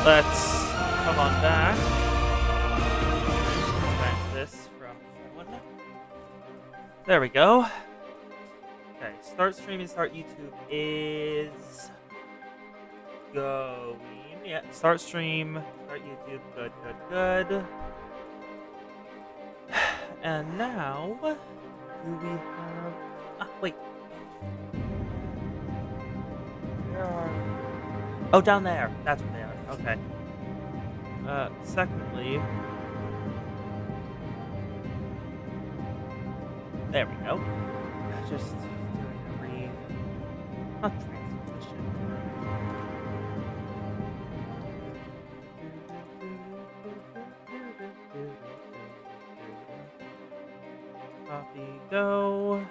Let's come on back. Prevent this from someone. There we go. Okay, start streaming, start YouTube is going. Yeah, start stream, start YouTube. Good, good, good. And now, do we have? Ah, wait. Where are? Oh, down there. That's where they are. Okay. Secondly, there we go. Just doing a not transition. Copy, go.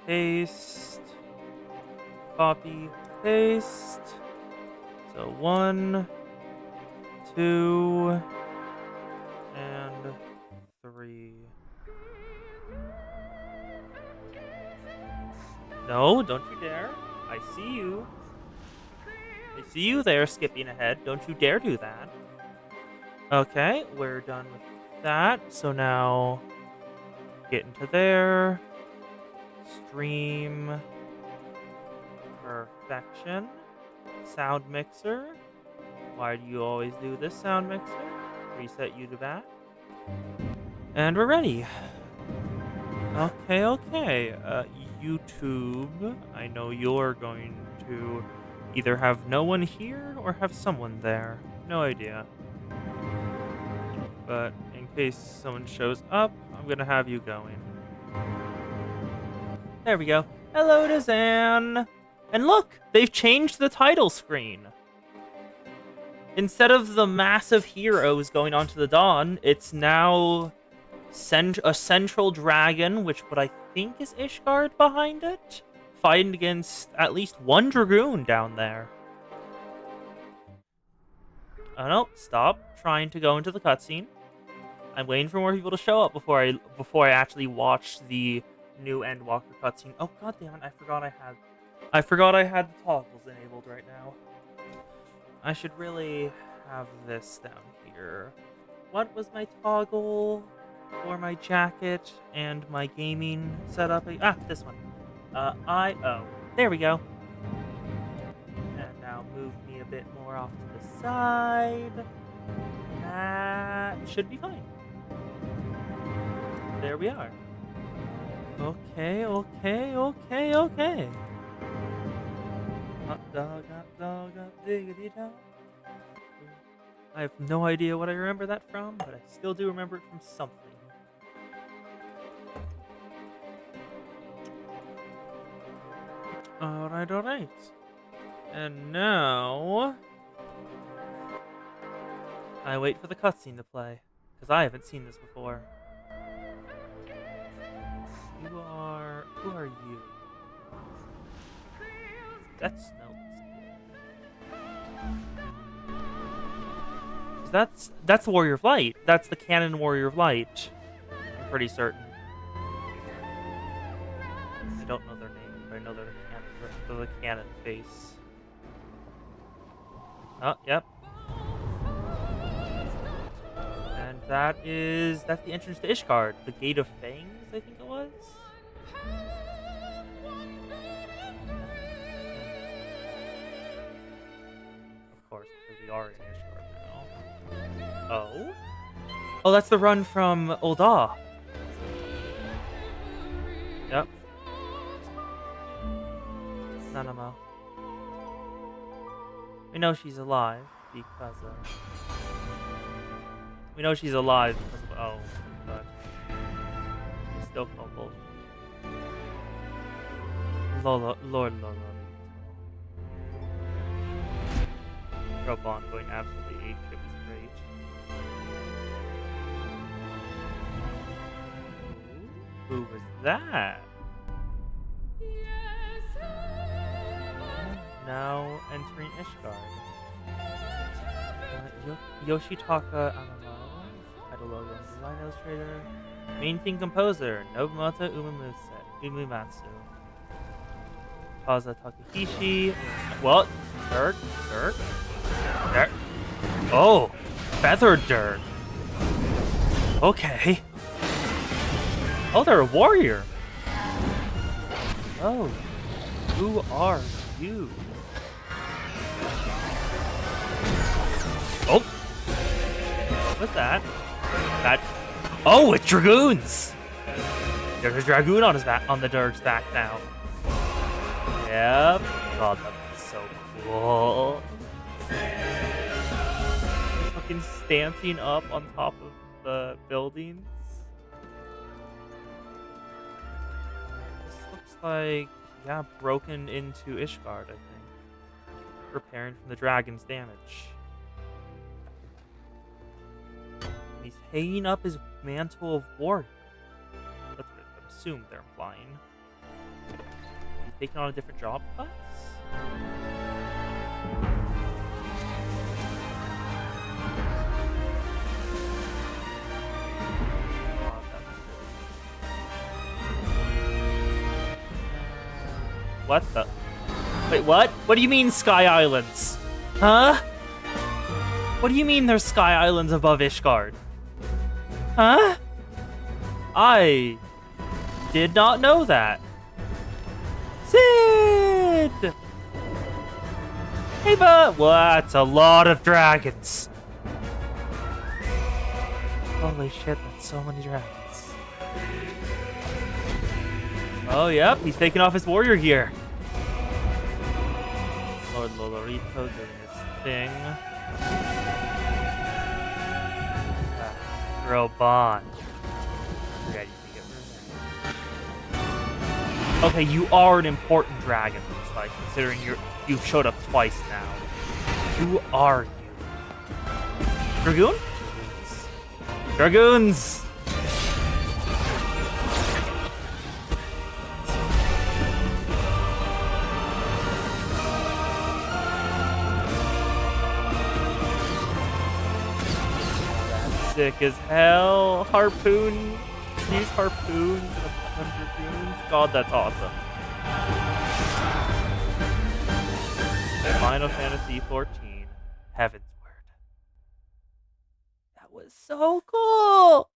Paste. Copy, paste. So 1, 2, and 3. No, don't you dare. I see you. I see you there skipping ahead. Don't you dare do that. Okay, we're done with that. So now get into there. Stream. Perfection. Sound mixer. Why do you always do this, sound mixer? Reset you to back. And we're ready. Okay. YouTube, I know you're going to either have no one here or have someone there. No idea. But in case someone shows up, I'm gonna have you going. There we go. Hello to Zan! And look! They've changed the title screen! Instead of the massive heroes going onto the Dawn, it's now a central dragon, which what I think is Ishgard behind it, fighting against at least one dragoon down there. Oh no, stop trying to go into the cutscene. I'm waiting for more people to show up before I actually watch the new Endwalker cutscene. Oh god damn it, I forgot I had the toggles enabled right now. I should really have this down here. What was my toggle for my jacket and my gaming setup? Ah, this one. I-O. There we go. And now move me a bit more off to the side. That should be fine. There we are. Okay. Hot dog, diggity dog. I have no idea what I remember that from, but I still do remember it from something. Alright. And now I wait for the cutscene to play, because I haven't seen this before. Who are you? That smells good. That's the Warrior of Light. That's the canon Warrior of Light. I'm pretty certain. I don't know their name, but I know they're the canon face. Oh, yep. And that's the entrance to Ishgard, the Gate of Fangs, I think it was. Of course, because we are in Ishgard now. Oh? Oh, that's the run from Ul'dah. Yep. Nanamo. We know she's alive because of... Oh, but... She's still called Lord Lola. Robon going absolutely apeshit is great. Who was that? Now entering Ishgard. Yoshitaka Anamo, title logo, design illustrator, main theme composer, Nobumoto Uematsu. Kaza Takehishi. What? Dirk? Dirk? There. Oh! Feathered Dirk. Okay. Oh, they're a warrior. Oh. Who are you? Oh! What's that? That. Oh, it's dragoons! There's a dragoon on his back, on the Dirk's back now. Yep. God, that's so cool. He's fucking stancing up on top of the buildings. This looks like, yeah, broken into Ishgard, I think. Repairing from the dragon's damage. And he's hanging up his mantle of warrior. That's what I assume they're implying. He's taking on a different job class? What the? Wait, what? What do you mean Sky Islands? Huh? What do you mean there's Sky Islands above Ishgard? Huh? I did not know that. Sid! Hey, but what's a lot of dragons? Holy shit, that's so many dragons. Oh, yep, he's taking off his warrior gear. Lord Lolorito doing his thing. Roban. Okay, okay, you are an important dragon, looks like, considering you've showed up twice now. Who are you? Dragoon? Dragoons! That's sick as hell. Harpoon. Use harpoons and dragoons. God, that's awesome. Final Fantasy XIV. Heavensward. That was so cool.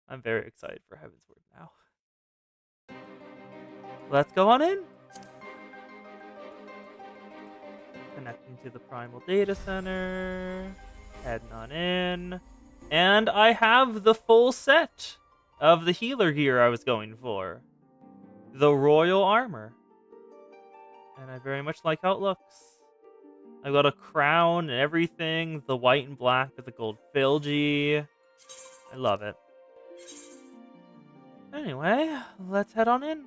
I'm very excited for Heavensward now. Let's go on in. Connecting to the Primal Data Center. Heading on in. And I have the full set of the healer gear I was going for. The Royal Armor. And I very much like how it looks. I've got a crown and everything. The white and black with the gold Filgy. I love it. Anyway, let's head on in.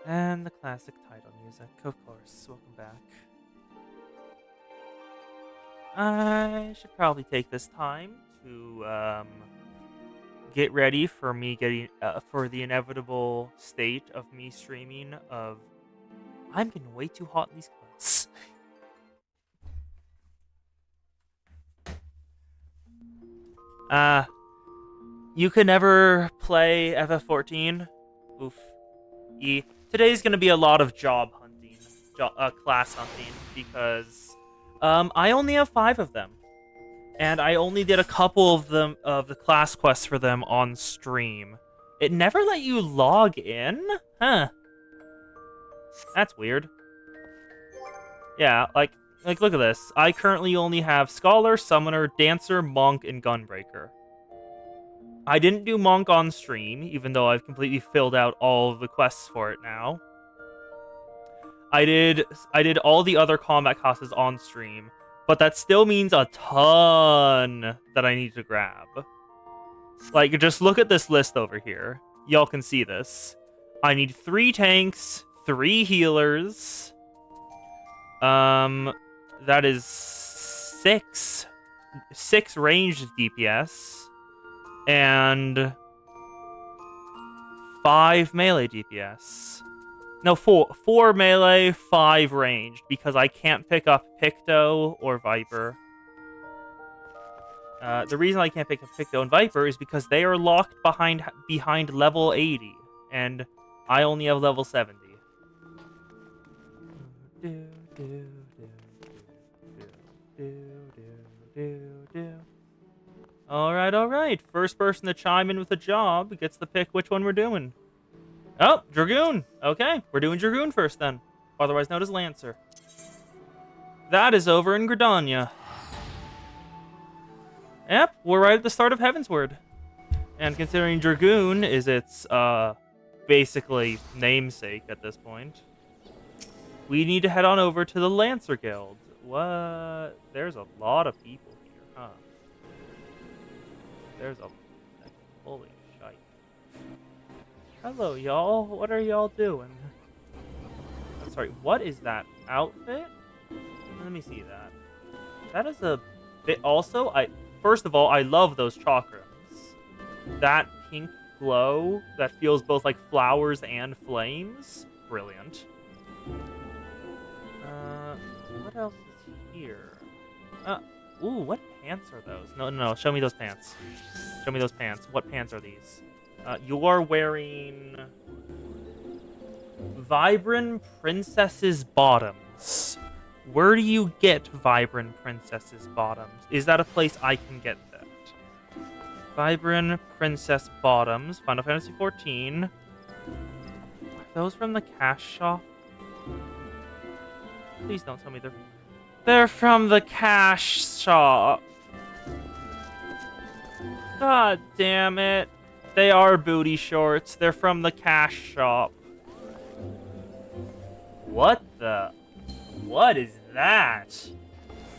And the classic title music, of course. Welcome back. I should probably take this time to get ready for me getting for the inevitable state of me streaming of I'm getting way too hot in these clothes. You could never play FF14. Oof. Today's gonna be a lot of job hunting, class hunting, because I only have 5 of them, and I only did a couple of them of the class quests for them on stream. It never let you log in, huh? That's weird. Yeah, like look at this. I currently only have Scholar, Summoner, Dancer, Monk, and Gunbreaker. I didn't do Monk on stream, even though I've completely filled out all of the quests for it now. I did all the other combat classes on stream, but that still means a ton that I need to grab. Like, just look at this list over here. Y'all can see this. I need 3 tanks, 3 healers. That is 6 ranged DPS. And 5 melee DPS. No, 4 melee, 5 ranged, because I can't pick up Picto or Viper. The reason I can't pick a Picto and Viper is because they are locked behind level 80, and I only have level 70. Alright. First person to chime in with a job gets to pick which one we're doing. Oh, Dragoon. Okay, we're doing Dragoon first then. Otherwise known as Lancer. That is over in Gridania. Yep, we're right at the start of Heavensward. And considering Dragoon is its, basically namesake at this point, we need to head on over to the Lancer Guild. What? There's a lot of people here, huh? There's a... Holy shite. Hello, y'all. What are y'all doing? I'm sorry, what is that outfit? Let me see that. That is a bit... Also, first of all, I love those chakrams. That pink glow that feels both like flowers and flames. Brilliant. What else is here? Ooh, what pants are those? No, show me those pants. Show me those pants. What pants are these? You are wearing... Vibrant Princess's bottoms. Where do you get Vibrant Princess's bottoms? Is that a place I can get that? Vibrant Princess bottoms. Final Fantasy XIV. Are those from the cash shop? Please don't tell me they're from the cash shop. God damn it. They are booty shorts. They're from the cash shop. What is that?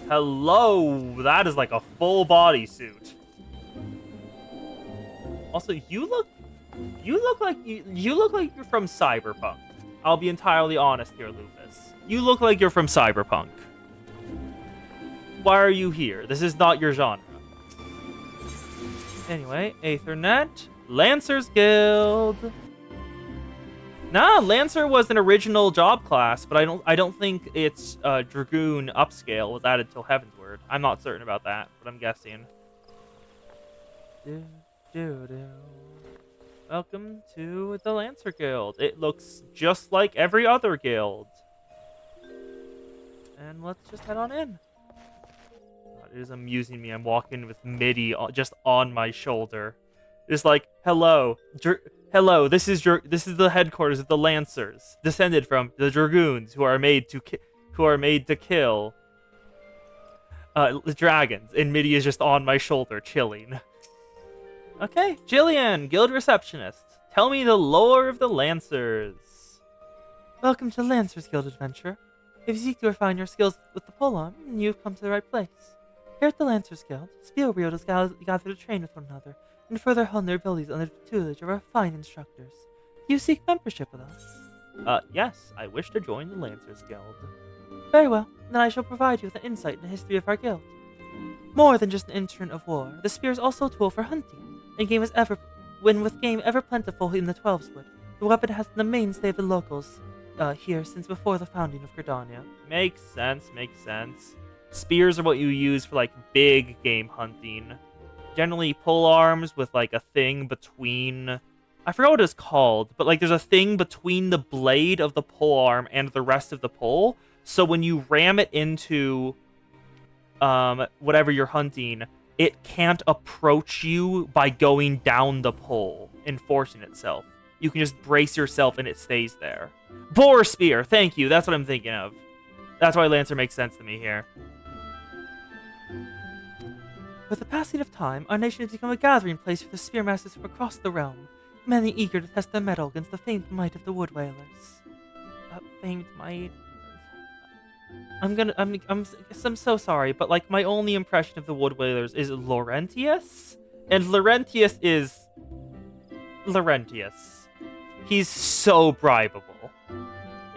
Hello, that is like a full bodysuit. Also, you look like you're from Cyberpunk. I'll be entirely honest here, Lupus. You look like you're from Cyberpunk. Why are you here? This is not your genre. Anyway, Aethernet, Lancer's Guild. Nah, Lancer was an original job class, but I don't think its Dragoon upscale was added till Heavensward. I'm not certain about that, but I'm guessing. Welcome to the Lancer Guild. It looks just like every other guild. And let's just head on in. God, it is amusing me. I'm walking with MIDI just on my shoulder. It's like, hello, this is the headquarters of the Lancers, descended from the Dragoons, who are made to kill the dragons. And MIDI is just on my shoulder, chilling. Okay, Jillian, guild receptionist. Tell me the lore of the Lancers. Welcome to Lancers Guild Adventure. If you seek to refine your skills with the polearm, then you've come to the right place. Here at the Lancers Guild, spear wielders gather to train with one another and further hone their abilities under the tutelage of our fine instructors. Do you seek membership with us? Yes, I wish to join the Lancers Guild. Very well, then I shall provide you with an insight in the history of our guild. More than just an instrument of war, the spear is also a tool for hunting. With game ever plentiful in the Twelveswood, the weapon has been the mainstay of the locals here since before the founding of Gridania. Makes sense. Spears are what you use for like big game hunting. Generally pole arms with like a thing between... I forgot what it's called, but like there's a thing between the blade of the pole arm and the rest of the pole. So when you ram it into whatever you're hunting, it can't approach you by going down the pole and forcing itself. You can just brace yourself and it stays there. Boar Spear, thank you. That's what I'm thinking of. That's why Lancer makes sense to me here. With the passing of time, our nation has become a gathering place for the spearmasters from across the realm, many eager to test their mettle against the famed might of the Wood Whalers. Famed might... I'm so sorry, but like my only impression of the Wood Whalers is Laurentius, and Laurentius is Laurentius. He's so bribable.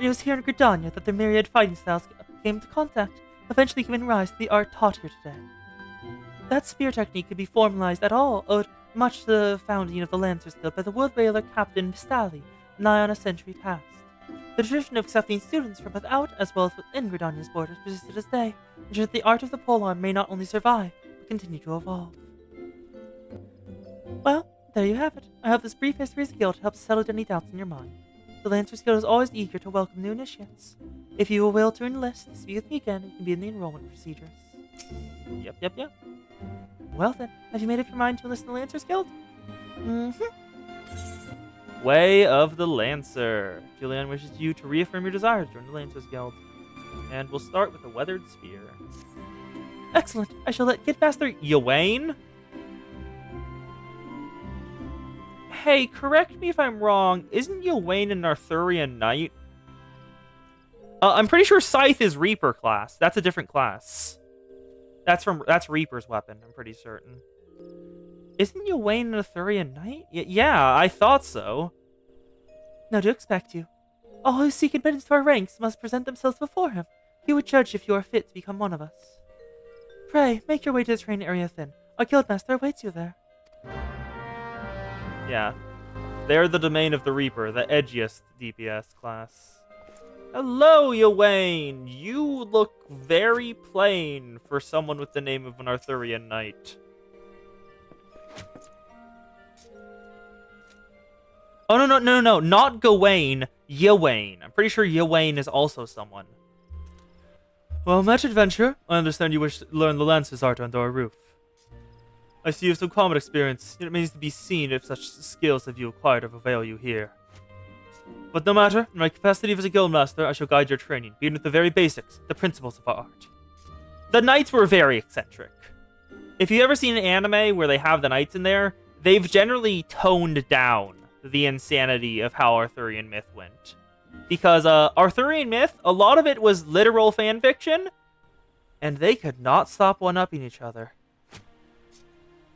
It was here in Gridania that their myriad fighting styles came into contact, eventually giving rise to the art taught here today. That spear technique could be formalized at all, owed much to the founding of the Lancers Guild by the Wood Whaler Captain Mistali, nigh on a century past. The tradition of accepting students from without as well as within Gridania's borders persisted to this day, ensuring that the art of the polearm may not only survive, but continue to evolve. Well, there you have it. I hope this brief history of the guild helps settle any doubts in your mind. The Lancers Guild is always eager to welcome new initiates. If you will to enlist, speak with me again, and you can be in the enrollment procedures. Yep. Well then, have you made up your mind to enlist in the Lancers Guild? Way of the Lancer. Julianne wishes you to reaffirm your desire to join the Lancers Guild. And we'll start with the Weathered Spear. Excellent. I shall let Guildmaster Ywain. Hey, correct me if I'm wrong. Isn't Ywain an Arthurian knight? I'm pretty sure Scythe is Reaper class. That's a different class. That's Reaper's weapon, I'm pretty certain. Isn't Ywain an Arthurian knight? Yeah, I thought so. Now to expect you. All who seek admittance to our ranks must present themselves before him. He would judge if you are fit to become one of us. Pray, make your way to the training area within. Our guildmaster awaits you there. Yeah. They're the domain of the Reaper, the edgiest DPS class. Hello, Ywain! You look very plain for someone with the name of an Arthurian knight. Oh, no, not Gawain, Ywain. I'm pretty sure Ywain is also someone. Well, much adventure. I understand you wish to learn the Lance's art under our roof. I see you have some combat experience. It remains to be seen if such skills have you acquired of avail you here. But no matter, in my capacity as a guildmaster, I shall guide your training, beginning with the very basics, the principles of our art. The knights were very eccentric. If you've ever seen an anime where they have the knights in there, they've generally toned down the insanity of how Arthurian myth went. Because Arthurian myth, a lot of it was literal fanfiction, and they could not stop one-upping each other.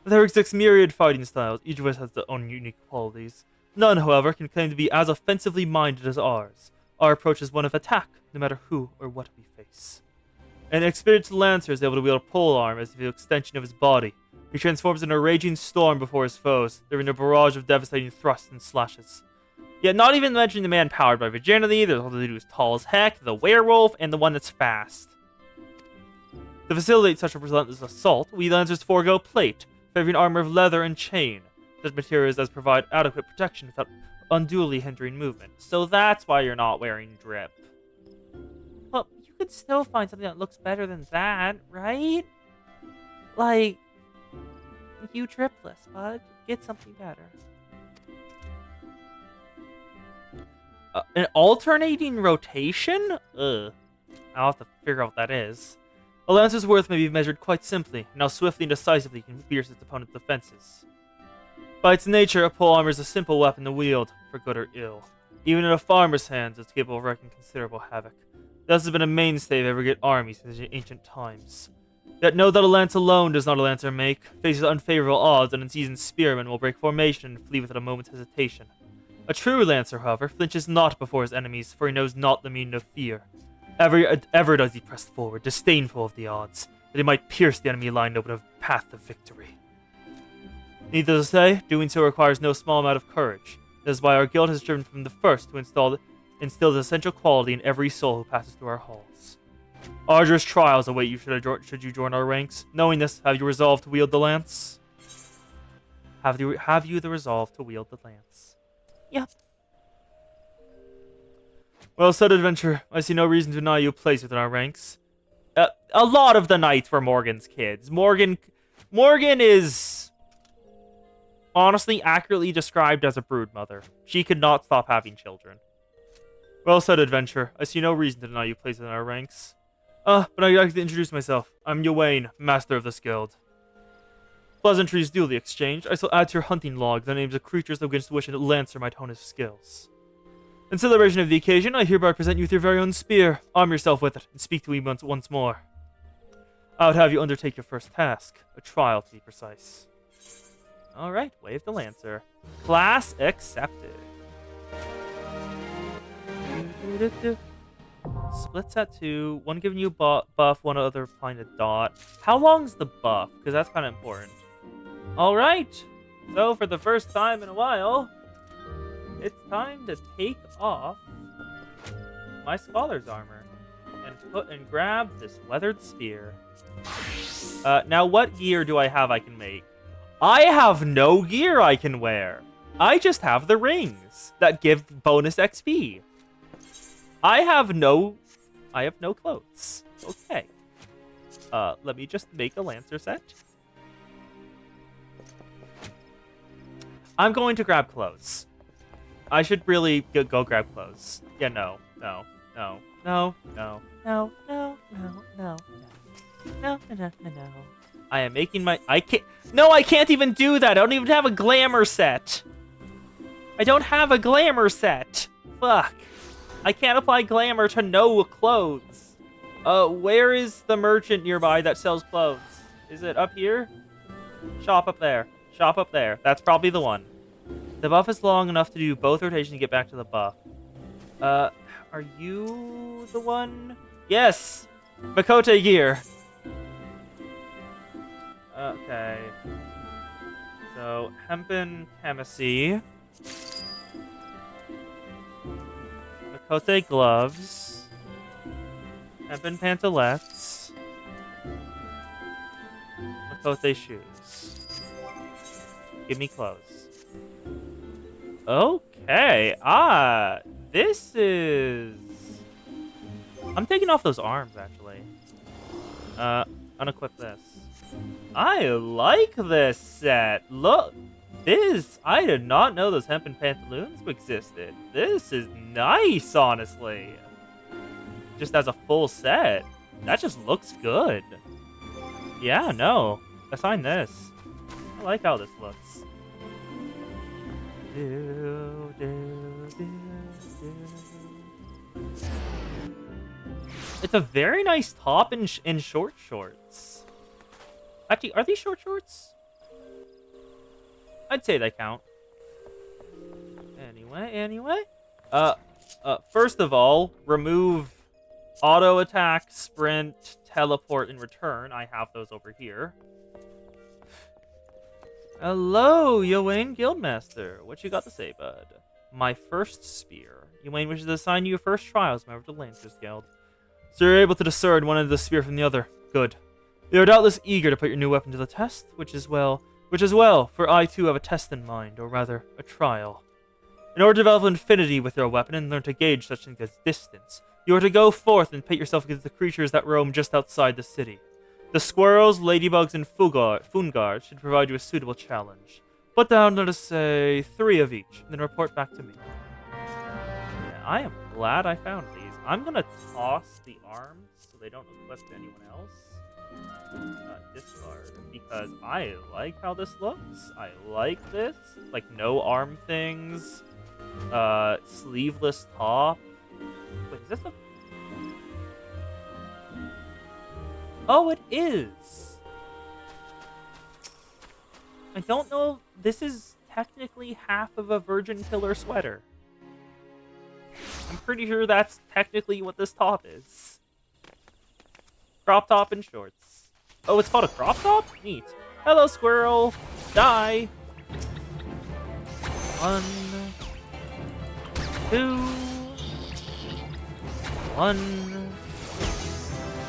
There exist myriad fighting styles, each of which has their own unique qualities. None, however, can claim to be as offensively minded as ours. Our approach is one of attack, no matter who or what we face. An experienced lancer is able to wield a polearm as the extension of his body. He transforms into a raging storm before his foes, delivering a barrage of devastating thrusts and slashes. Yet not even mentioning the man powered by virginity, there's also the dude who's tall as heck, the werewolf, and the one that's fast. To facilitate such a relentless assault, we lancers forego plate, favoring armor of leather and chain, such materials as provide adequate protection without unduly hindering movement. So that's why you're not wearing drip. Well, you could still find something that looks better than that, right? Like, you dripless, bud. Get something better. An alternating rotation? Ugh. I'll have to figure out what that is. A lancer's worth may be measured quite simply, and how swiftly and decisively can pierce its opponent's defenses. By its nature, a polearm is a simple weapon to wield, for good or ill. Even in a farmer's hands, it's capable of wreaking considerable havoc. Thus has been a mainstay of every great army since ancient times. Yet know that a lance alone does not a lancer make. Faces unfavorable odds, an unseasoned spearman will break formation and flee without a moment's hesitation. A true lancer, however, flinches not before his enemies, for he knows not the meaning of fear. Ever does he press forward, disdainful of the odds, that he might pierce the enemy line and open a path to victory. Needless to say, doing so requires no small amount of courage. That is why our guild has striven from the first to instill this essential quality in every soul who passes through our halls. Arduous trials await you should you join our ranks. Knowing this, have you resolved to wield the lance? Have you the resolve to wield the lance? Yep. Well said, adventurer. I see no reason to deny you a place within our ranks. A lot of the knights were Morgan's kids. Morgan is honestly accurately described as a broodmother. She could not stop having children. Well said, adventurer. I see no reason to deny you a place within our ranks. But I'd like to introduce myself. I'm Ywain, master of this guild. Pleasantries duly exchanged, I shall add to your hunting log the names of creatures against which a lancer might hone his skills. In celebration of the occasion, I hereby present you with your very own spear. Arm yourself with it, and speak to me once more. I would have you undertake your first task, a trial to be precise. Alright, Wave the Lancer. Class accepted. Splits at 2, one giving you buff, one other applying a dot. How long's the buff? Because that's kind of important. Alright, so for the first time in a while, it's time to take off my scholar's armor and grab this weathered spear. Now what gear do I have I can make? I have no gear I can wear. I just have the rings that give bonus XP. I have no clothes. Okay. Let me just make a Lancer set. I'm going to grab clothes. I should really go grab clothes. Yeah, no. I am making my... I can't even do that. I don't even have a glamour set. I don't have a glamour set. Fuck. I can't apply glamour to no clothes. Where is the merchant nearby that sells clothes? Is it up here? Shop up there. Shop up there. That's probably the one. The buff is long enough to do both rotations to get back to the buff. Are you the one? Yes! Makote gear. Okay. So, Hempen Chemacy. Makote gloves. Hempen pantalettes. Makote shoes. Give me clothes. Okay. This is... I'm taking off those arms, actually. Unequip this. I like this set. Look, I did not know those hempen pantaloons existed. This is nice, honestly. Just as a full set. That just looks good. Yeah, no. Assign this. I like how this looks. It's a very nice top in short shorts. Actually, are these short shorts? I'd say they count. Anyway. First of all, remove auto attack, sprint, teleport, and return. I have those over here. Hello, Ywain Guildmaster. What you got to say, bud? My first spear. Ywain wishes to assign you a first trial as member of the Lancers Guild. So you're able to discern one end of the spear from the other. Good. You are doubtless eager to put your new weapon to the test, which is well, for I too have a test in mind, or rather, a trial. In order to develop an affinity with your weapon and learn to gauge such things as distance, you are to go forth and pit yourself against the creatures that roam just outside the city. The squirrels, ladybugs, and fungar should provide you a suitable challenge. Put down, let us say, 3 of each, then report back to me. Yeah, I am glad I found these. I'm gonna toss the arms so they don't equip to anyone else. Discard, because I like how this looks. I like this. Like, no arm things. Sleeveless top. Wait, is this a... Oh, it is! I don't know... This is technically half of a Virgin Killer sweater. I'm pretty sure that's technically what this top is. Crop top and shorts. Oh, it's called a crop top? Neat. Hello, squirrel. Die. 1, 2. 1,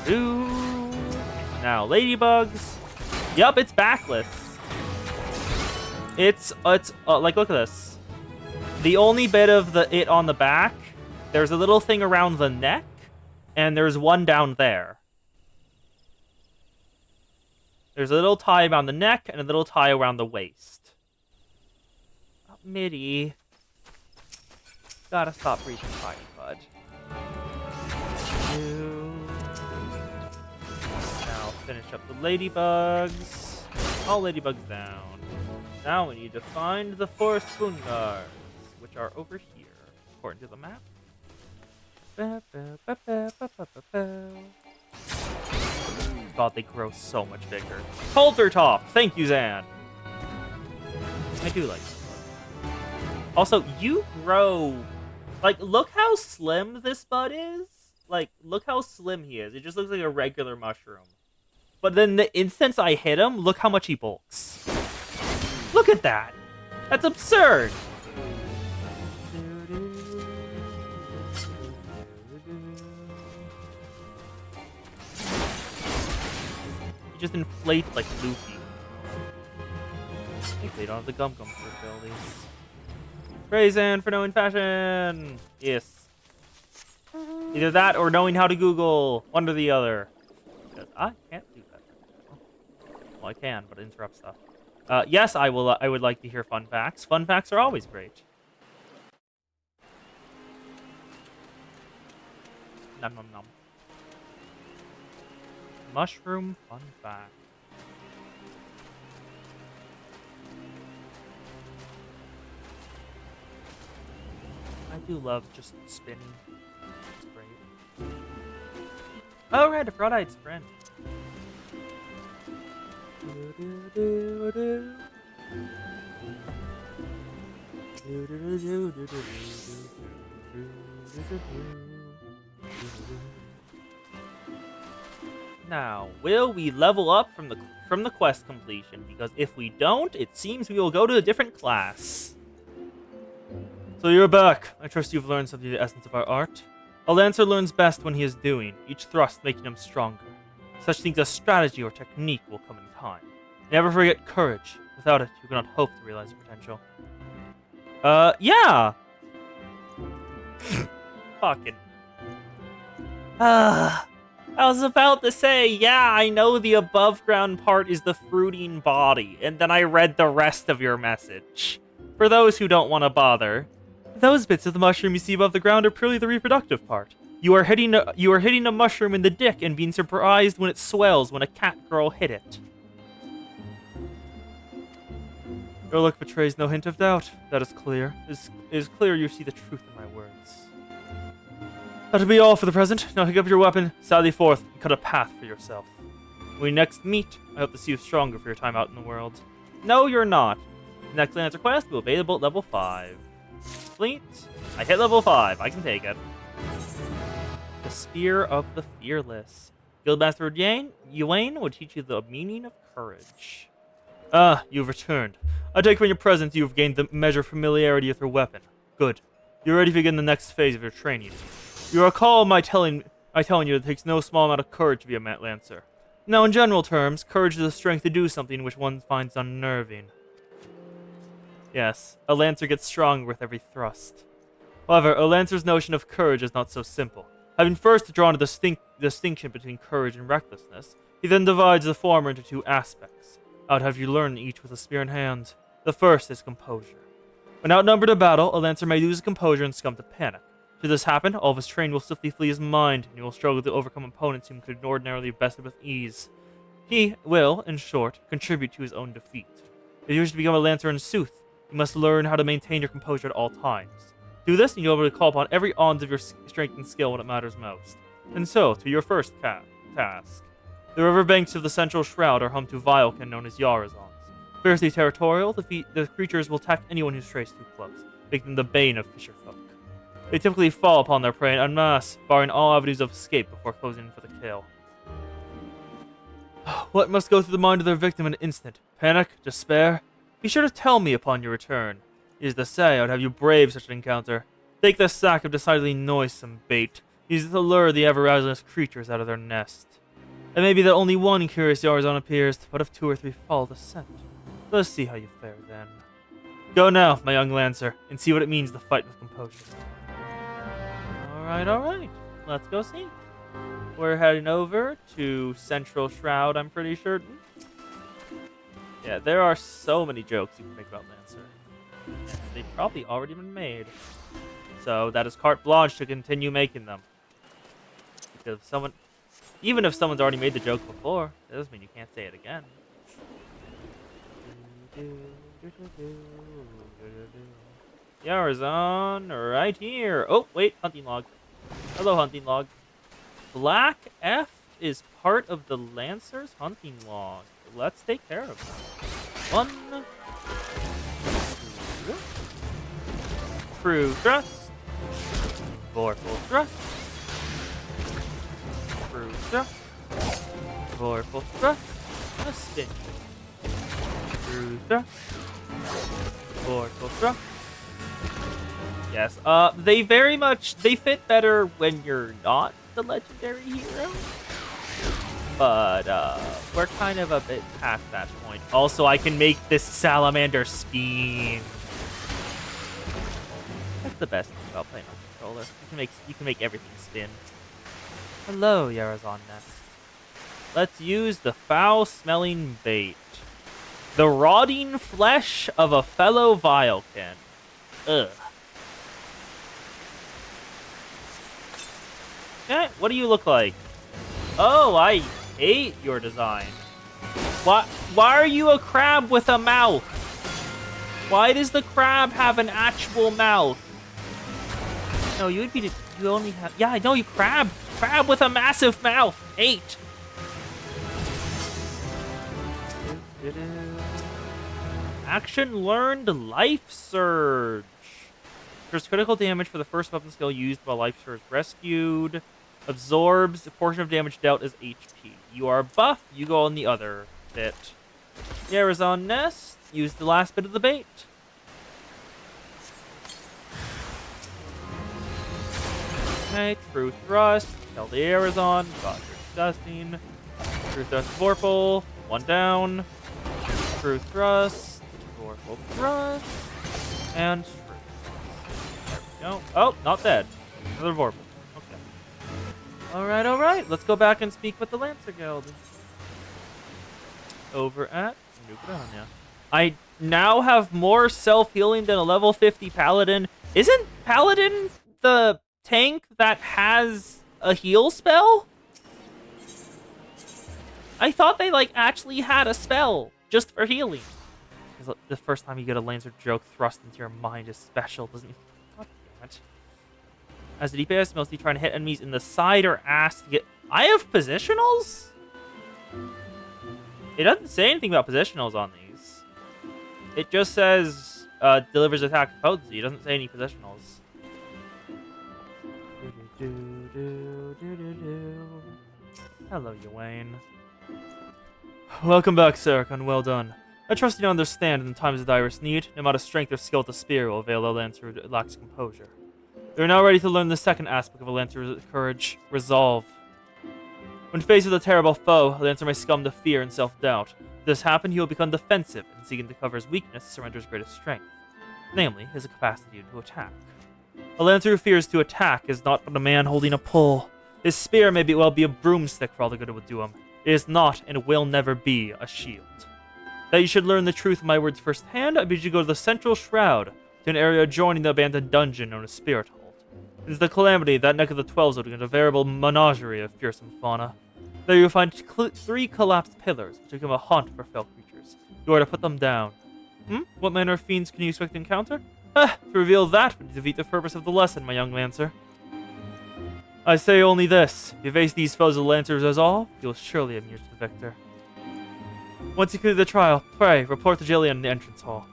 2. Now, ladybugs. Yup, it's backless. It's like, look at this. The only bit of it on the back, there's a little thing around the neck, and there's one down there. There's a little tie around the neck and a little tie around the waist. Oh, Mitty. Gotta stop breathing fire, bud. 2. Now finish up the ladybugs. All ladybugs down. Now we need to find the forest fungars, which are over here, according to the map. God, they grow so much bigger. Halter top! Thank you, Zan! I do like this bud. Also, you grow... Like, look how slim this bud is. Like, look how slim he is. It just looks like a regular mushroom. But then the instant I hit him, look how much he bulks. Look at that! That's absurd! He just inflates like Luffy. I think they don't have the Gum Gum for abilities. Praise Anne for knowing fashion! Yes. Either that or knowing how to Google. One or the other. Because I can't do that. Well, I can, but it interrupts stuff. Yes, I will. I would like to hear fun facts. Fun facts are always great. Nom nom nom. Mushroom fun fact. I do love just spinning. It's great. Oh, right, I forgot I had sprint. Now, will we level up from the quest completion? Because if we don't, it seems we will go to a different class. So you're back. I trust you've learned something of the essence of our art. A lancer learns best when he is doing, each thrust making him stronger. Such things as strategy or technique will come in time. Never forget courage. Without it, you cannot hope to realize your potential. Yeah! Fucking. I was about to say, yeah, I know the above ground part is the fruiting body, and then I read the rest of your message. For those who don't want to bother, those bits of the mushroom you see above the ground are purely the reproductive part. You are hitting a mushroom in the dick and being surprised when it swells when a cat girl hit it. Your look betrays no hint of doubt. That is clear. It is clear you see the truth in my words. That'll be all for the present. Now pick up your weapon, sally forth, and cut a path for yourself. When we next meet, I hope to see you stronger for your time out in the world. No, you're not. The next Lancer quest will be available at level 5. Fleet. I hit level 5. I can take it. The Spear of the Fearless. Guildmaster Yuan will teach you the meaning of courage. Ah, you've returned. I take from your presence you have gained the measure of familiarity with your weapon. Good. You're ready to begin the next phase of your training. You recall my telling you that it takes no small amount of courage to be a Lancer. Now, in general terms, courage is the strength to do something which one finds unnerving. Yes, a Lancer gets stronger with every thrust. However, a Lancer's notion of courage is not so simple. Having first drawn a distinction between courage and recklessness, he then divides the former into two aspects. I would have you learn each with a spear in hand. The first is composure. When outnumbered in battle, a Lancer may lose his composure and succumb to panic. Should this happen, all of his training will swiftly flee his mind, and he will struggle to overcome opponents whom could ordinarily have bested with ease. He will, in short, contribute to his own defeat. If you wish to become a Lancer in sooth, you must learn how to maintain your composure at all times. Do this, and you'll be able to call upon every ounce of your strength and skill when it matters most. And so, to your first task. The riverbanks of the Central Shroud are home to Vilekin known as Yarazons. Fiercely territorial, the creatures will attack anyone who strays too close, making them the bane of fisherfolk. They typically fall upon their prey en masse, barring all avenues of escape before closing in for the kill. What must go through the mind of their victim in an instant? Panic? Despair? Be sure to tell me upon your return. It is to say, I would have you brave such an encounter. Take this sack of decidedly noisome bait. Use it to lure the ever-ravenous creatures out of their nest. It may be that only one curious Yarzon appears, but if 2 or 3 follow the scent, let us see how you fare then. Go now, my young Lancer, and see what it means to fight with composure. Alright. Let's go see. We're heading over to Central Shroud, I'm pretty certain. Yeah, there are so many jokes you can make about Lancer. And they've probably already been made. So that is carte blanche to continue making them. Because even if someone's already made the joke before, that doesn't mean you can't say it again. Yarazon, right here. Oh, wait, hunting log. Hello, hunting log. Black F is part of the Lancer's hunting log. Let's take care of them. 1, 2, true thrust, vorpal thrust, true thrust, vorpal thrust, a spin, true thrust, vorpal thrust. Yes, they fit better when you're not the legendary hero. But we're kind of a bit past that point. Also, I can make this salamander spin. That's the best thing about playing on controller. You can make everything spin. Hello, Yarazon Nest. Let's use the foul-smelling bait. The rotting flesh of a fellow Vilekin. Ugh. Eh, what do you look like? Oh, I hate your design. Why are you a crab with a mouth? Why does the crab have an actual mouth? No, you only have... Yeah, I know, you crab. Crab with a massive mouth. Hate. Action learned Life Surge. There's critical damage for the first weapon skill used while Life Surge rescued. Absorbs a portion of damage dealt as HP. You are buff, you go on the other bit. Yarazon Nest, use the last bit of the bait. Okay, True Thrust, tell the Yarazon, God, you're disgusting. True Thrust, Vorpal, one down. True Thrust, Vorpal Thrust, and True Thrust. There we go. Oh, not dead. Another Vorpal. Alright, let's go back and speak with the Lancer Guild. Over at New Caledonia. I now have more self-healing than a level 50 Paladin. Isn't Paladin the tank that has a heal spell? I thought they, like, actually had a spell just for healing. The first time you get a Lancer joke thrust into your mind is special, doesn't it? God damn it. As the DPS, mostly trying to hit enemies in the side or ass to get... I have positionals? It doesn't say anything about positionals on these. It just says delivers attack potency. It doesn't say any positionals. Hello, Ywain. Welcome back, Sarek, and well done. I trust you to understand in times of direst need, no amount of strength or skill to spear will avail a Lancer who lacks composure. We are now ready to learn the second aspect of a Lancer's courage, resolve. When faced with a terrible foe, a Lancer may succumb to fear and self-doubt. If this happens, he will become defensive, and seeking to cover his weakness, surrender his greatest strength. Namely, his capacity to attack. A Lancer who fears to attack is not but a man holding a pole. His spear may well be a broomstick for all the good it would do him. It is not, and will never be, a shield. That you should learn the truth of my words firsthand, I bid you go to the Central Shroud, to an area adjoining the abandoned dungeon known as Spirit Hold. Since the calamity, that neck of the 12s will become a veritable menagerie of fearsome fauna. There you will find 3 collapsed pillars, which become a haunt for fell creatures. You are to put them down. What manner of fiends can you expect to encounter? To reveal that would defeat the purpose of the lesson, my young Lancer. I say only this. If you face these foes with Lancer's resolve, you will surely emerge the victor. Once you conclude the trial, pray, report to Jillian in the entrance hall.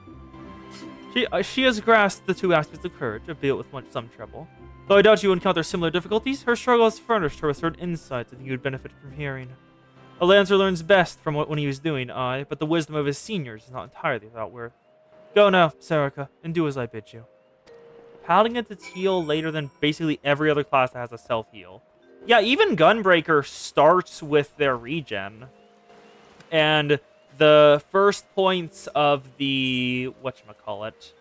She has grasped the 2 aspects of courage, albeit with some trouble. Though I doubt you will encounter similar difficulties, her struggle has furnished her with certain insights I think you would benefit from hearing. A Lancer learns best from what he was doing, but the wisdom of his seniors is not entirely without worth. Go now, Sarika, and do as I bid you. Paladin gets its heal later than basically every other class that has a self-heal. Yeah, even Gunbreaker starts with their regen. And the first points of the... whatchamacallit?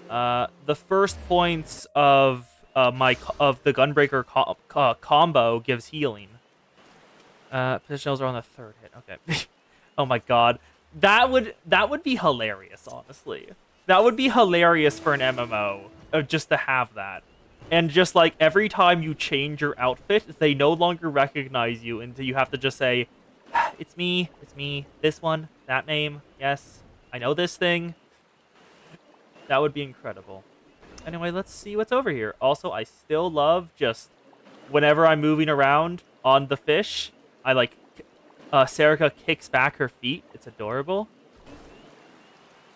The first points of the Gunbreaker combo gives healing. Positionals are on the 3rd hit. Okay. Oh my god. That would be hilarious, honestly. That would be hilarious for an MMO, just to have that. And just like every time you change your outfit, they no longer recognize you until you have to just say, it's me, this one, that name, yes, I know this thing. That would be incredible. Anyway, let's see what's over here. Also, I still love just whenever I'm moving around on the fish, I like Sarika kicks back her feet. It's adorable.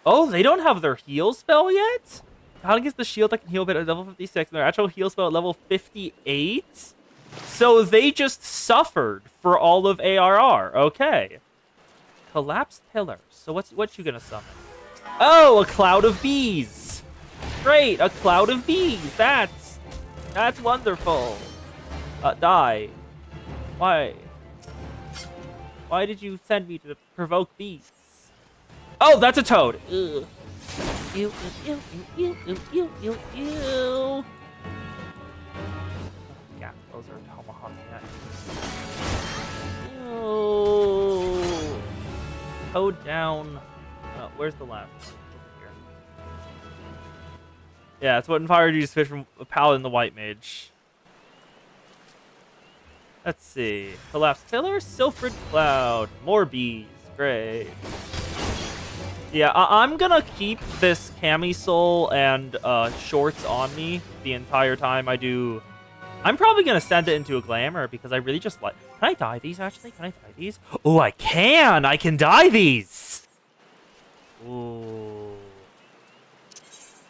Oh, they don't have their heal spell yet? Paladin gets the shield that can heal a bit at level 56, and their actual heal spell at level 58? So they just suffered for all of ARR. Okay. Collapsed pillars. So what you gonna summon? Oh, a cloud of bees. Great, a cloud of bees. That's wonderful. Die. Why? Why did you send me to provoke beasts? Oh, that's a toad. Ugh. Ew, ew, ew, ew, ew, ew, ew. Yeah, those are tomahawk nuts. Ew. Toad down. Oh, where's the last one? Over here. Yeah, it's what inspired you to switch from a paladin to white mage. Let's see. Collapsed pillar, Sylphid cloud, more bees. Great. Yeah, I'm gonna keep this camisole and shorts on me the entire time I do. I'm probably gonna send it into a glamour because I really just like. Can I dye these actually? Can I dye these? Oh, I can! I can dye these! Ooh.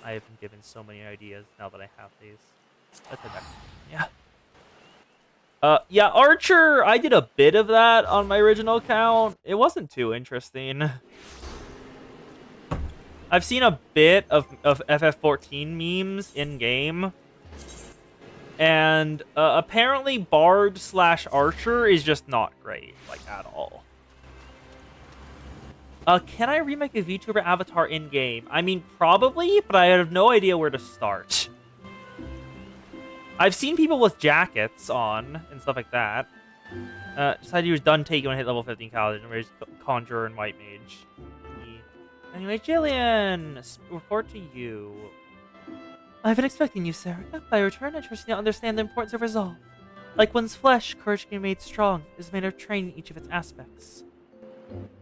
I have been given so many ideas now that I have these. Let's head back. Yeah. Yeah, Archer, I did a bit of that on my original account. It wasn't too interesting. I've seen a bit of FF14 memes in-game. And apparently Bard/Archer is just not great, like, at all. Can I remake a VTuber avatar in-game? I mean, probably, but I have no idea where to start. I've seen people with jackets on and stuff like that. Decided he was done taking when I hit level 15 college and raised Conjurer and White Mage. Anyway, Jillian, report to you. I've been expecting you, Sarika. By return, I trust you to understand the importance of resolve. Like one's flesh, courage can be made strong. It is made of training each of its aspects.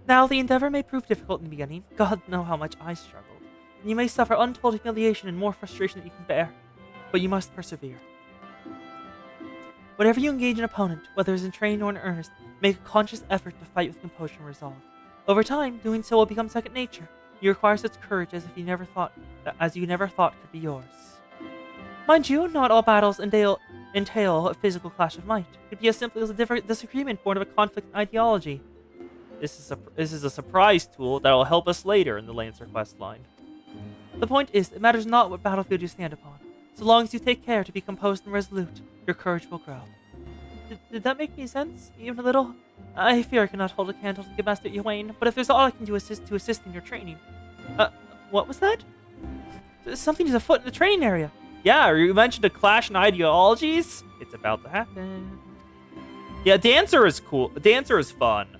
Now, the endeavor may prove difficult in the beginning. God knows how much I struggled. And you may suffer untold humiliation and more frustration than you can bear. But you must persevere. Whenever you engage an opponent, whether it's in training or in earnest, make a conscious effort to fight with composure and resolve. Over time, doing so will become second nature. You require such courage as you never thought could be yours. Mind you, not all battles entail a physical clash of might. It could be as simple as a disagreement born of a conflict in ideology. This is a surprise tool that will help us later in the Lancer quest line. The point is, it matters not what battlefield you stand upon. So long as you take care to be composed and resolute, your courage will grow. Did that make any sense? Even a little? I fear I cannot hold a candle to the Master Ywain, but if there's all I can do to assist in your training. What was that? Something is afoot in the training area. Yeah, you mentioned a clash in ideologies? It's about to happen. Yeah, Dancer is cool. Dancer is fun.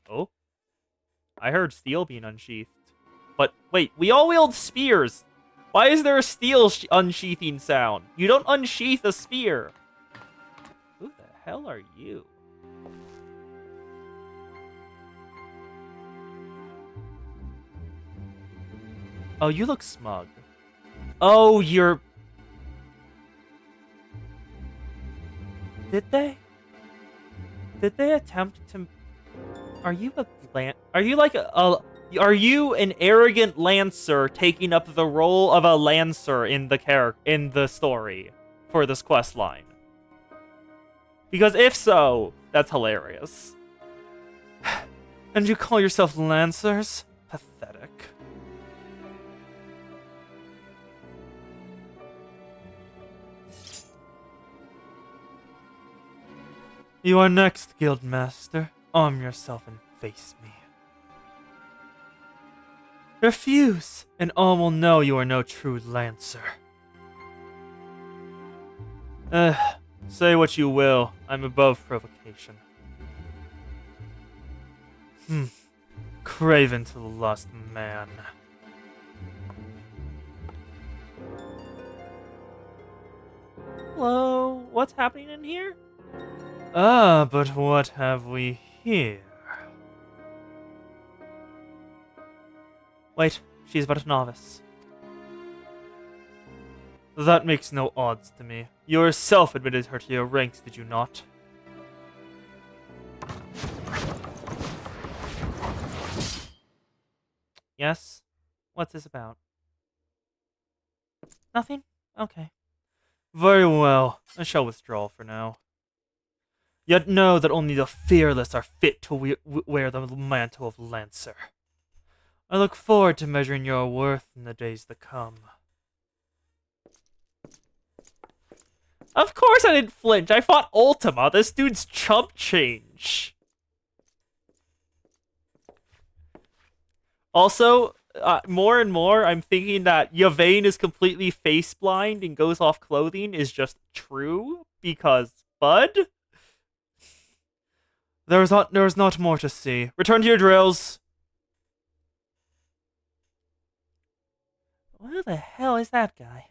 Oh. I heard steel being unsheathed. But, wait, we all wield spears. Why is there a steel unsheathing sound? You don't unsheath a spear. Who the hell are you? Oh, you look smug. Oh, you're... Did they attempt to... Are you Are you an arrogant lancer taking up the role of a lancer in the story for this quest line? Because if so, that's hilarious. And you call yourself lancers? Pathetic. You are next, Guildmaster. Arm yourself and face me. Refuse, and all will know you are no true lancer. Say what you will. I'm above provocation. Craven to the lost man. Hello, what's happening in here? But what have we here? Wait, she's but a novice. That makes no odds to me. You yourself admitted her to your ranks, did you not? Yes? What's this about? Nothing? Okay. Very well. I shall withdraw for now. Yet know that only the fearless are fit to wear the mantle of Lancer. I look forward to measuring your worth in the days to come. Of course I didn't flinch. I fought Ultima. This dude's chump change. Also, more and more, I'm thinking that Yvain is completely face blind and goes off clothing is just true because Bud. There is not more to see. Return to your drills. Who the hell is that guy?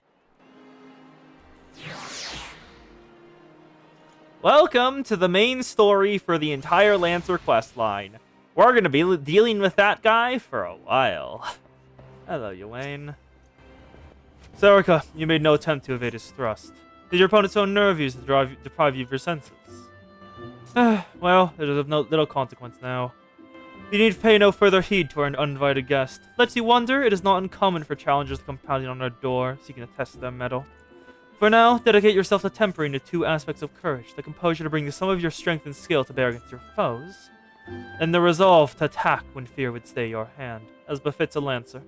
Welcome to the main story for the entire Lancer questline. We're going to be dealing with that guy for a while. Hello, Yvain. Soraka, you made no attempt to evade his thrust. Did your opponent's own nerve use to deprive you of your senses? Well, it is of no little consequence now. You need pay no further heed to our uninvited guest. Lets you wonder, it is not uncommon for challengers to come pounding on our door, seeking to test their mettle. For now, dedicate yourself to tempering the two aspects of courage, the composure to bring some of your strength and skill to bear against your foes, and the resolve to attack when fear would stay your hand, as befits a Lancer.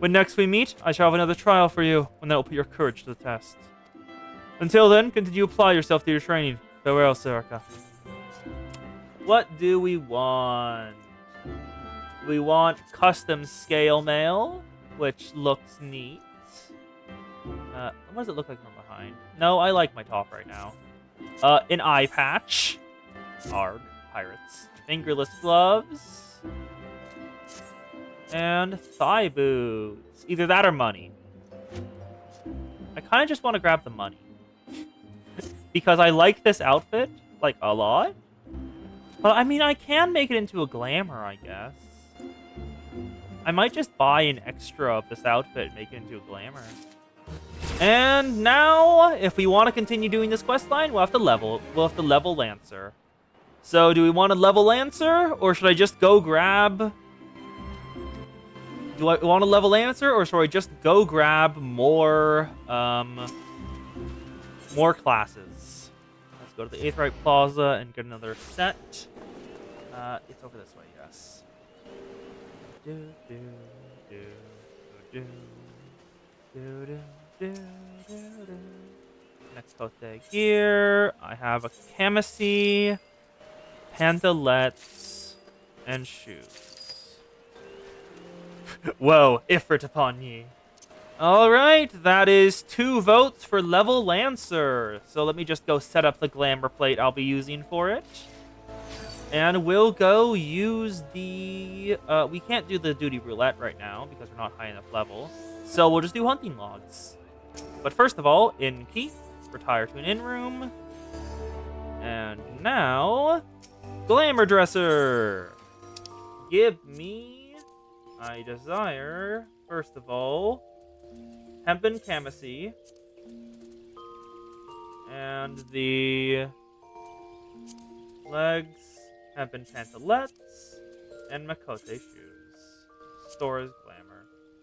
When next we meet, I shall have another trial for you, when that will put your courage to the test. Until then, continue to apply yourself to your training. Farewell, Soraka. What do we want? We want custom scale mail, which looks neat. What does it look like from behind? No, I like my top right now. An eye patch. Arg, pirates. Fingerless gloves. And thigh boots. Either that or money. I kind of just want to grab the money. Because I like this outfit, like, a lot. But, I mean, I can make it into a glamour, I guess. I might just buy an extra of this outfit and make it into a glamour. And now, if we want to continue doing this questline, we'll have to level Lancer. So, do we want to level Lancer, or should I just go grab... Do I want to level Lancer, or should I just go grab more, more classes? Let's go to the Aetheryte Plaza and get another set. It's over this way, yes. Next Cote gear. I have a Camisea, Pantalettes, and shoes. Whoa, Ifrit upon ye. Alright, that is 2 votes for level Lancer. So let me just go set up the glamour plate I'll be using for it. And we'll go use the... we can't do the duty roulette right now because we're not high enough level. So we'll just do hunting logs. But first of all, in key, retire to an inn room. And now, glamour dresser. Give me, I desire, first of all, hempen camisea. And the legs, hempen pantalettes, and Makote shoes. Store as glamour.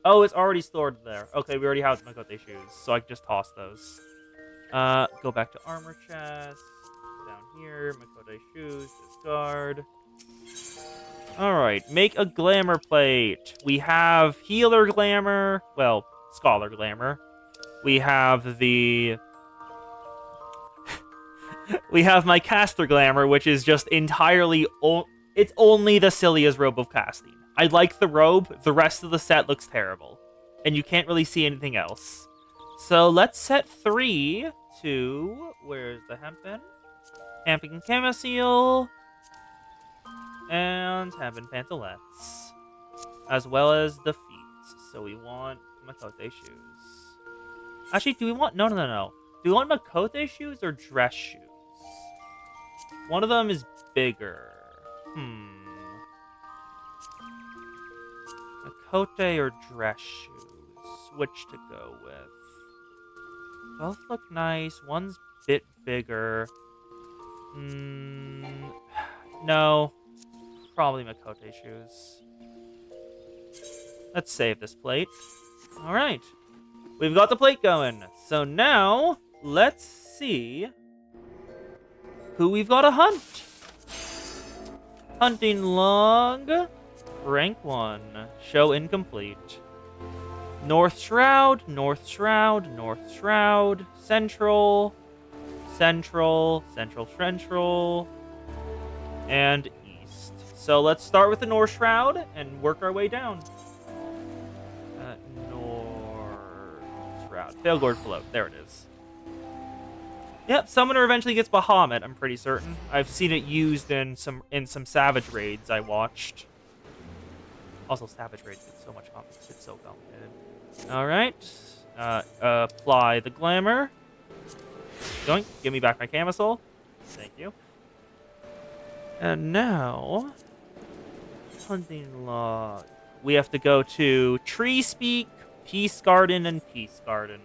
Oh, it's already stored there. Okay, we already have Makote shoes, so I can just toss those. Go back to armor chest. Down here, Makote shoes, discard. Alright, make a glamour plate. We have healer glamour. Well, scholar glamour. We have the... we have my caster glamour, which is just entirely... it's only the Celia's robe of casting. I like the robe. The rest of the set looks terrible. And you can't really see anything else. So let's set 3 to... Where's the hempen? Hempen camisea. And hempen pantalettes. As well as the feet. So we want Makote shoes. Actually, do we want... No. Do we want Makote shoes or dress shoes? One of them is bigger. Makote or dress shoes? Which to go with? Both look nice. One's a bit bigger. No. Probably Makote shoes. Let's save this plate. Alright. We've got the plate going. So now, let's see who we've got to hunt. Hunting log. Rank 1. Show incomplete. North Shroud, North Shroud, North Shroud, Central, central, central, and east. So let's start with the North Shroud and work our way down. North Shroud. Failgord Float. There it is. Yep, Summoner eventually gets Bahamut, I'm pretty certain. I've seen it used in some Savage raids I watched. Also, Savage raids get so much complicated. It's so complicated. Alright. Apply the Glamour. Doink. Give me back my Camisole. Thank you. And now... hunting log. We have to go to Tree Speak, Peace Garden, and Peace Garden.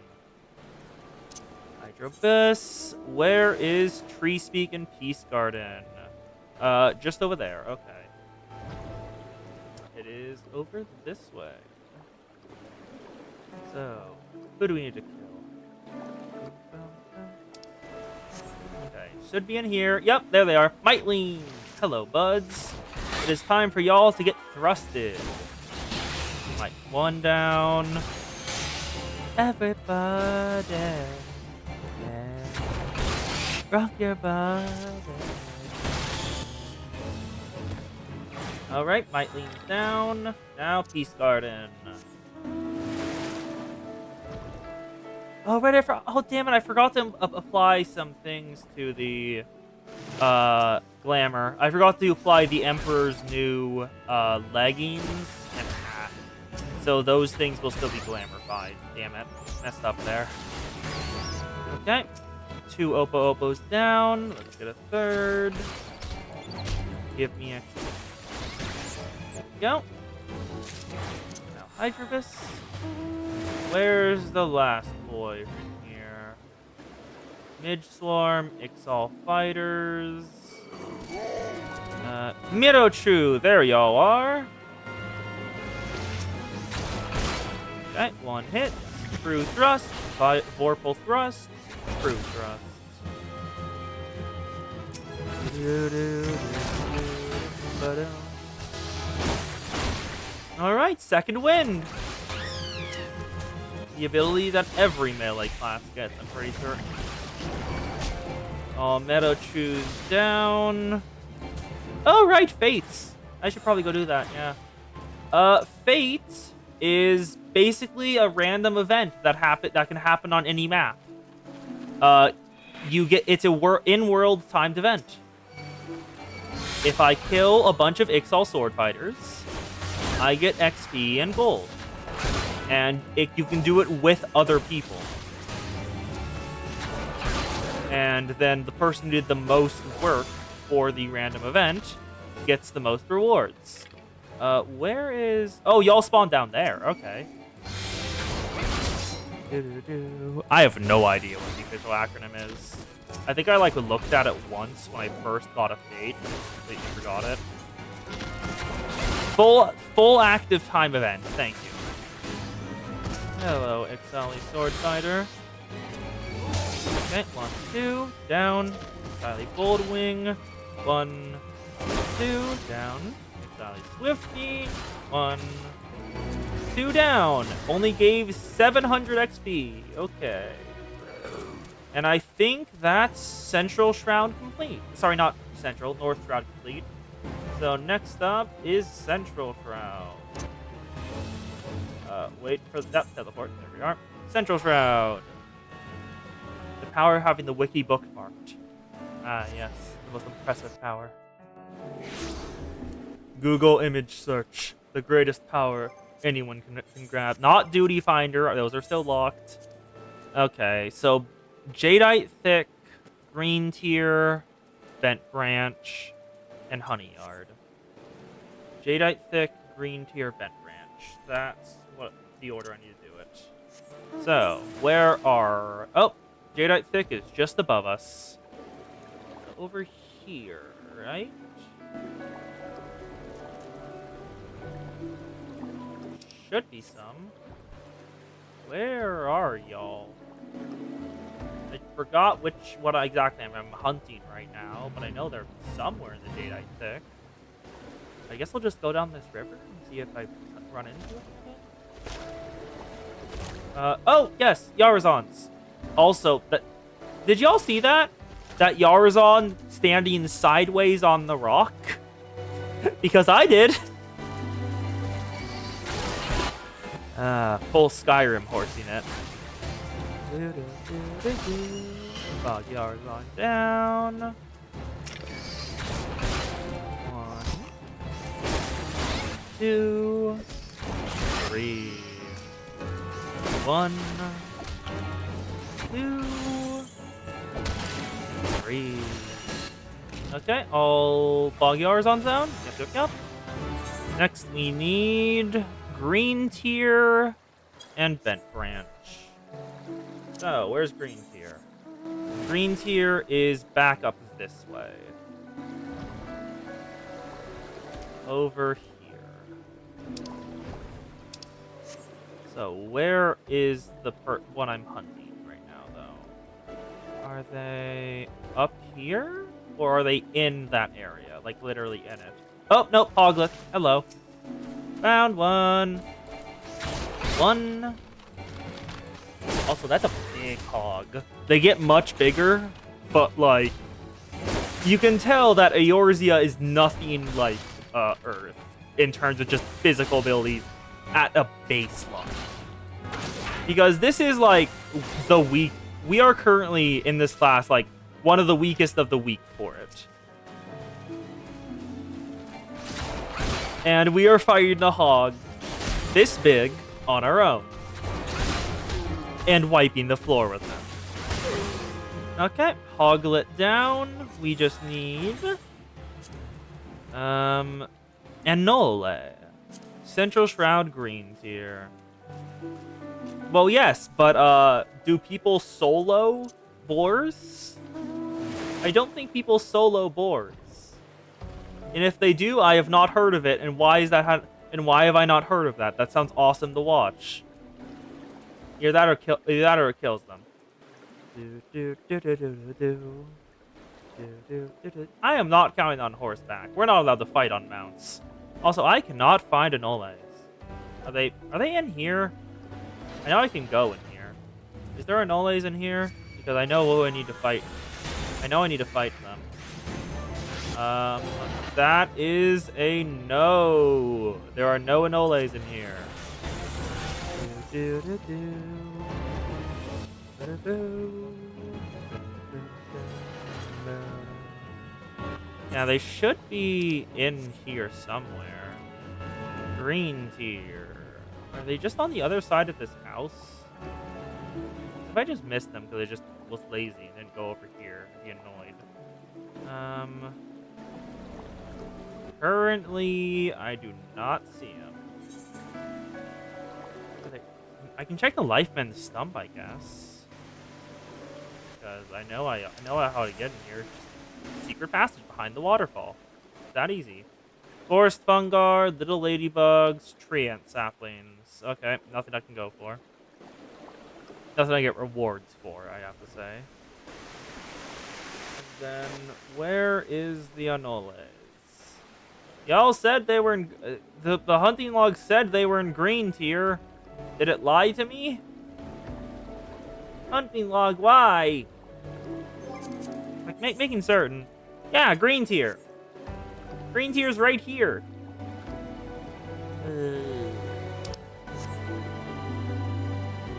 Hydrobiss. Where is Tree Speak and Peace Garden? Just over there. Okay. It is over this way. So, who do we need to kill? Okay, should be in here. Yep, there they are. Mightlings. Hello, buds. It is time for y'all to get thrusted. Like, one down. Everybody. Yeah. Rock your body. Alright, Mightlings down. Now Peace Garden. Oh, right, oh, damn it, I forgot to apply some things to the Glamour. I forgot to apply the Emperor's new leggings and hat. So those things will still be Glamorified. Damn it. Messed up there. Okay. 2 Opos down. Let's get a third. Give me a... There we go. Now Hydrobiss. Where's the last boy from here? Midge Swarm, Ixal Fighters. Mirochu, there y'all are. Okay, one hit. True Thrust, Vorpal Thrust, True Thrust. Alright, Second Wind. The ability that every melee class gets, I'm pretty certain. Oh, Mirochu's down. Oh, right, Fates. I should probably go do that, yeah. Fate is basically a random event that can happen on any map. It's a in-world timed event. If I kill a bunch of Ixal Sword Fighters, I get XP and gold. And you can do it with other people. And then the person who did the most work for the random event gets the most rewards. Where is... Oh, y'all spawned down there. Okay. I have no idea what the official acronym is. I think I looked at it once when I first thought of Fate. I completely forgot it. Full active time event. Thank you. Hello, Ixali Sword Fighter. Okay, 1, 2, down. Ixali Goldwing. 1, 2, down. Ixali Swifty. 1, 2, down. Only gave 700 XP. Okay. And I think that's Central Shroud complete. Sorry, not Central. North Shroud complete. So next up is Central Shroud. Wait for that teleport. There we are. Central Shroud. The power of having the wiki bookmarked. Ah, yes. The most impressive power. Google image search. The greatest power anyone can grab. Not Duty Finder. Those are still locked. Okay, so Jadeite Thick, Green Tier, Bent Branch, and Honey Yard. Jadeite Thick, Green Tier, Bent Branch. That's what the order I need to do it. So, where are... Oh, Jadeite Thick is just above us. Over here, right? Should be some. Where are y'all? I forgot what exactly I'm hunting right now, but I know they're somewhere in the Jadeite Thick. I guess I'll just go down this river and see if I run into it. Oh, yes, Yarazons. Also, did y'all see that? that Yarzon standing sideways on the rock? Because I did. Full Skyrim horsing it. Bog Yarzon down. 1, 2, 3. 1, 2, 3. Okay, all Bog Yarzon down. Yep. Next, we need Green Tier and Bent Branch. So, where's Green Tier? Green Tier is back up this way. Over here. So, where is the one I'm hunting right now, though? Are they up here? Or are they in that area? Like, literally in it. Oh, nope, Hoglet. Hello. Found one. One. Also, that's a big hog. They get much bigger, but, like, you can tell that Eorzea is nothing like Earth in terms of just physical abilities at a baseline. Because this is, like, the weak... We are currently, in this class, like, one of the weakest of the weak for it. And we are fighting a hog this big on our own. And wiping the floor with them. Okay, Hoglet down. We just need... Anole. Central Shroud Green Tier. Well, yes, but, do people solo boars? I don't think people solo boars. And if they do, I have not heard of it. And why is that? And why have I not heard of that? That sounds awesome to watch. Either that or it kills them. I am not counting on horseback. We're not allowed to fight on mounts. Also, I cannot find Anoles. Are they in here? I know I can go in here. Is there Anoles in here? Because I know who I need to fight. I know I need to fight them. That is a no. There are no Anoles in here. Now they should be in here somewhere. Green Tier. Are they just on the other side of this house? If I just missed them because I just was lazy and didn't go over here and be annoyed. Currently, I do not see them. I can check the Lifeman's stump, I guess. Because I know how to get in here. Just secret passage behind the waterfall. It's that easy. Forest Fungar, little ladybugs, tree ant saplings. Okay, nothing I can go for. Nothing I get rewards for, I have to say. And then, where is the Anoles? Y'all said they were in... the hunting log said they were in Green Tier. Did it lie to me? Hunting log, why? Like, making certain. Yeah, Green Tier. Green Tier's right here.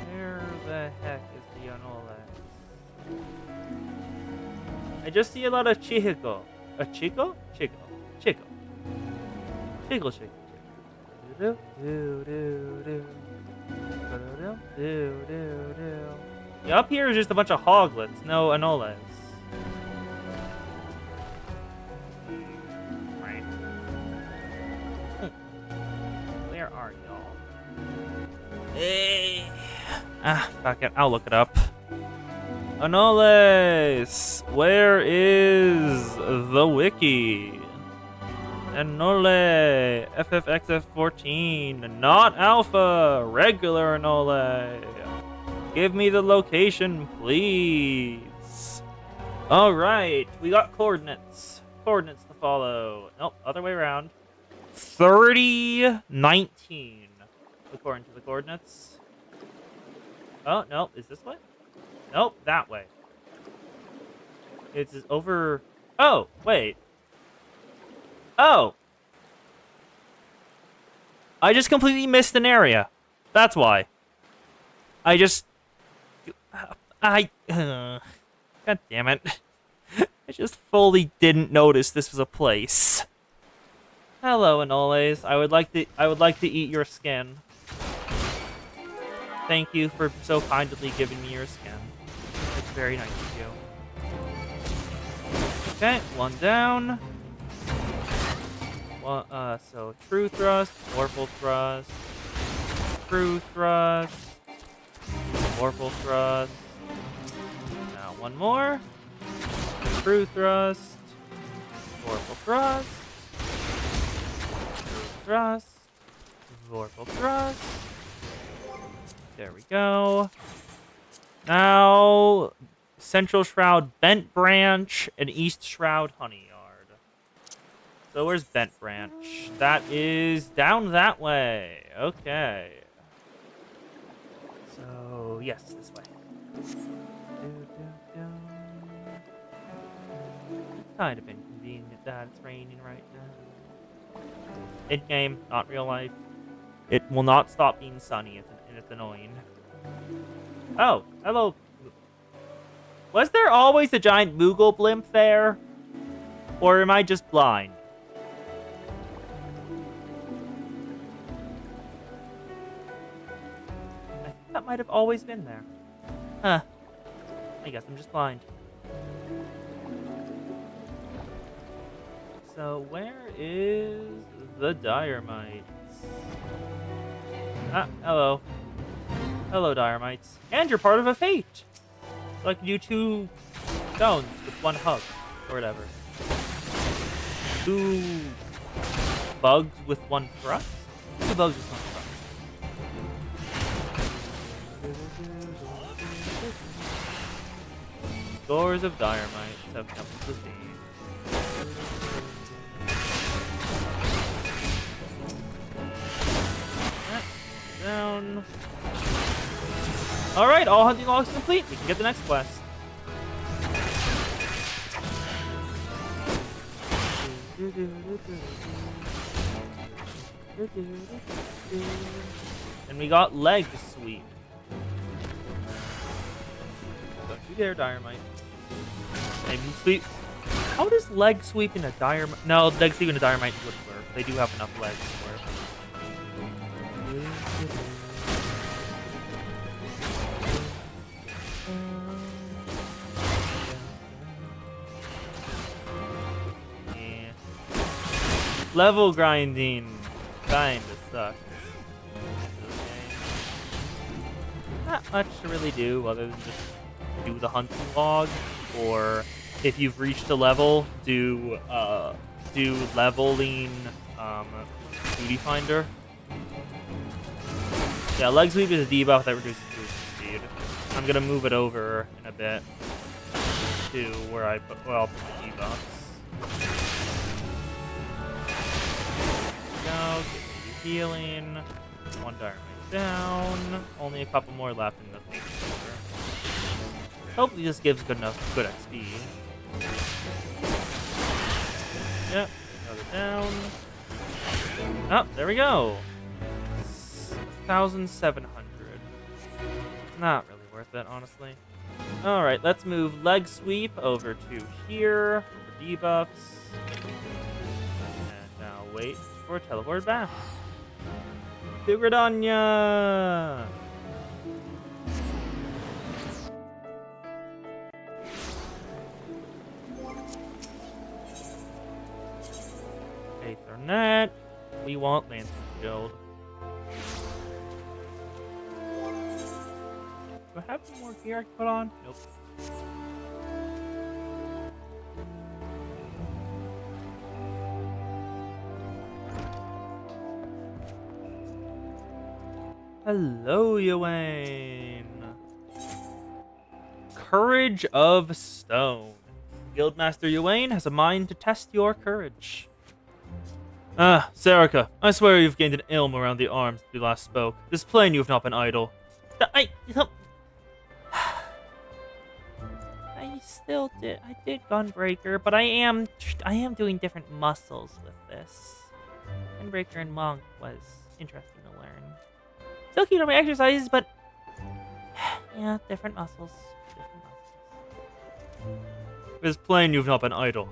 Where the heck is the Anoles? I just see a lot of Chico. A Chico? Chico. Chico. Chico, Chico. Do do do do. Yeah, up here is just a bunch of hoglets, no Anoles. Right. Where are y'all? Hey. Fuck it. I'll look it up. Anoles! Where is the wiki? Anole, FFXF14, not alpha, regular Anole. Give me the location, please. All right, we got coordinates. Coordinates to follow. Nope, other way around. 3019, according to the coordinates. Oh, no, is this way? Nope, that way. It's over... Oh, wait. Oh! I just completely missed an area. That's why. I just... God damn it. I just fully didn't notice this was a place. Hello, Anoles. I would like to eat your skin. Thank you for so kindly giving me your skin. It's very nice of you. Okay, one down. Well, so true thrust, Morphle thrust, true thrust, Morphle thrust. Now one more. True thrust, Morphle thrust, true thrust, Morphle thrust. There we go. Now, Central Shroud, Bent Branch, and East Shroud, Honey Yard. So where's Bent Branch? That is down that way. Okay. So, yes, this way. Kind of inconvenient that it's raining right now. In-game, not real life. It will not stop being sunny, and it's annoying. Oh, hello. Was there always a giant Moogle blimp there? Or am I just blind? I think that might have always been there. Huh. I guess I'm just blind. So, where is the Diremites? Ah, hello. Hello, Diremites. And you're part of a fate! So I can do 2 stones with 1 hug, or whatever. 2 bugs with 1 thrust? 2 bugs with 1 thrust. Scores of Diremites have come to the scene. Down. Alright, all hunting logs complete. We can get the next quest. And we got leg sweep. Don't you dare, Diremite. Maybe sweep. How does leg sweep in a Diremite? No, leg sweep in a Diremite would work. They do have enough legs to work. Yeah. Level grinding kinda sucks. Okay. Not much to really do other than just do the hunting log, or if you've reached a level, do leveling Booty Finder. Yeah, leg sweep is a debuff that reduces movement speed. I'm gonna move it over in a bit to where I'll put the debuffs. Go, get you healing. 1 Diremite down. Only a couple more left in the thing. Hopefully this gives good XP. Yep, another down. Oh, there we go. 1,700. Not really worth it, honestly. Alright, let's move leg sweep over to here for debuffs. And now wait for teleport back. To Gridania! Aethernet. We want Lantern Shield. Do I have any more gear I can put on? Nope. Hello, Ywain. Courage of Stone. Guildmaster Ywain has a mind to test your courage. Ah, Serica, I swear you've gained an ilm around the arms since we last spoke. It is plain you have not been idle. I did Gunbreaker, but I am doing different muscles with this. Gunbreaker and Monk was interesting to learn. Still keep on my exercises, but yeah, different muscles. It is plain you've not been idle.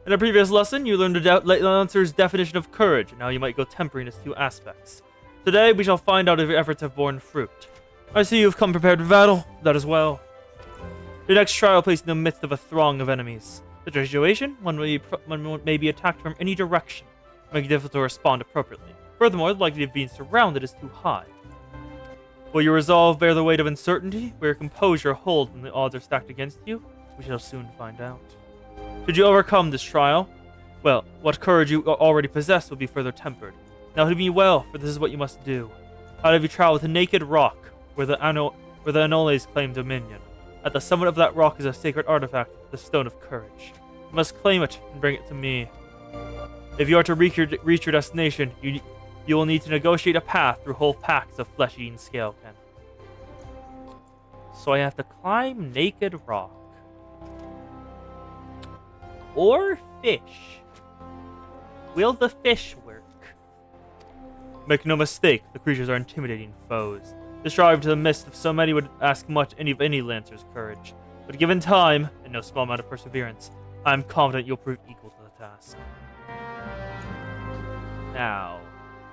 In a previous lesson, you learned the Lancer's definition of courage, and now you might go tempering its two aspects. Today, we shall find out if your efforts have borne fruit. I see you've come prepared for battle. That is well. Your next trial placed in the midst of a throng of enemies. The situation, one may be attacked from any direction, making it difficult to respond appropriately. Furthermore, the likelihood of being surrounded is too high. Will your resolve bear the weight of uncertainty? Will your composure hold when the odds are stacked against you? We shall soon find out. Should you overcome this trial, well, what courage you already possess will be further tempered. Now heed me well, for this is what you must do. I'll have you travel to Naked Rock, where the Anoles claim dominion. At the summit of that rock is a sacred artifact, the Stone of Courage. You must claim it and bring it to me. If you are to reach your destination, you will need to negotiate a path through whole packs of flesh-eating scalekin. So I have to climb Naked Rock. Or fish. Will the fish work? Make no mistake, the creatures are intimidating foes. To strive to the midst of so many would ask much of any Lancer's courage. But given time, and no small amount of perseverance, I am confident you'll prove equal to the task. Now,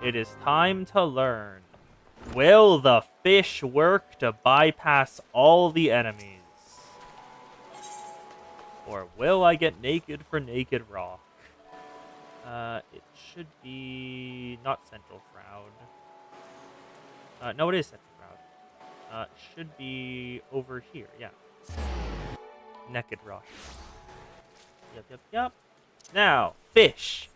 it is time to learn. Will the fish work to bypass all the enemies? Or will I get naked for Naked Rock? It should be not Central Shroud. No, it is Central Shroud. It should be over here, yeah. Naked Rock. Yep. Now, fish.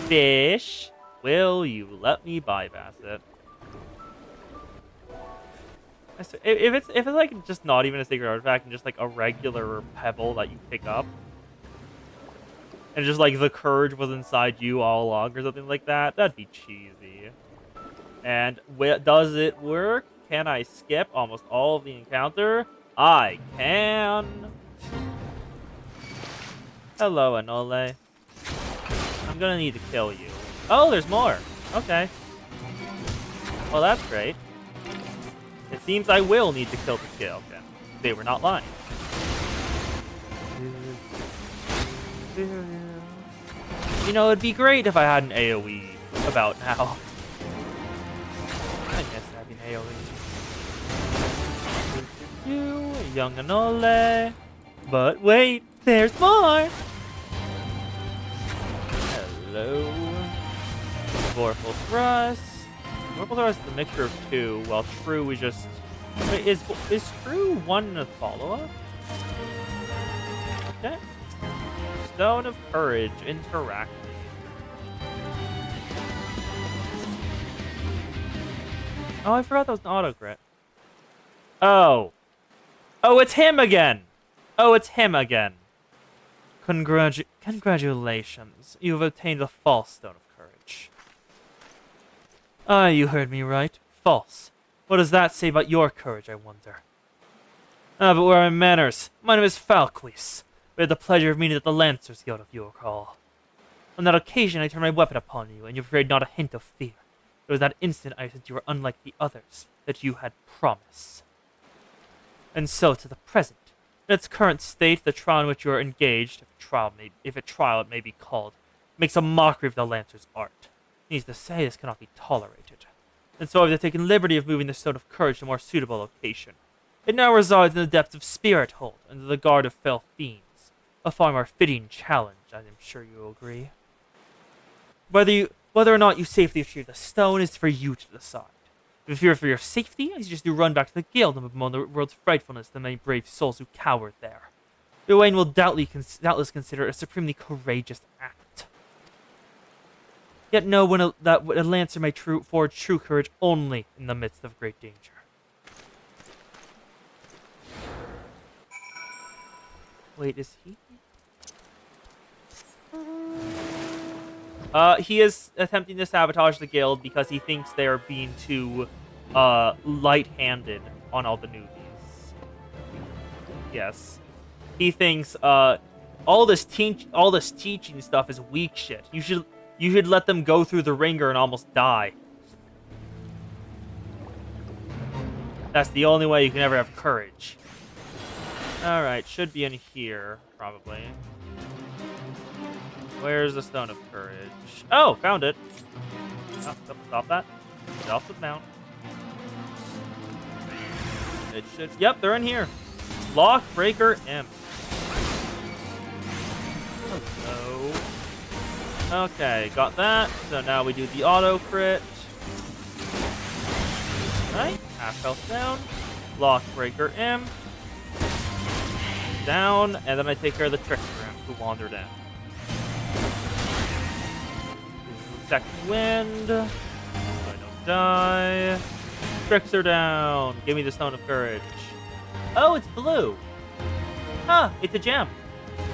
Fish, will you let me bypass it? If it's like just not even a sacred artifact and just like a regular pebble that you pick up, and just like the courage was inside you all along or something like that, that'd be cheesy. And does it work? Can I skip almost all of the encounter? I can. Hello, Anole. I'm gonna need to kill you. Oh, there's more. Okay. Well, that's great. It seems I will need to kill the Scalekin. They were not lying. You know, it'd be great if I had an AoE about now. I guess having AoE. Young Anole. But wait, there's more! Hello. Vorpal Thrust. Vorpal Thrust is a mixture of two, while True is just... Wait, is True one a follow-up? Okay. Stone of Courage interacting. Oh, I forgot that was an auto-crit. Oh, it's him again! Congratulations. You have obtained the false Stone of Courage. Ah, you heard me right. False. What does that say about your courage, I wonder? Ah, but where are my manners? My name is Falquis. We had the pleasure of meeting at the Lancers Guild, if you recall. On that occasion, I turned my weapon upon you, and you betrayed not a hint of fear. It was that instant I said you were unlike the others, that you had promise. And so to the present. In its current state, the trial in which you are engaged, if a trial it may be called, makes a mockery of the Lancer's art. Needs to say this cannot be tolerated. And so I have taken liberty of moving the Stone of Courage to a more suitable location. It now resides in the depths of Spirit Hold, under the guard of fell fiends. A far more fitting challenge, I am sure you will agree. Whether or not you safely retrieve the stone is for you to decide. If you fear for your safety, I suggest you run back to the guild and bemoan the world's frightfulness to the many brave souls who cowered there. Uwain will doubtless consider it a supremely courageous act. Yet know that a lancer may forge true courage only in the midst of great danger. Wait, is he? He is attempting to sabotage the guild because he thinks they are being too, light-handed on all the newbies. Yes. He thinks all this teaching stuff is weak shit. You should let them go through the ringer and almost die. That's the only way you can ever have courage. Alright, should be in here, probably. Where's the Stone of Courage? Oh, found it. Oh, stop that. Get off the mount. It should... Yep, they're in here. Lockbreaker Imp. Hello. Okay, got that. So now we do the auto crit. Right, half health down. Lockbreaker Imp. Down, and then I take care of the Trickster Imp who wandered in. Second wind. So I don't die. Trickster down. Give me the Stone of Courage. Oh, it's blue. Huh, it's a gem.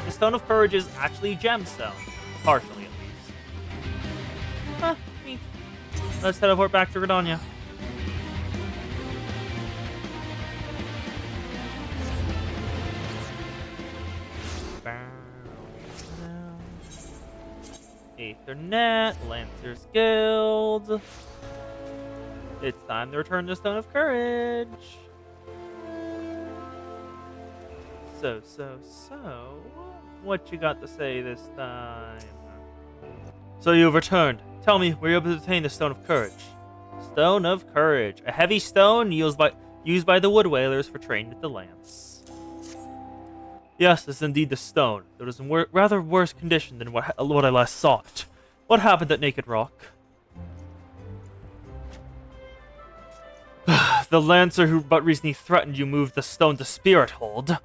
The Stone of Courage is actually gemstone. Partially, at least. Huh, neat. Let's teleport back to Redania. Aethernet, Lancer's Guild. It's time to return the Stone of Courage. So, what you got to say this time? So you've returned. Tell me, were you able to obtain the Stone of Courage? Stone of Courage. A heavy stone used by the Wood Whalers for training with the lance. Yes, this is indeed the stone. It was in rather worse condition than what I last saw it. What happened at Naked Rock? The Lancer who but recently threatened you moved the stone to Spirit Hold.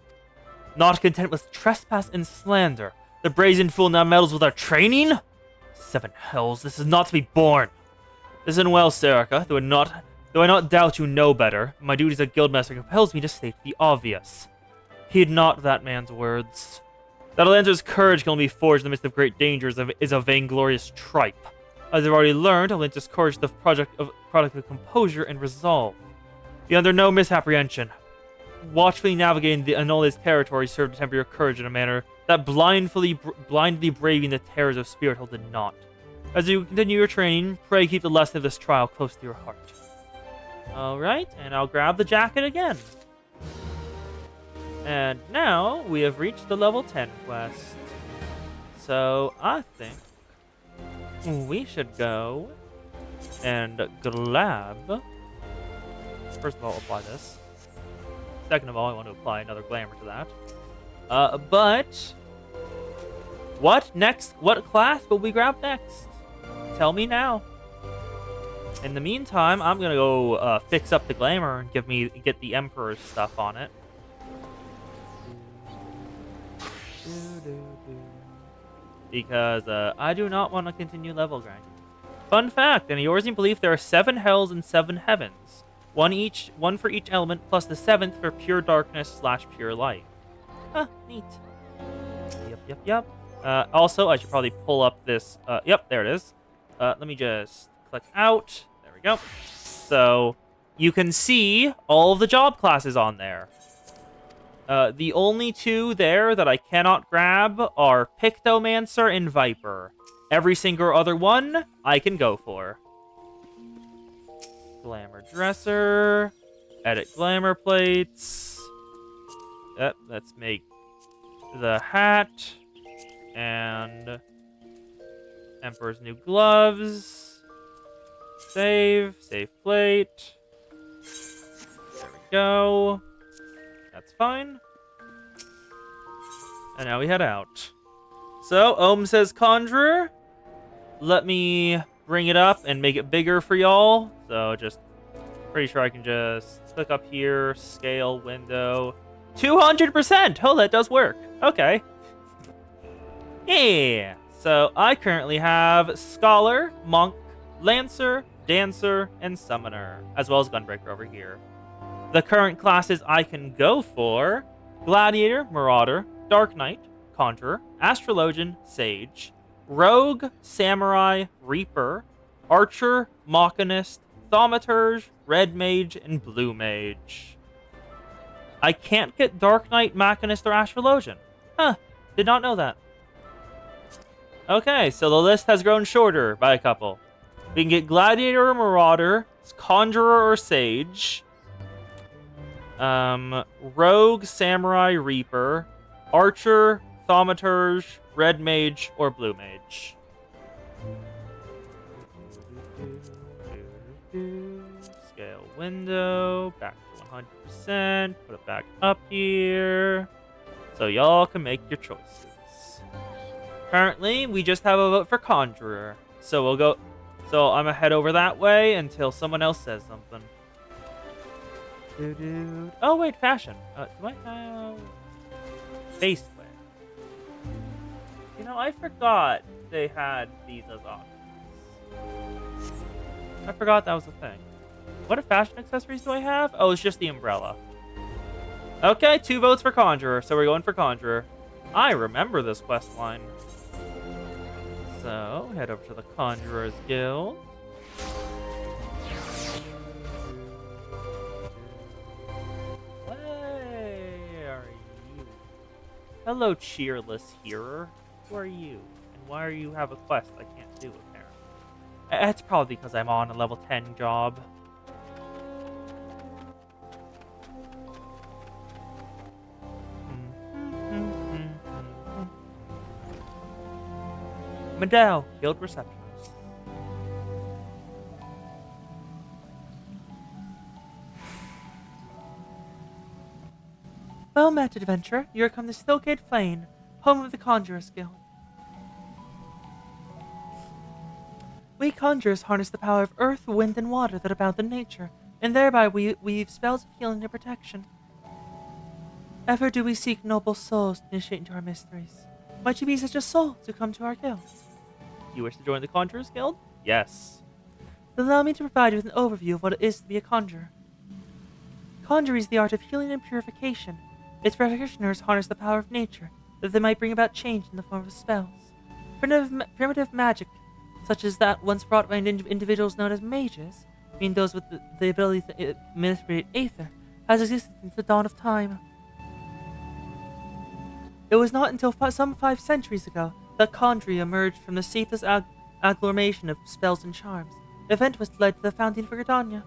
Not content with trespass and slander, the brazen fool now meddles with our training? Seven hells, this is not to be borne. Listen well, Serica, though I not doubt you know better, my duty as a guildmaster compels me to state the obvious. Heed not that man's words. That a Lancer's courage can only be forged in the midst of great dangers is a vainglorious tripe. As I've already learned, a Lancer's courage is the product of composure and resolve. Be under no misapprehension. Watchfully navigating the Anole's territory served to temper your courage in a manner that blindly braving the terrors of Spirit Hill did not. As you continue your training, pray keep the lesson of this trial close to your heart. Alright, and I'll grab the jacket again. And now we have reached the level 10 quest. So I think we should go and grab... First of all, apply this. Second of all, I want to apply another glamour to that. But... What next? What class will we grab next? Tell me now. In the meantime, I'm gonna go fix up the glamour and get the Emperor's stuff on it. Because I do not want to continue level grinding. Fun fact, in the Eorzean belief, there are 7 hells and 7 heavens. One for each element, plus the 7th for pure darkness / pure light. Huh, neat. Yep. Also, I should probably pull up this. Yep, there it is. Let me just click out. There we go. So you can see all of the job classes on there. The only 2 there that I cannot grab are Pictomancer and Viper. Every single other one I can go for. Glamour Dresser. Edit Glamour Plates. Yep, let's make the hat. And Emperor's New Gloves. Save plate. There we go. That's fine. And now we head out. So, Ohm says Conjurer. Let me bring it up and make it bigger for y'all. So, just pretty sure I can just click up here, scale, window. 200%! Oh, that does work. Okay. Yeah. So, I currently have Scholar, Monk, Lancer, Dancer, and Summoner, as well as Gunbreaker over here. The current classes I can go for: Gladiator, Marauder, Dark Knight, Conjurer, Astrologian, Sage, Rogue, Samurai, Reaper, Archer, Machinist, Thaumaturge, Red Mage, and Blue Mage. I can't get Dark Knight, Machinist, or Astrologian. Huh, did not know that. Okay, so the list has grown shorter by a couple. We can get Gladiator or Marauder, Conjurer or Sage, Rogue, Samurai, Reaper, Archer, Thaumaturge, Red Mage, or Blue Mage. Scale window, back to 100%, put it back up here, so y'all can make your choices. Currently, we just have a vote for Conjurer, so we'll go. So I'm gonna head over that way until someone else says something. Oh wait, fashion. Do I have face wear? You know, I forgot they had these as options. I forgot that was a thing. What fashion accessories do I have? Oh, it's just the umbrella. Okay, 2 votes for Conjurer, so we're going for Conjurer. I remember this quest line. So, head over to the Conjurer's Guild. Where are you? Hello, cheerless hearer. Who are you? And why are you have a quest I can't do, apparently? It's probably because I'm on a level 10 job. Medell, Guild Receptionist. Well met, adventurer. You are come to Stillgate Plain, home of the Conjurer's Guild. We conjurers harness the power of earth, wind, and water that abound in nature, and thereby we weave spells of healing and protection. Ever do we seek noble souls to initiate into our mysteries. Might you be such a soul to come to our guild? You wish to join the Conjurer's Guild? Yes. Then allow me to provide you with an overview of what it is to be a conjurer. Conjuring is the art of healing and purification. Its practitioners harness the power of nature, that they might bring about change in the form of spells. Primitive magic, such as that once brought by individuals known as mages, meaning those with the ability to manipulate aether, has existed since the dawn of time. It was not until some 5 centuries ago that conjuring emerged from the ceaseless agglomeration of spells and charms. The event was led to the founding of Gridania.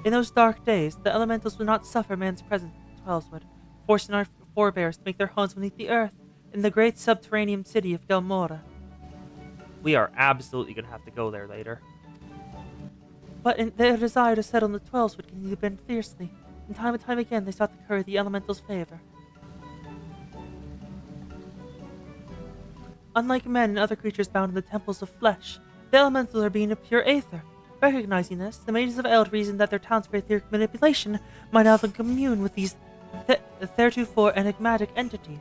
In those dark days, the elementals would not suffer man's presence in Twelswood, forcing our forebears to make their homes beneath the earth in the great subterranean city of Gelmora. We are absolutely going to have to go there later. But in their desire to settle in the Twelswood continued to bend fiercely, and time again they sought to curry the elementals' favor. Unlike men and other creatures bound in the temples of flesh, the elementals are beings of pure aether. Recognizing this, the mages of Eld reasoned that their talents for etheric manipulation might often commune with these theretofore enigmatic entities.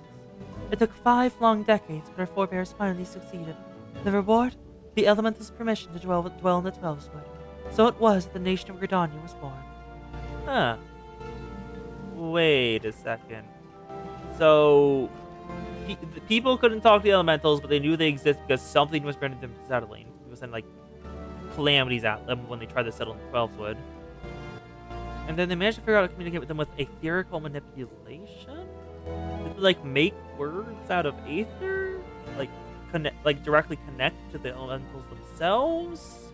It took 5 long decades, but our forebears finally succeeded. The reward? The elementals' permission to dwell in the Twelswood. So it was that the nation of Gridania was born. Huh. Wait a second. So people couldn't talk to the elementals, but they knew they existed because something was preventing them from settling. It was sending like calamities at them when they tried to settle in Twelswood. And then they managed to figure out how to communicate with them with etherical manipulation? Did they, like, make words out of aether? Like directly connect to the elementals themselves?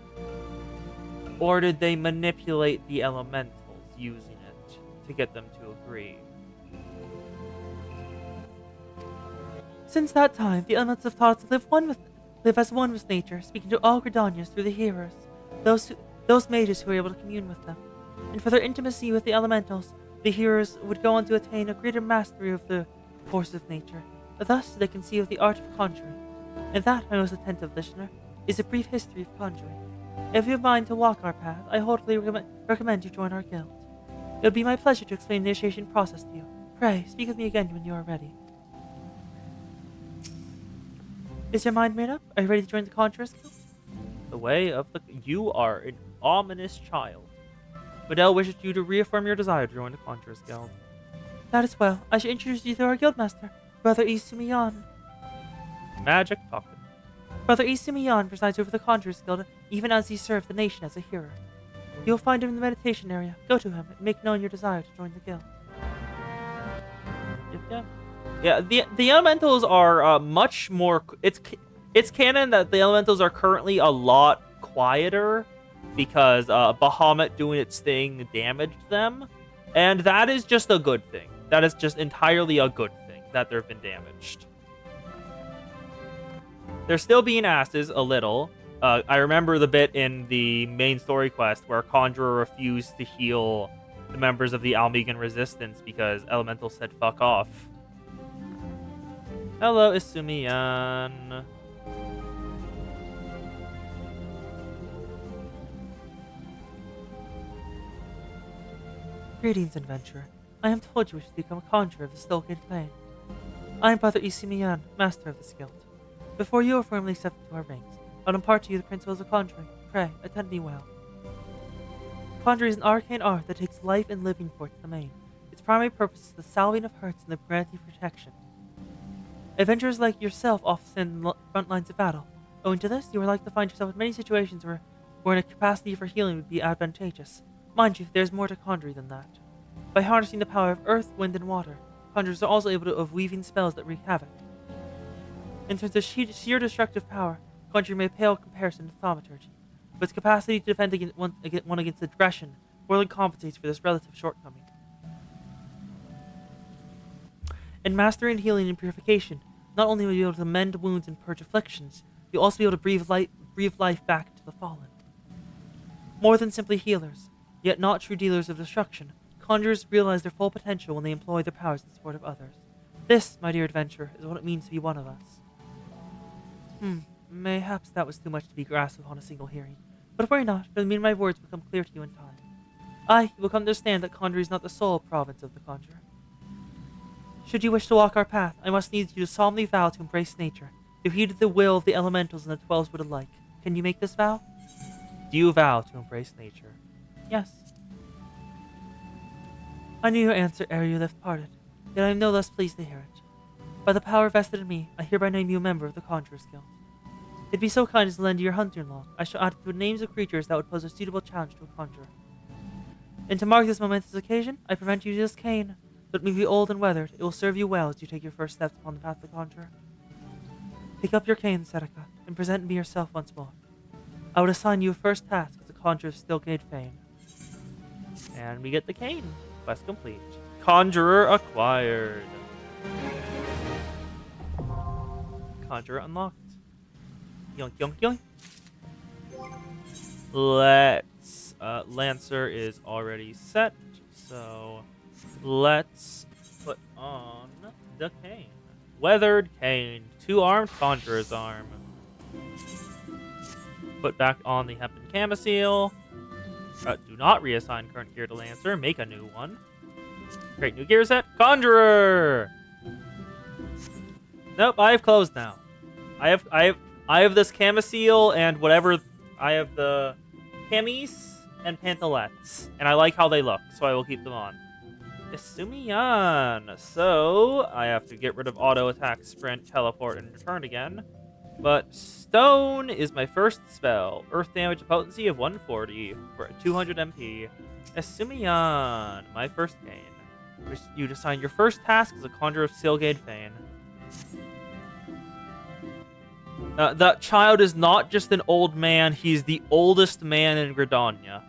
Or did they manipulate the elementals using it to get them to agree? Since that time, the elementals have taught us to live as one with nature, speaking to all Gridanians through the hearers, those mages who were able to commune with them. And for their intimacy with the elementals, the hearers would go on to attain a greater mastery of the forces of nature. Thus, they conceive the art of conjuring. And that, my most attentive listener, is a brief history of conjuring. If you have mind to walk our path, I heartily recommend you join our guild. It would be my pleasure to explain the initiation process to you. Pray, speak with me again when you are ready. Is your mind made up? Are you ready to join the Conjurer's Guild? The way of the... You are an ominous child. Medell wishes you to reaffirm your desire to join the Conjurer's Guild. That is well. I shall introduce you to our guildmaster, Brother Isumiyan. Magic talking. Brother Isumiyan presides over the Conjurer's Guild, even as he served the nation as a hero. You will find him in the meditation area. Go to him and make known your desire to join the guild. Yeah, the elementals are much more. It's canon that the elementals are currently a lot quieter because Bahamut doing its thing damaged them, and that is just a good thing. That is just entirely a good thing that they've been damaged. They're still being asses a little. I remember the bit in the main story quest where Conjurer refused to heal the members of the Almegan Resistance because Elemental said fuck off. Hello, Isumiyan. Greetings, adventurer. I am told you wish to become a conjurer of the Stolgate Plane. I am Brother Isumiyan, master of this guild. Before you are formally accepted to our ranks, I'll impart to you the principles of conjuring. Pray, attend me well. Conjuring is an arcane art that takes life and living forth to the main. Its primary purpose is the salving of hurts and the granting of protection. Adventurers like yourself often stand in the front lines of battle. Owing to this, you are likely to find yourself in many situations where a capacity for healing would be advantageous. Mind you, there is more to conjuring than that. By harnessing the power of earth, wind, and water, conjurers are also able to of weaving spells that wreak havoc. In terms of sheer destructive power, conjuring may pale in comparison to thaumaturgy, but its capacity to defend against one against aggression more than compensates for this relative shortcoming. In mastering healing and purification, not only will you be able to mend wounds and purge afflictions, you'll also be able to breathe life back into the fallen. More than simply healers, yet not true dealers of destruction, conjurers realize their full potential when they employ their powers in support of others. This, my dear adventurer, is what it means to be one of us. Mayhaps that was too much to be grasped upon a single hearing. But worry not, for the meaning of my words will become clear to you in time. You will come to understand that conjuring is not the sole province of the conjurer. Should you wish to walk our path, I must need you to solemnly vow to embrace nature, to heed the will of the elementals and the 12 wood alike. Can you make this vow? Do you vow to embrace nature? Yes. I knew your answer ere you left parted, yet I am no less pleased to hear it. By the power vested in me, I hereby name you a member of the Conjurers Guild. If be so kind as to lend you your hunting log, I shall add to the names of creatures that would pose a suitable challenge to a conjurer. And to mark this momentous occasion, I present you this cane. Though it may be old and weathered, it will serve you well as you take your first steps upon the path of the conjurer. Pick up your cane, Serica, and present me yourself once more. I would assign you a first task as a conjurer of Stillgate fame. And we get the cane. Quest complete. Conjurer acquired. Conjurer unlocked. Yoink, yoink, yoink. Let's... Lancer is already set, so let's put on the cane. Weathered cane. 2-armed conjurer's arm. Put back on the hempen camisole. Do not reassign current gear to Lancer. Make a new one. Create new gear set. Conjurer! Nope, I have clothes now. I have this camisole and whatever. I have the camis and pantalettes, and I like how they look, so I will keep them on. Isumiyan. So I have to get rid of auto attack, sprint, teleport, and return again. But stone is my first spell. Earth damage and potency of 140 for 200 MP. Isumiyan. My first cane. You assign your first task as a conjurer of Stillgate Fane. That child is not just an old man, he's the oldest man in Gridania.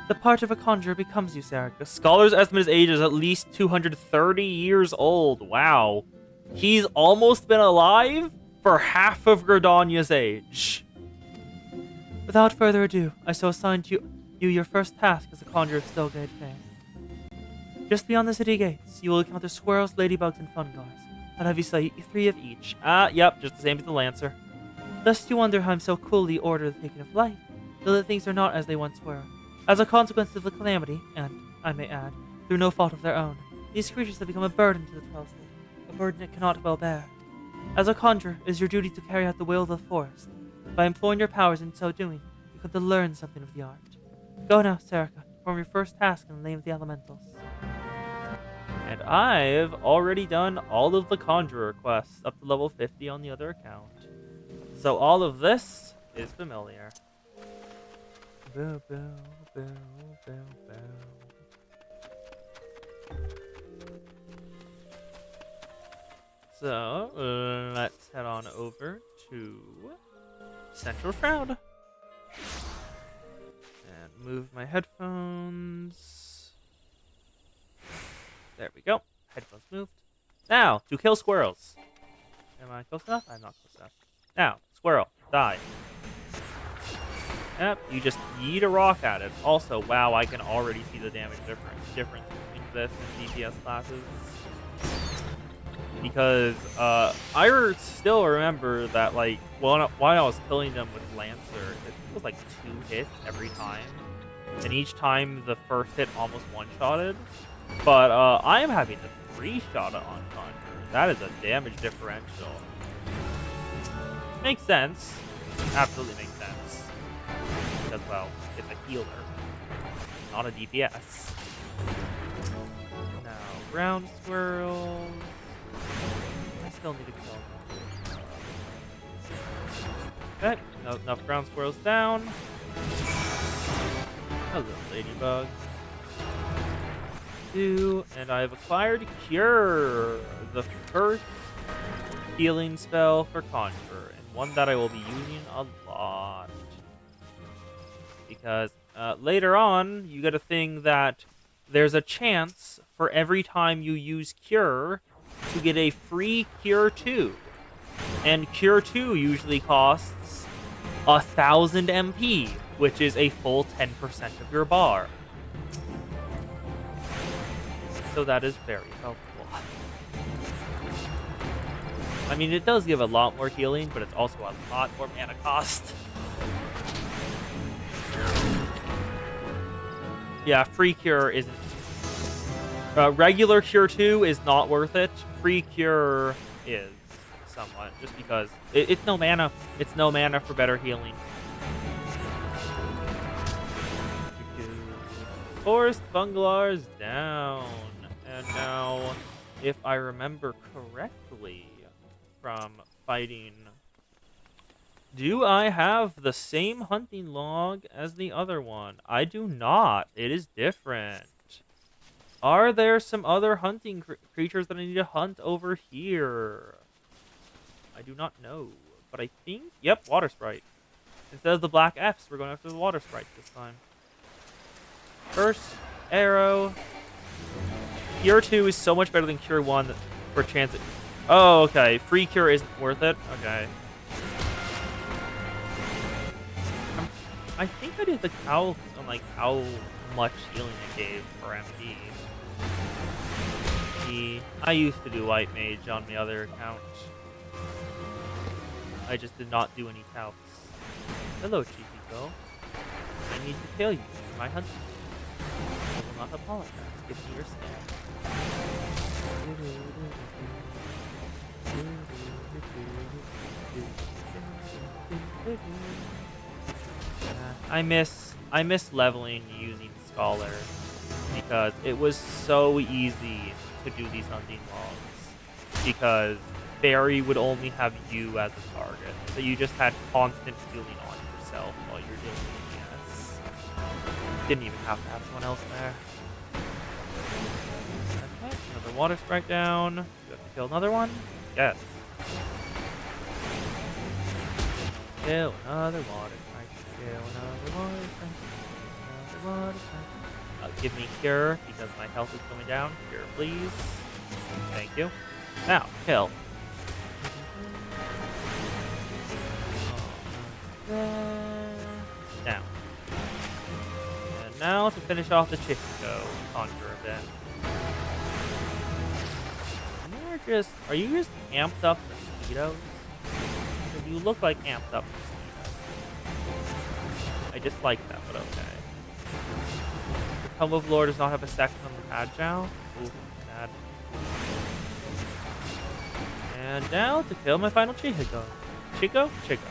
The part of a conjurer becomes you, Serica. Scholars estimate his age is at least 230 years old. Wow. He's almost been alive for half of Gridania's age. Without further ado, I shall assign you your first task as a conjurer of Stillgate Fane. Just beyond the city gates, you will encounter squirrels, ladybugs, and fungars. I'll have you slay 3 of each. Yep, just the same as the Lancer. Lest you wonder how I'm so coolly ordered the taking of life, though that things are not as they once were. As a consequence of the calamity, and, I may add, through no fault of their own, these creatures have become a burden to the 12th State, a burden it cannot well bear. As a conjurer, it is your duty to carry out the will of the forest. By employing your powers in so doing, you come to learn something of the art. Go now, Serica, perform your first task in the name of the elementals. And I've already done all of the Conjurer quests up to level 50 on the other account. So all of this is familiar. Boo, boo, boo, boo, boo. So, let's head on over to Central Shroud. And move my headphones. There we go. Headphones moved. Now, to kill squirrels. Am I close enough? I'm not close enough. Now, squirrel, die. Yep, you just yeet a rock at it. Also, wow, I can already see the damage difference between this and DPS classes. Because I still remember that, like, while I was killing them with Lancer, it was like 2 hits every time. And each time the first hit almost one-shotted. But I am having to 3-shot it on Conjure. That is a damage differential. Makes sense. Absolutely makes sense. Because, well, it's a healer, not a DPS. Now, ground squirrels. I still need to kill them. Okay, enough ground squirrels down. Hello, ladybug. And I've acquired Cure, the first healing spell for Conjure, and one that I will be using a lot. Because later on, you get a thing that there's a chance for every time you use Cure to get a free Cure 2. And Cure 2 usually costs 1,000 MP, which is a full 10% of your bar. So that is very helpful. I mean, it does give a lot more healing, but it's also a lot more mana cost. Yeah, free cure isn't... regular cure 2 is not worth it. Free cure is somewhat, just because it's no mana. It's no mana for better healing. Forest Bungalow is down. And now, if I remember correctly from fighting... Do I have the same hunting log as the other one? I do not. It is different. Are there some other hunting creatures that I need to hunt over here? I do not know. But I think... Yep, Water Sprite. Instead of the black Fs, we're going after the Water Sprite this time. First, arrow. Cure 2 is so much better than Cure 1 for chance... Oh, okay. Free Cure isn't worth it. Okay. I think I did the calc on like how much healing it gave for MP. I used to do White Mage on the other account. I just did not do any calcs. Hello, Chiquito. I need to kill you for my hunting. I will not apologize. Give me your stand. I miss leveling using Scholar because it was so easy to do these hunting logs because Barry would only have you as a target, so you just had constant healing on yourself while you're dealing with DPS. Didn't even have to have someone else there. Okay, another Water Sprite down. Do you have to kill another one? Yes. Kill another Water Sprite. Kill another Water Sprite. Another Water Sprite. Give me Cure because my health is going down. Cure, please. Thank you. Now, kill. Down. And now to finish off the Chichico Conjure event. Are you just amped up mosquitoes? You look like amped up mosquitoes. I dislike that, but okay. The Tome of Lore does not have a section on the Agile. Ooh, bad. And now to kill my final Chichico. Chico? Chico.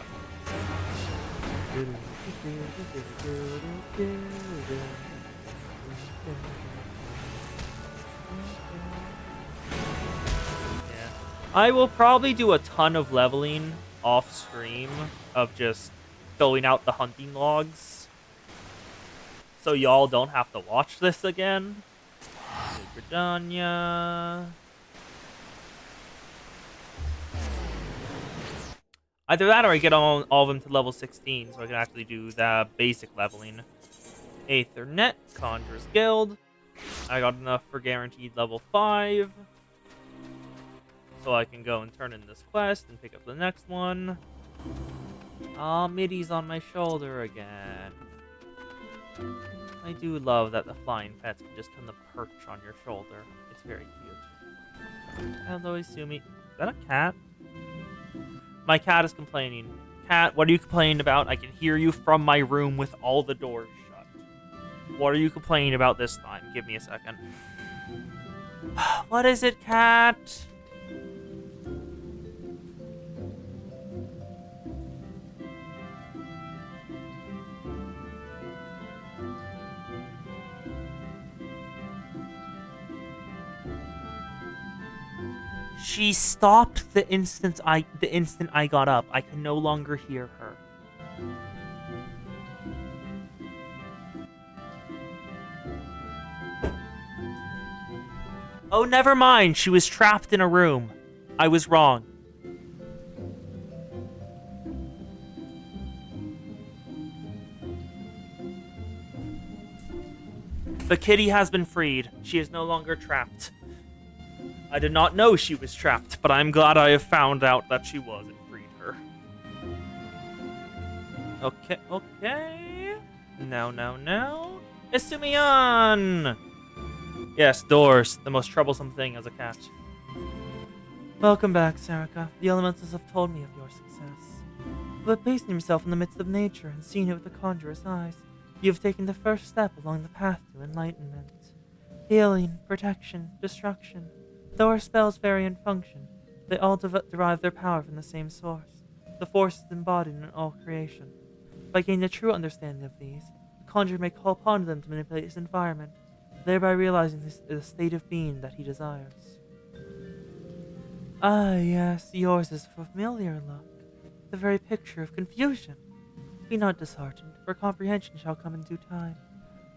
Yeah. I will probably do a ton of leveling off stream of just filling out the hunting logs so y'all don't have to watch this again. Britannia. Either that or I get all of them to level 16, so I can actually do the basic leveling. Aethernet, Conjurer's Guild. I got enough for guaranteed level 5. So I can go and turn in this quest and pick up the next one. Ah, Middy's on my shoulder again. I do love that the flying pets can just come to perch on your shoulder. It's very cute. Hello, Isumi. Is that a cat? My cat is complaining. Cat, what are you complaining about? I can hear you from my room with all the doors shut. What are you complaining about this time? Give me a second. What is it, cat? She stopped the instant I got up. I can no longer hear her. Oh, never mind. She was trapped in a room. I was wrong. The kitty has been freed. She is no longer trapped. I did not know she was trapped, but I'm glad I have found out that she was and freed her. Okay. Now. Isumiyan! Yes, doors. The most troublesome thing as a cat. Welcome back, Sarika. The elementals have told me of your success. By placing yourself in the midst of nature and seeing it with the conjurer's eyes, you have taken the first step along the path to enlightenment. Healing, protection, destruction. Though our spells vary in function, they all derive their power from the same source, the forces embodied in all creation. By gaining a true understanding of these, the conjurer may call upon them to manipulate his environment, thereby realizing the state of being that he desires. Ah, yes, yours is a familiar look, the very picture of confusion. Be not disheartened, for comprehension shall come in due time.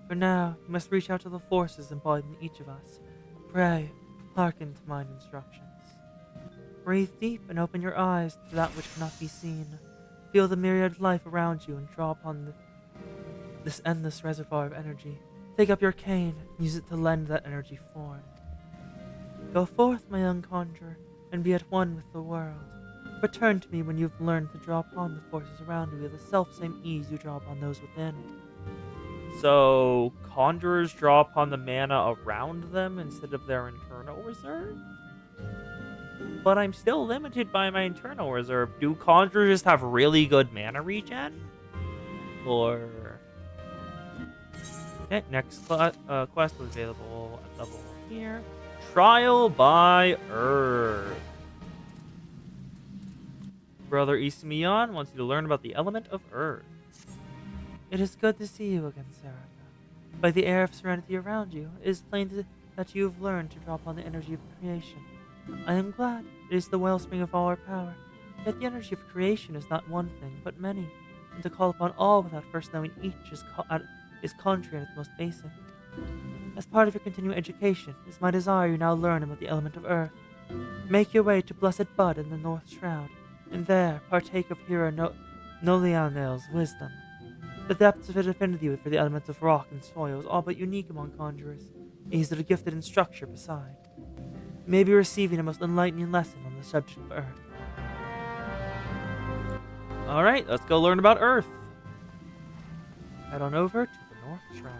For now, you must reach out to the forces embodied in each of us. Pray, hearken to mine instructions. Breathe deep and open your eyes to that which cannot be seen. Feel the myriad life around you and draw upon this endless reservoir of energy. Take up your cane and use it to lend that energy form. Go forth, my young conjurer, and be at one with the world. Return to me when you've learned to draw upon the forces around you with the self-same ease you draw upon those within. So, conjurers draw upon the mana around them instead of their internal reserve? But I'm still limited by my internal reserve. Do conjurers just have really good mana regen? Or... Okay, next quest was available at level here. Trial by Earth. Brother Isumiyan wants you to learn about the element of Earth. It is good to see you again, Sarika. By the air of serenity around you, it is plain that you have learned to draw upon the energy of creation. I am glad. It is the wellspring of all our power. Yet the energy of creation is not one thing, but many, and to call upon all without first knowing each is contrary at its most basic. As part of your continuing education, it is my desire you now learn about the element of Earth. Make your way to Blessed Bud in the North Shroud, and there partake of Hero Nolianel's wisdom. The depths of his affinity for the elements of rock and soil is all but unique among conjurers, and he is a gifted instructor beside. You may be receiving a most enlightening lesson on the subject of Earth. Alright, let's go learn about Earth. Head on over to the North Shroud.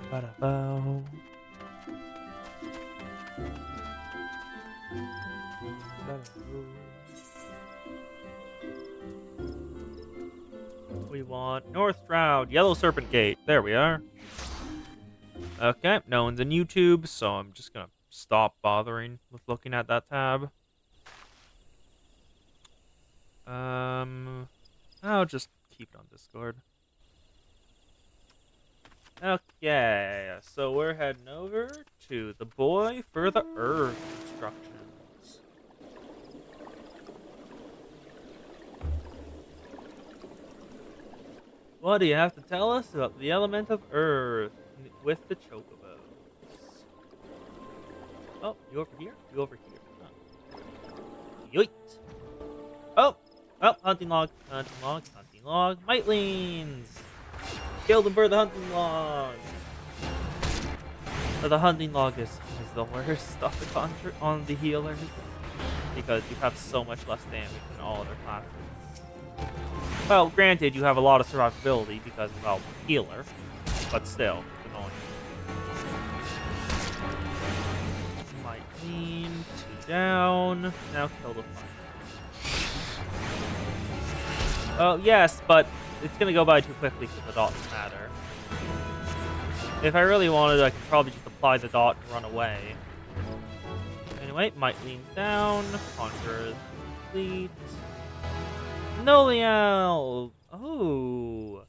Ba-da-bow. We want North Shroud, Yellow Serpent Gate. There we are. Okay, no one's in YouTube, so I'm just gonna stop bothering with looking at that tab. I'll just keep it on Discord. Okay, so we're heading over to the boy for the Earth instructions. What do you have to tell us about the element of Earth with the Chocobos? Oh, you over here? You over here? Huh. Yoit! Oh! Oh, hunting log. Hunting log. Hunting log. Mightlings! Kill them for the hunting log! But the hunting log is the worst stuff to conjure on the healers. Because you have so much less damage than all other classes. Well, granted, you have a lot of survivability because, well, healer. But still, it's annoying. Might lean, 2 down. Now kill the fire. Oh, yes, but it's gonna go by too quickly because the dot doesn't matter. If I really wanted, I could probably just apply the dot and run away. Anyway, might leans down. Conjure complete. Noliel! Oh.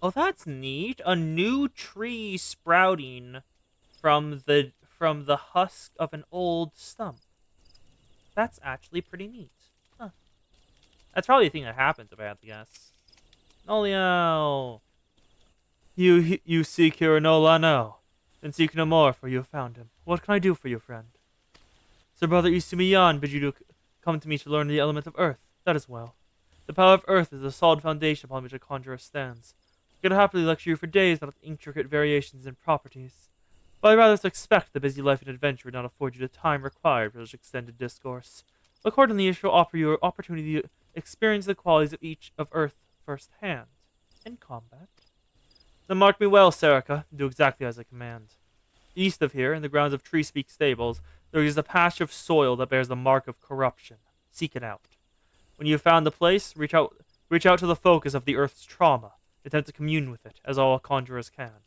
Oh, that's neat. A new tree sprouting from the husk of an old stump. That's actually pretty neat. Huh. That's probably a thing that happens, if I had to guess. Noliel! You seek here Nola now. Then seek no more, for you have found him. What can I do for you, friend? Sir Brother Isumiyan bid you to come to me to learn the element of earth. That is well. The power of earth is the solid foundation upon which a conjurer stands. I could happily lecture you for days on its intricate variations and properties, but I rather suspect the busy life and adventure would not afford you the time required for such extended discourse. Accordingly, I shall offer you an opportunity to experience the qualities of each of earth firsthand, in combat. Then mark me well, Serica, and do exactly as I command. East of here, in the grounds of Treespeak Stables, there is a patch of soil that bears the mark of corruption. Seek it out. When you have found the place, reach out to the focus of the earth's trauma. Attempt to commune with it, as all conjurers can.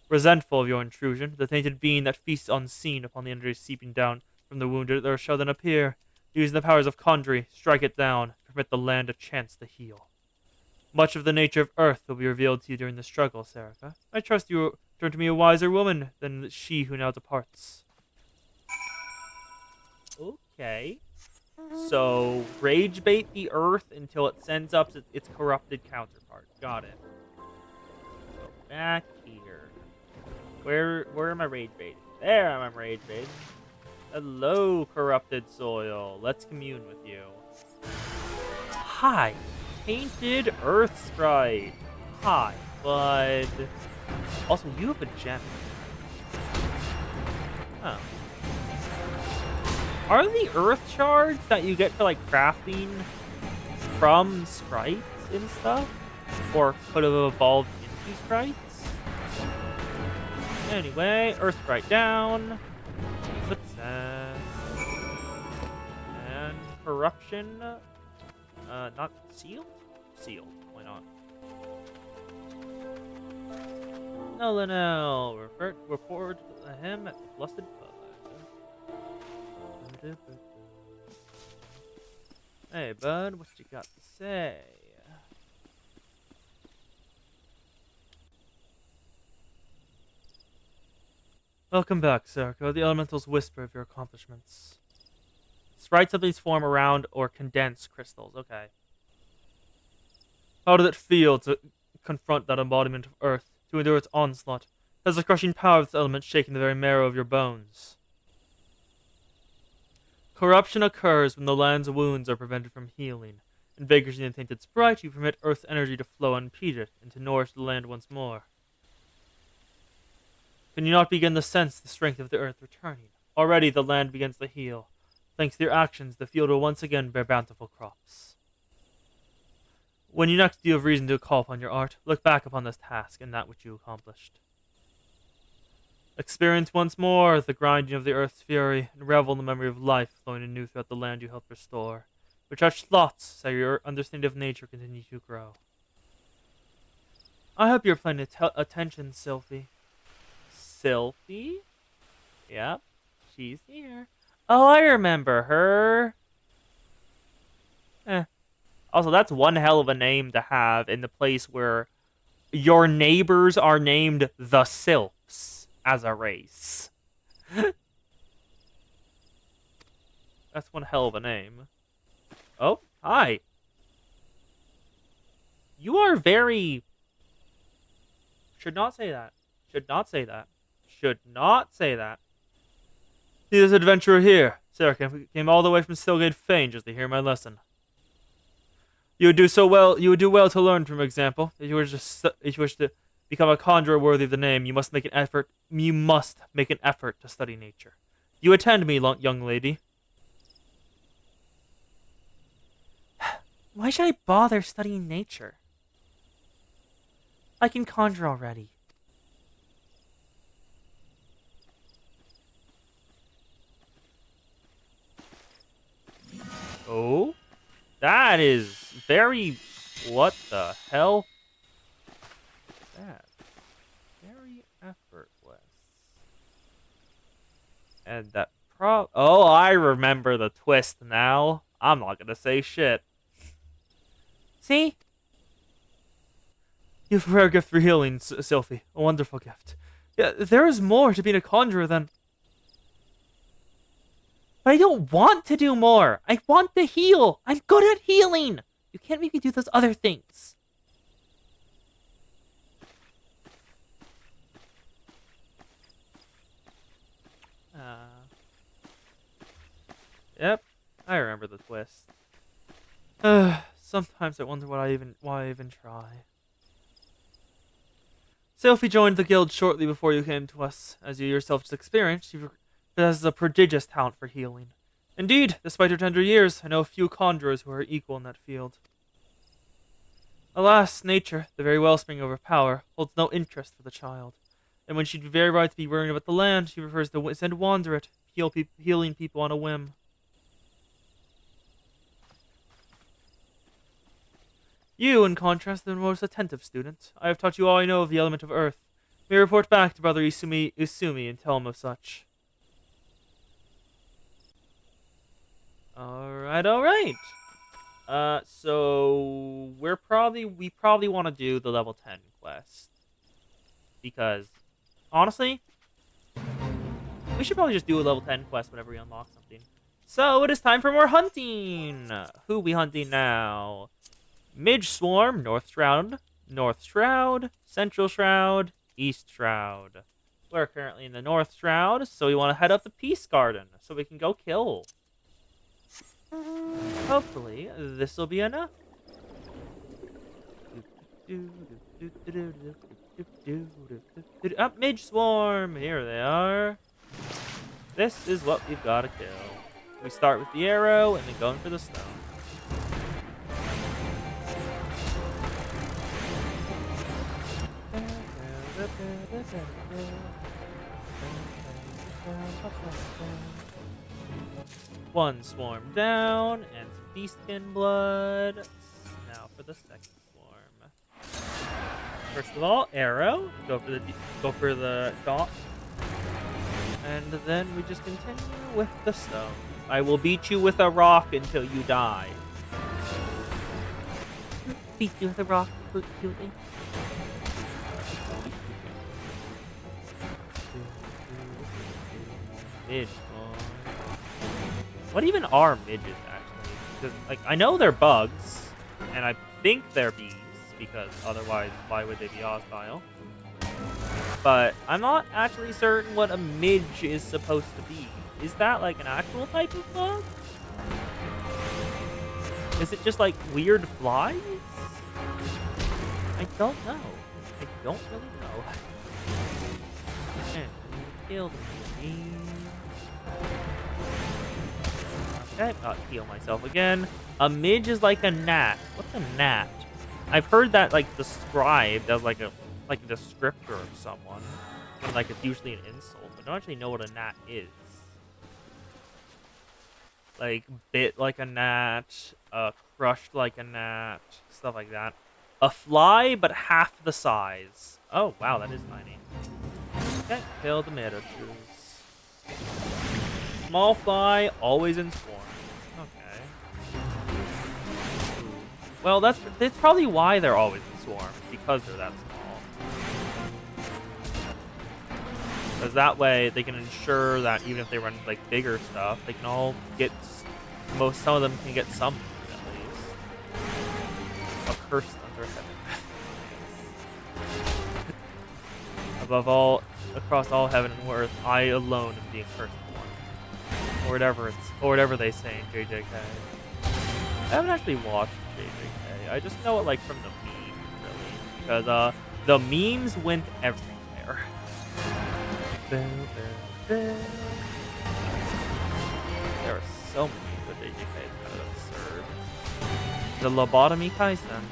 Resentful of your intrusion, the tainted being that feasts unseen upon the energies seeping down from the wounded earth shall then appear. Using the powers of conjury, strike it down, permit the land a chance to heal. Much of the nature of earth will be revealed to you during the struggle, Serica. I trust you will turn to me a wiser woman than she who now departs. Okay. So, rage bait the earth until it sends up its corrupted counterpart. Got it. Go back here. Where am I rage baiting? There I'm rage baiting. Hello, corrupted soil. Let's commune with you. Hi, painted earth sprite. Hi, bud. Also, you have a gem. Oh. Are the earth shards that you get for, like, crafting from sprites and stuff? Or could have evolved into sprites? Anyway, earth sprite down. Success. And corruption. Not sealed? Sealed. Why not? No. Report him at the Blessed Bud. Hey, bud, what you got to say? Welcome back, Serica. The elementals whisper of your accomplishments. Sprites of these form around or condense crystals. Okay. How did it feel to confront that embodiment of Earth, to endure its onslaught? Has the crushing power of this element shaken the very marrow of your bones? Corruption occurs when the land's wounds are prevented from healing. In vanquishing the tainted sprite, you permit Earth's energy to flow unimpeded and to nourish the land once more. Can you not begin to sense the strength of the earth returning? Already the land begins to heal. Thanks to your actions, the field will once again bear bountiful crops. When you next do have reason to call upon your art, look back upon this task and that which you accomplished. Experience once more the grinding of the earth's fury, and revel in the memory of life flowing anew throughout the land you helped restore. Your touched thoughts, so your understanding of nature continue to grow. I hope you're paying attention, Sylphie. Sylphie? Yep, she's here. Oh, I remember her. Also, that's one hell of a name to have in the place where your neighbors are named the Sylphs as a race. That's one hell of a name. Oh, hi. You are very... Should not say that. Should not say that. Should not say that. See this adventurer here. Sarah came all the way from Stillgate Fane just to hear my lesson. You would do well to learn from example. If you wish to become a conjurer worthy of the name, you must make an effort. You must make an effort to study nature. You attend me, young lady. Why should I bother studying nature? I can conjure already. Oh? That is very... What the hell? That. Very effortless. And that Oh, I remember the twist now. I'm not gonna say shit. See? You have a rare gift for healing, Sylphie. A wonderful gift. Yeah, there is more to being a conjurer than... But I don't want to do more. I want to heal. I'm good at healing. You can't make me do those other things. Yep, I remember the twist. Sometimes I wonder why I even try. Sylphie joined the guild shortly before you came to us. As you yourself just experienced, she possesses a prodigious talent for healing. Indeed, despite her tender years, I know few conjurers who are equal in that field. Alas, nature, the very wellspring of her power, holds no interest for the child. And when she'd be very right to be worrying about the land, she prefers to send Wanderer, healing people on a whim. You, in contrast, are the most attentive student. I have taught you all I know of the element of earth. May report back to Brother Isumi and tell him of such. Alright. So we probably want to do the level 10 quest. Because, honestly, we should probably just do a level 10 quest whenever we unlock something. So it is time for more hunting! Who we hunting now? Midge Swarm, North Shroud, Central Shroud, East Shroud. We're currently in the North Shroud, so we want to head up the Peace Garden so we can go kill. Hopefully, this will be enough. Up Midge Swarm! Here they are. This is what we've got to kill. We start with the arrow and then going for the stone. One swarm down, and some beastkin blood. Now for the second swarm. First of all, arrow. Go for the dot, and then we just continue with the stone. I will beat you with a rock until you die. Beat you with a rock, completely. Midge. What even are midges, actually? Because, like, I know they're bugs, and I think they're bees, because otherwise, why would they be hostile? But I'm not actually certain what a midge is supposed to be. Is that, like, an actual type of bug? Is it just, like, weird flies? I don't know. I don't really know. And killed me. Okay, I'll heal myself again. A midge is like a gnat. What's a gnat? I've heard that like described as like a descriptor of someone. And, like it's usually an insult, but I don't actually know what a gnat is. Like bit like a gnat, crushed like a gnat, stuff like that. A fly, but half the size. Oh wow, that is tiny. Okay, kill the miniatures. Small fly, always in swarm. Okay. Well, that's probably why they're always in swarm, because they're that small. Because that way they can ensure that even if they run like bigger stuff, they can all get some of them can get some food at least. A curse under heaven. Above all, across all heaven and earth, I alone am being cursed. whatever they say in JJK. I haven't actually watched JJK. I just know it like from the memes, really, because the memes went everywhere. There are so many memes with JJK. It's kind of absurd. The lobotomy Kaisen.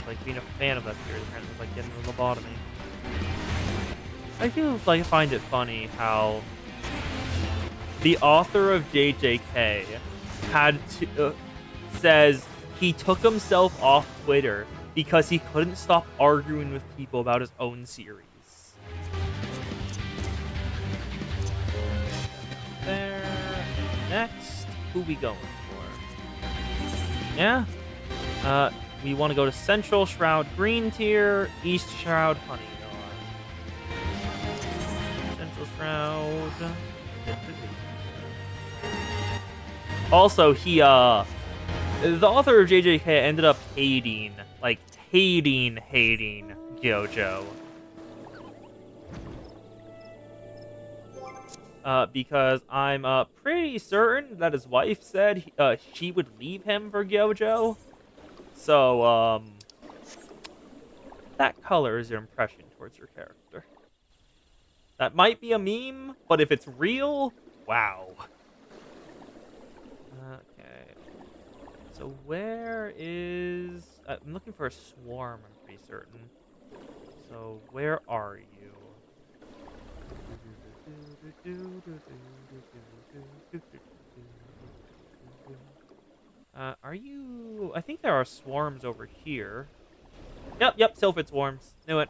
Like being a fan of that series, apparently, is like getting a lobotomy. I do like find it funny how the author of JJK had to says he took himself off Twitter because he couldn't stop arguing with people about his own series. There. Next, who we going for? Yeah. We want to go to Central Shroud Green Tier, East Shroud Honey Yard. Central Shroud. Also, the author of JJK ended up hating Gyojo. Because I'm pretty certain that his wife said she would leave him for Gyojo. So, that colors your impression towards your character. That might be a meme, but if it's real, wow. Okay. So where is... I'm looking for a swarm, I'm pretty certain. So where are you? Are you... I think there are swarms over here. Yep, Sylphid swarms. Knew it.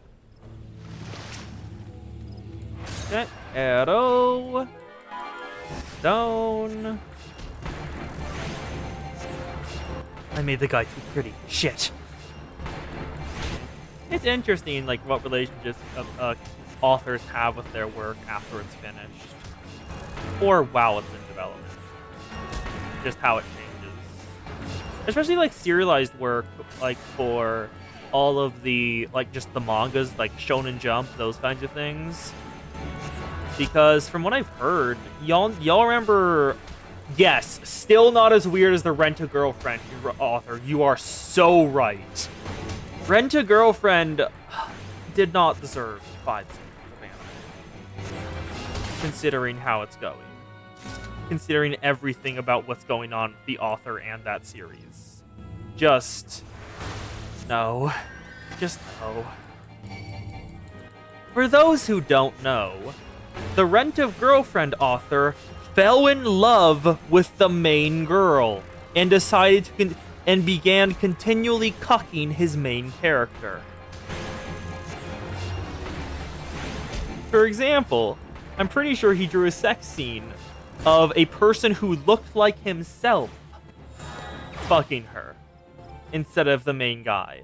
Okay, arrow. Stone. I made the guy too pretty. Shit. It's interesting, like, what relationships authors have with their work after it's finished. Or while it's in development. Just how it changes. Especially, like, serialized work, like, for all of the, like, just the mangas, like Shonen Jump, those kinds of things. Because from what I've heard, y'all remember... Yes, still not as weird as the Rent-A-Girlfriend author. You are so right. Rent-A-Girlfriend did not deserve 5 seasons of anime. Considering how it's going. Considering everything about what's going on with the author and that series. Just... no. Just no. For those who don't know, the Rent-A-Girlfriend author fell in love with the main girl and decided to and began continually cucking his main character. For example, I'm pretty sure he drew a sex scene of a person who looked like himself fucking her instead of the main guy.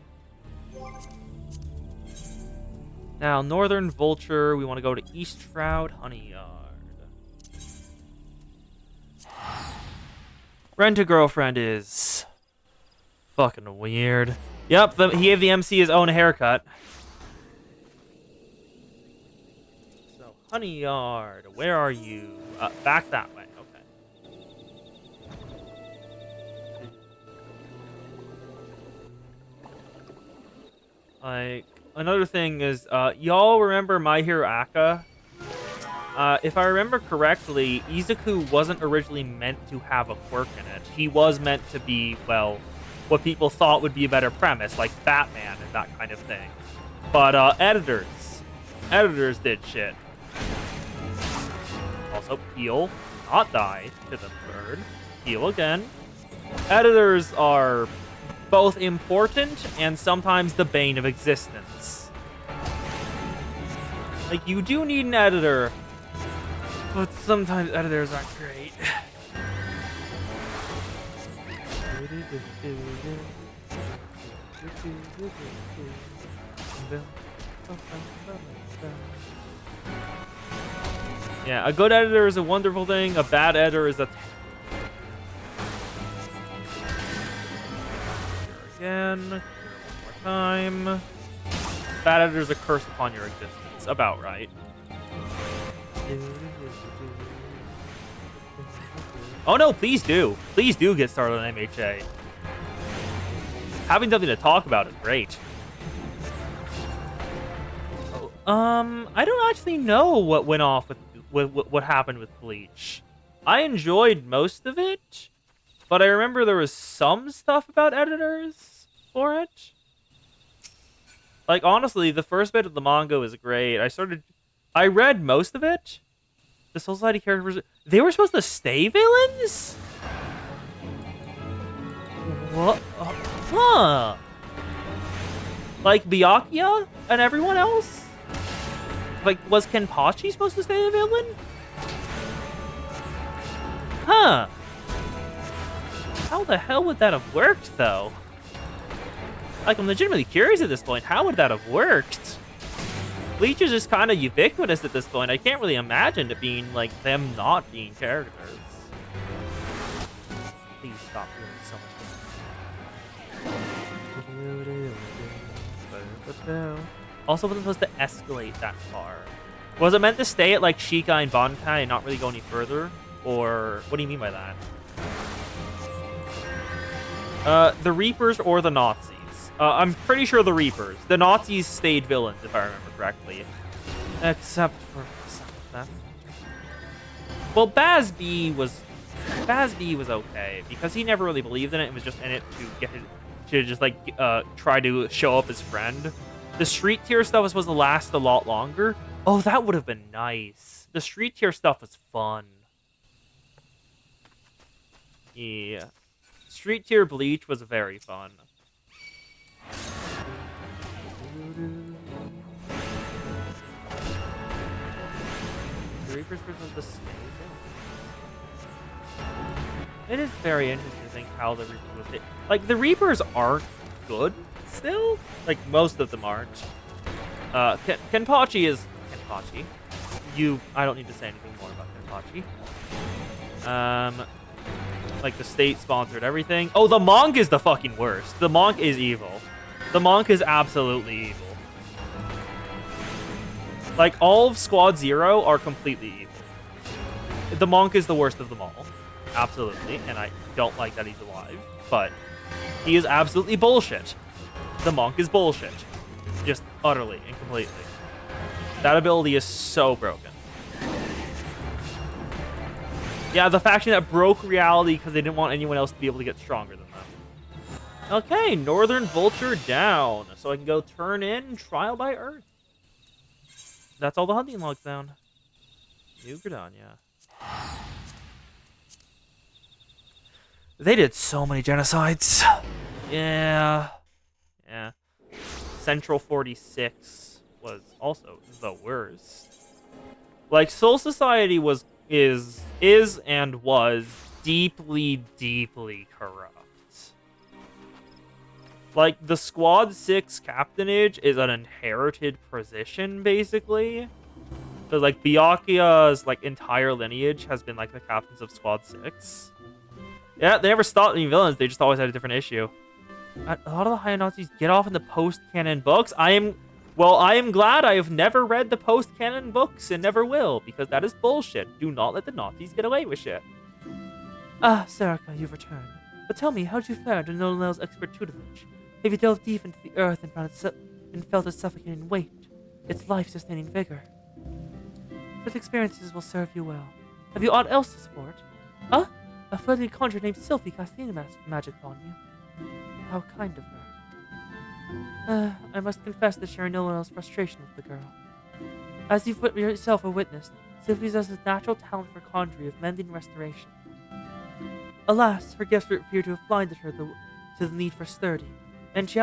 Now, Northern Vulture, we want to go to East Shroud Honey Yard. Rent-A-Girlfriend is fucking weird. Yep, he gave the MC his own haircut. So, Honey Yard, where are you? Back that way, okay. Like, another thing is, y'all remember My Hero Aka? If I remember correctly, Izuku wasn't originally meant to have a quirk in it. He was meant to be, well, what people thought would be a better premise, like Batman and that kind of thing. But, editors did shit. Also, heal, not die to the third. Heal again. Editors are both important and sometimes the bane of existence. Like, you do need an editor, but sometimes editors aren't great. Yeah, a good editor is a wonderful thing. A bad editor is a... Again. One more time. Bad editor is a curse upon your existence. About right. Oh no, please do. Please do get started on MHA. Having something to talk about is great. I don't actually know what went off with what happened with Bleach. I enjoyed most of it, but I remember there was some stuff about editors for it. Like, honestly, the first bit of the manga was great. I read most of it. The Soul Society characters, they were supposed to stay villains? What? Huh. Like Byakuya and everyone else? Like, was Kenpachi supposed to stay a villain? Huh. How the hell would that have worked, though? Like, I'm legitimately curious at this point. How would that have worked? Bleach is just kind of ubiquitous at this point. I can't really imagine it being, like, them not being characters. Please stop doing so much. Also, wasn't supposed to escalate that far. Was it meant to stay at, like, Shikai and Bankai and not really go any further? Or, what do you mean by that? The Reapers or the Nazis? I'm pretty sure the Reapers. The Nazis stayed villains, if I remember correctly. Except for that. Well, Bazz-B was okay, because he never really believed in it and was just in it to get his, to just, like, try to show up his friend. The street tier stuff was supposed to last a lot longer. Oh, that would have been nice. The street tier stuff was fun. Yeah. Street tier Bleach was very fun. The Reapers versus the Snake. It is very interesting to think how the Reapers was hit. Like, the Reapers aren't good still. Like, most of them aren't. Kenpachi is Kenpachi. I don't need to say anything more about Kenpachi. Like, the state sponsored everything. Oh, the Monk is the fucking worst. The Monk is evil. The Monk is absolutely evil. Like, all of Squad Zero are completely evil. The Monk is the worst of them all. Absolutely. And I don't like that he's alive. But he is absolutely bullshit. The Monk is bullshit. Just utterly and completely. That ability is so broken. Yeah, the faction that broke reality because they didn't want anyone else to be able to get stronger than them. Okay, Northern Vulture down. So I can go turn in Trial by Earth. That's all the hunting logs down. New Gridania. They did so many genocides. Yeah. Yeah. Central 46 was also the worst. Like, Soul Society is and was deeply, deeply corrupt. Like, the Squad 6 captainage is an inherited position, basically. Because, like, Byakuya's, like, entire lineage has been, like, the captains of Squad 6. Yeah, they never stopped any villains, they just always had a different issue. A lot of the high Nazis get off in the post-canon books. I am glad I have never read the post-canon books and never will, because that is bullshit. Do not let the Nazis get away with shit. Ah, Sarika, you've returned. But tell me, how'd you fare under Nolnell's expert tutelage? Have you delved deep into the earth and felt its suffocating weight, its life-sustaining vigor? Such experiences will serve you well. Have you aught else to support? Huh? A flirty conjurer named Sylphie casting magic on you. How kind of her. I must confess to sharing Nolnell's frustration with the girl. As you've yourself a witness, Sylphie has a natural talent for conjuring of mending and restoration. Alas, her gifts appear to have blinded her to the need for study, and she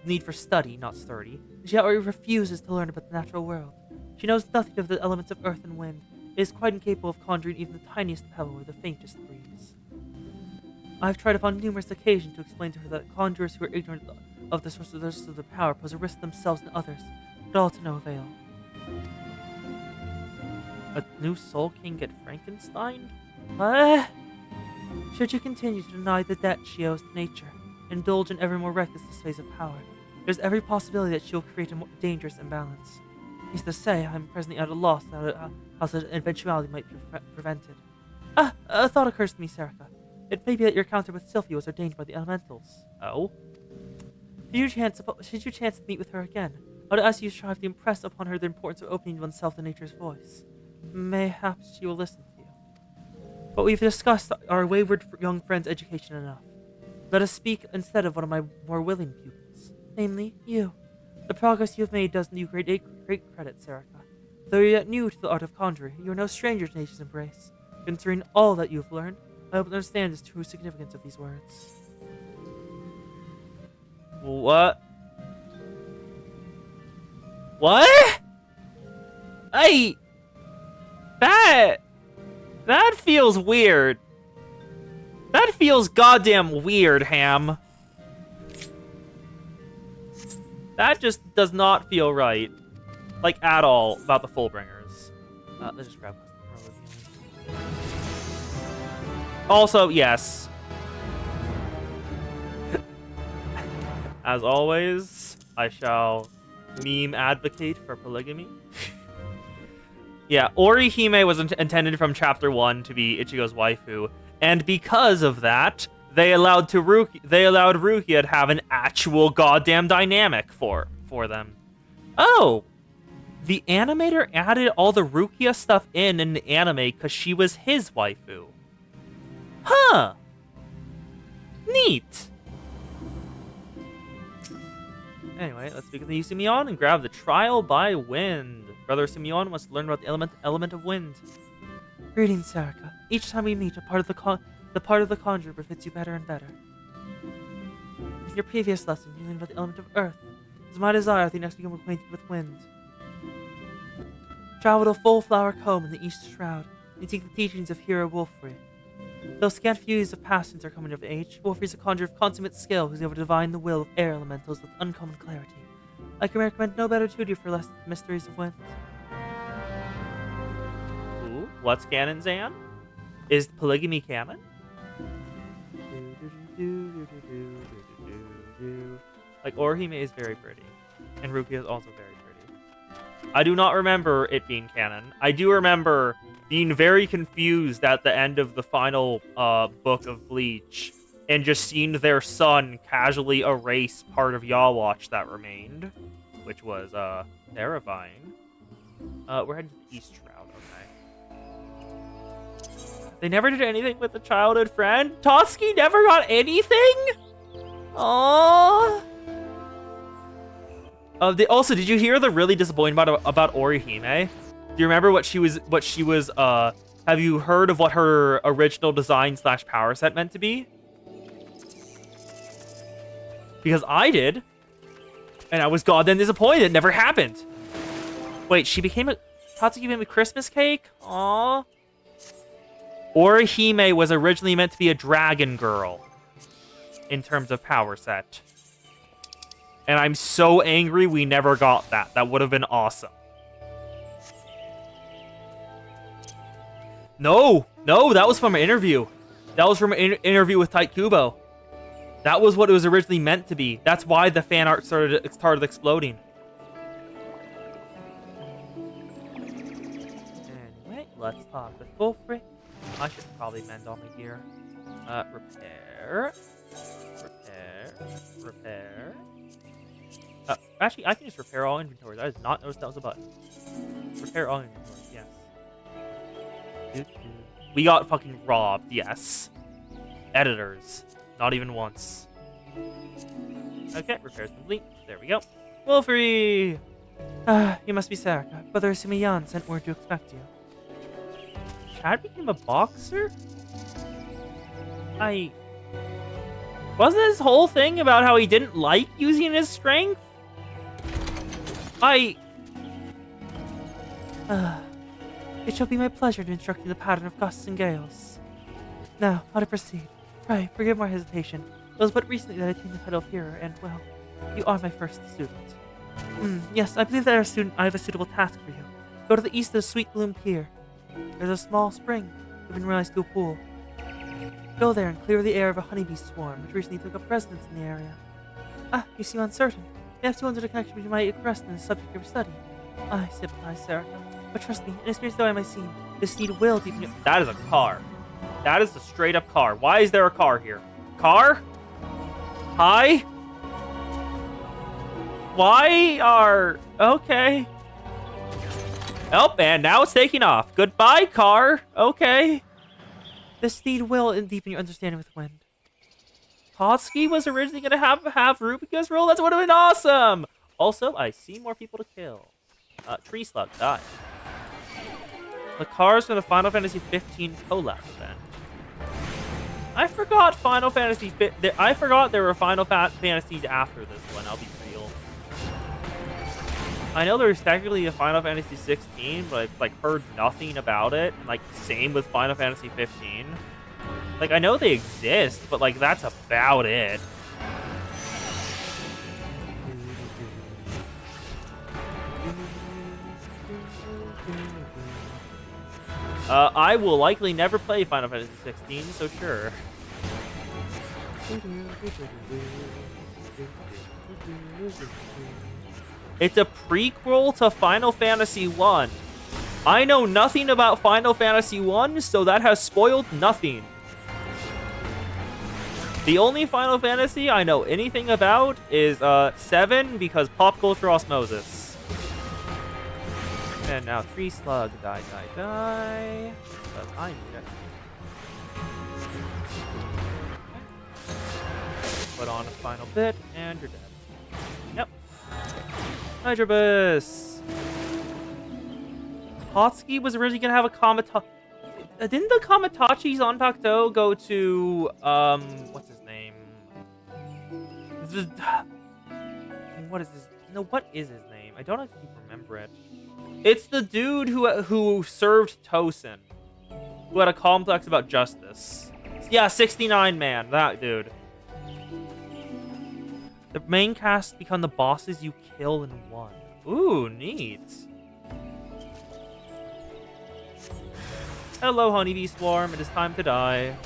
need for study, not sturdy. She outright refuses to learn about the natural world. She knows nothing of the elements of earth and wind. It is quite incapable of conjuring even the tiniest pebble or the faintest breeze. I have tried upon numerous occasions to explain to her that conjurers who are ignorant of the source of their power pose a risk to themselves and others, but all to no avail. A new Soul King get Frankenstein? Should you continue to deny the debt she owes to nature, indulge in ever more reckless displays of power, there's every possibility that she will create a more dangerous imbalance. Needless to say, I'm presently at a loss how such an eventuality might be prevented. A thought occurs to me, Serica. It may be that your encounter with Sylphie was ordained by the elementals. Oh? Should you chance to meet with her again, I would ask you to strive to impress upon her the importance of opening oneself to nature's voice. Mayhaps she will listen to you. But we've discussed our wayward young friend's education enough. Let us speak instead of one of my more willing pupils, namely you. The progress you have made does you great credit, Serica. Though you're yet new to the art of conjuring, you are no stranger to nature's embrace. Considering all that you have learned, I hope you understand the true significance of these words. What? What? Hey! That feels weird. That feels goddamn weird, Ham. That just does not feel right. Like, at all, about the Fullbringers. Let's just grab this. Also, yes. As always, I shall meme advocate for polygamy. Yeah, Orihime was intended from Chapter 1 to be Ichigo's waifu, and because of that, they allowed Rukia to have an actual goddamn dynamic for them. Oh! The animator added all the Rukia stuff in the anime because she was his waifu. Huh! Neat! Anyway, let's begin the Sumion and grab the Trial by Wind. Brother Sumion wants to learn about the element of wind. Greetings, Serica. Each time we meet, a part of the conjure befits you better and better. In your previous lesson, you learned about the element of earth. It is my desire that you next become acquainted with wind. Travel to a full flower comb in the East Shroud and seek the teachings of Hero Wolfrey. Though scant views of past since our coming of age, Wolfrey is a conjurer of consummate skill who is able to divine the will of air elementals with uncommon clarity. I can recommend no better tutor for less mysteries of wind. Ooh, what's canon, Zan? Is polygamy canon? Like, Orihime is very pretty. And Rukia is also very pretty. I do not remember it being canon. I do remember being very confused at the end of the final book of Bleach and just seeing their son casually erase part of Yawatch that remained, which was terrifying. We're heading to the East Shroud, okay. They never did anything with the childhood friend? Totsuki never got anything? Aww. Also, did you hear the really disappointing about Orihime? Do you remember what she was, have you heard of what her original design / power set meant to be? Because I did. And I was goddamn disappointed. It never happened. Wait, Tatsuki became a Christmas cake? Aww. Orihime was originally meant to be a dragon girl. In terms of power set. And I'm so angry we never got that. That would have been awesome. No, that was from an interview. That was from an interview with Tite Kubo. That was what it was originally meant to be. That's why the fan art started exploding. Anyway, let's talk with Wolfrey. I should probably mend all my gear. Repair. Actually, I can just repair all inventories. I did not notice that was a button. Repair all inventories, yes. We got fucking robbed, yes. Editors. Not even once. Okay, repairs complete. There we go. Wolfrey! You must be Serica. Brother Sumiyan sent word to expect you. Chad became a boxer? Wasn't this whole thing about how he didn't like using his strength? It shall be my pleasure to instruct you the pattern of gusts and gales. Now, how to proceed. Pray, forgive my hesitation. It was but recently that I attained the title of Hero, and, well, you are my first student. Yes, I believe that I have a suitable task for you. Go to the east of the Sweet Bloom Pier. There's a small spring, given rise to a pool. Go there and clear the air of a honeybee swarm, which recently took up residence in the area. You seem uncertain. Perhaps you wanted a connection between my quest and the subject of your study. I sympathize, Serica. But trust me, inexperienced though I might seem, this need will deepen your— That is a car. That is a straight up car. Why is there a car here? Car? Hi? Why are... Okay. Oh, and now it's taking off. Goodbye, car. Okay. The steed will deepen your understanding with wind. Totsky was originally going to have Rubica's role. That would have been awesome. Also, I see more people to kill. Tree Slug, die. The cars from the Final Fantasy 15 collab event. I forgot Final Fantasy... I forgot there were Final Fantasies after this one, I'll be real. I know there's technically a Final Fantasy 16, but I've, like, heard nothing about it. Like, same with Final Fantasy 15. Like, I know they exist, but, like, that's about it. I will likely never play Final Fantasy 16, so sure. It's a prequel to Final Fantasy 1. I know nothing about Final Fantasy 1, so that has spoiled nothing. The only Final Fantasy I know anything about is 7 because pop culture osmosis. And now Tree Slug, die. Because I need it. Put on a final bit, and you're dead. Yep. Hydrobus! Hotsky was originally gonna have a Kamatachi. Didn't the Kamatachis on Pakuto go to, what's his name? What is his... No, what is his name? I don't actually remember it. It's the dude who served Tosin, who had a complex about justice. Yeah, 69 man, that dude. The main cast become the bosses you kill in one. Ooh, neat. Hello, Honeybee Swarm. It is time to die.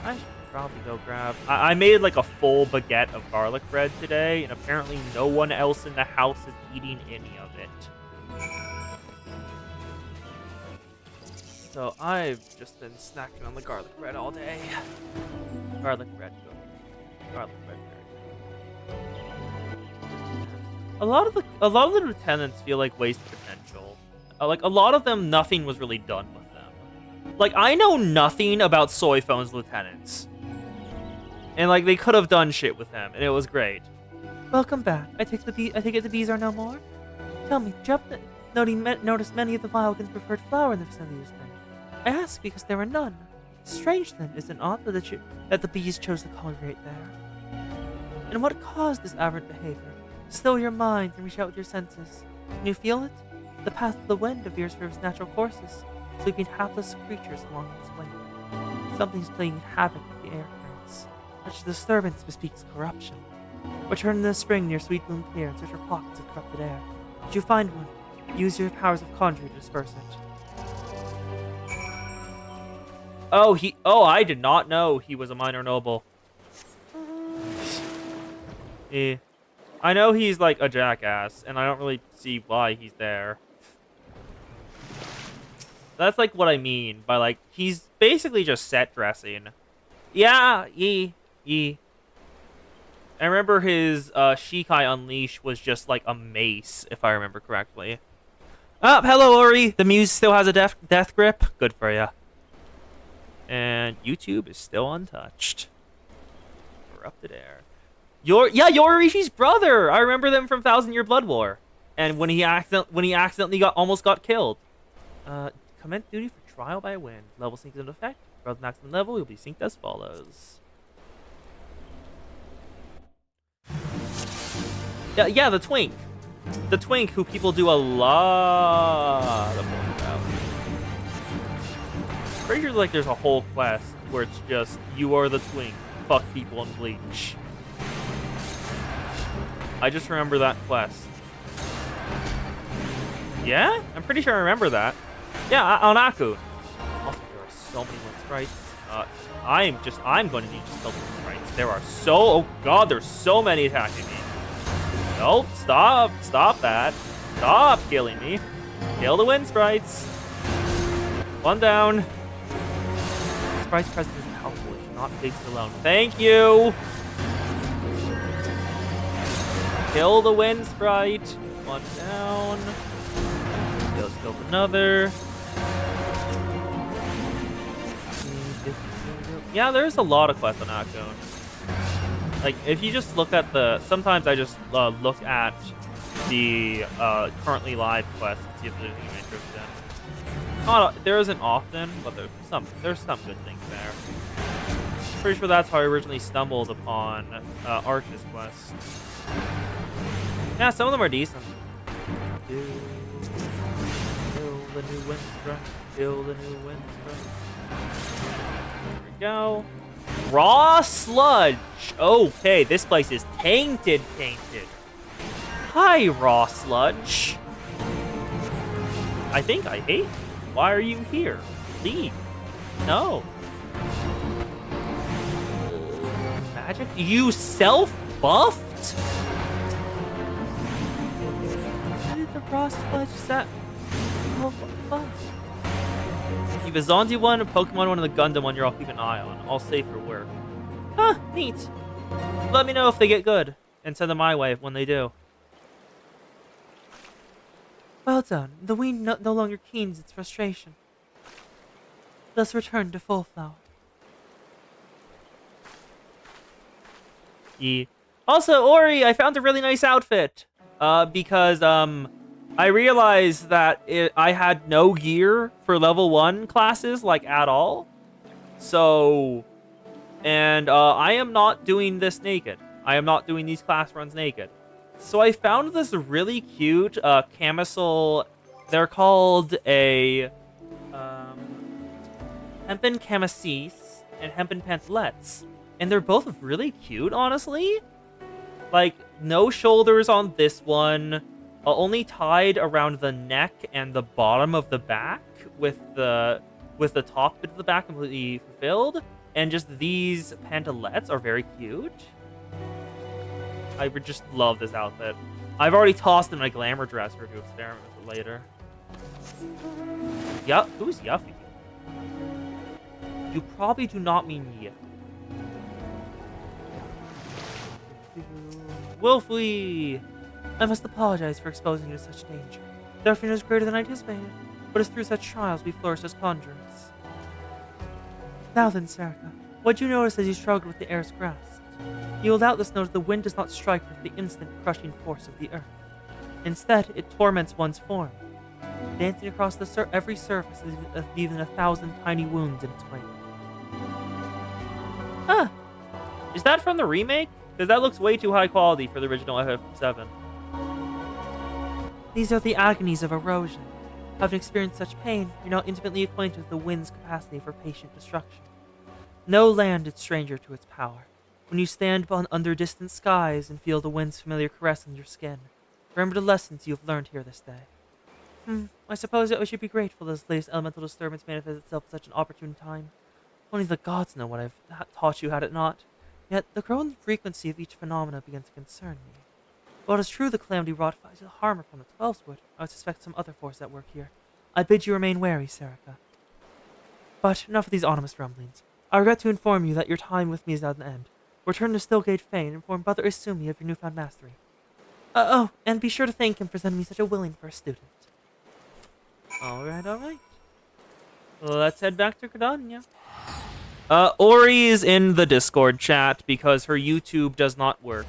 I should probably go grab... I made like a full baguette of garlic bread today, and apparently no one else in the house is eating any of it. So I've just been snacking on the garlic bread all day. Garlic bread, good. Garlic bread, very good. A lot of the lieutenants feel like wasted potential. Like a lot of them, nothing was really done with them. Like I know nothing about Soy Phone's lieutenants, and like they could have done shit with him, and it was great. Welcome back. I take it the bees are no more. Tell me, noticed many of the Violgans preferred flower in the vicinity of spring. I ask because there were none. Strange then, is it not that the bees chose to congregate there? And what caused this aberrant behavior? Still your mind and reach out with your senses. Can you feel it? The path of the wind veers for its natural courses, sweeping hapless creatures along its way. Something's playing havoc with the air currents. Such disturbance bespeaks corruption. Return in the spring near Sweet Bloom Pier and search for pockets of corrupted air. Did you find one? Use your powers of conjuring to disperse it. Oh, I did not know he was a minor noble. I know he's like a jackass, and I don't really see why he's there. That's like what I mean by like, he's basically just set dressing. Yeah, I remember his Shikai Unleash was just like a mace, if I remember correctly. Oh, hello, Ori. The muse still has a death grip. Good for ya. And YouTube is still untouched. Corrupted air. Yorishi's brother. I remember them from Thousand Year Blood War, and when he accidentally almost got killed. Commence duty for trial by wind. Level sync into effect. Above maximum level, you'll be synced as follows. Yeah, the twink. The twink who people do a lot of work about. Pretty sure like there's a whole quest where it's just, you are the twink. Fuck people in Bleach. I just remember that quest. Yeah? I'm pretty sure I remember that. Yeah, on Aku. Also, there are so many wind sprites. I'm going to need to kill the sprites. There are oh god, there's so many attacking me. Oh, stop. Stop that. Stop killing me. Kill the wind sprites. One down. Sprite's presence is helpful. It should not be fixed alone. Thank you. Kill the wind sprite. One down. Let's go for another. Yeah, there's a lot of quests on Akon. Like, if you just look at the... Sometimes I just look at the currently live quests and see if there's anything interesting. There isn't often, but there's some good things there. Pretty sure that's how I originally stumbled upon Arch's quest. Yeah, some of them are decent. Kill the new Windstra. Kill the new Windstra. There we go. Raw sludge. Okay, this place is tainted. Hi, raw sludge. I think I hate you. Why are you here? Leave. No. Magic? You self-buffed? The raw sludge set. Oh, fuck. If a Zonzi one, a Pokemon one, and a Gundam one, you're all keep an eye on. All safe for work. Huh, neat. Let me know if they get good, and send them my way when they do. Well done. The weed no longer keens its frustration. Let's return to Full Flower. Yeah. Also, Ori, I found a really nice outfit. Because, I realized that I had no gear for level 1 classes, like, at all. So, and I am not doing this naked. I am not doing these class runs naked. So I found this really cute camisole. They're called a hempen camisise and hempen pantalettes. And they're both really cute, honestly. Like, no shoulders on this one. Only tied around the neck and the bottom of the back, with the top bit of the back completely fulfilled. And just these pantalettes are very cute. I would just love this outfit. I've already tossed in my glamour dresser to experiment with it later. Yup, who's Yuffie? You probably do not mean Yuffie. Wolfie! I must apologize for exposing you to such danger. Their fear is greater than I anticipated, but it's through such trials we flourish as conjurers. Now then, Serica, what do you notice as you struggled with the air's grasp? You will doubtless notice the wind does not strike with the instant crushing force of the earth. Instead, it torments one's form, dancing across every surface, leaving 1,000 tiny wounds in its wake. Huh. Is that from the remake? Because that looks way too high quality for the original FF7. These are the agonies of erosion. Having experienced such pain, you're now intimately acquainted with the wind's capacity for patient destruction. No land is stranger to its power. When you stand under distant skies and feel the wind's familiar caress on your skin, remember the lessons you have learned here this day. I suppose that we should be grateful that this latest elemental disturbance manifests itself at such an opportune time. Only the gods know what I've taught you had it not. Yet, the growing frequency of each phenomena begins to concern me. While it is true the calamity wrought physical harm upon the Twelveswood, I would suspect some other force at work here. I bid you remain wary, Serica. But enough of these ominous rumblings. I regret to inform you that your time with me is at an end. Return to Stillgate Fane and inform Brother Isumi of your newfound mastery. Oh, and be sure to thank him for sending me such a willing first student. Alright. Let's head back to Gridania. Ori is in the Discord chat because her YouTube does not work.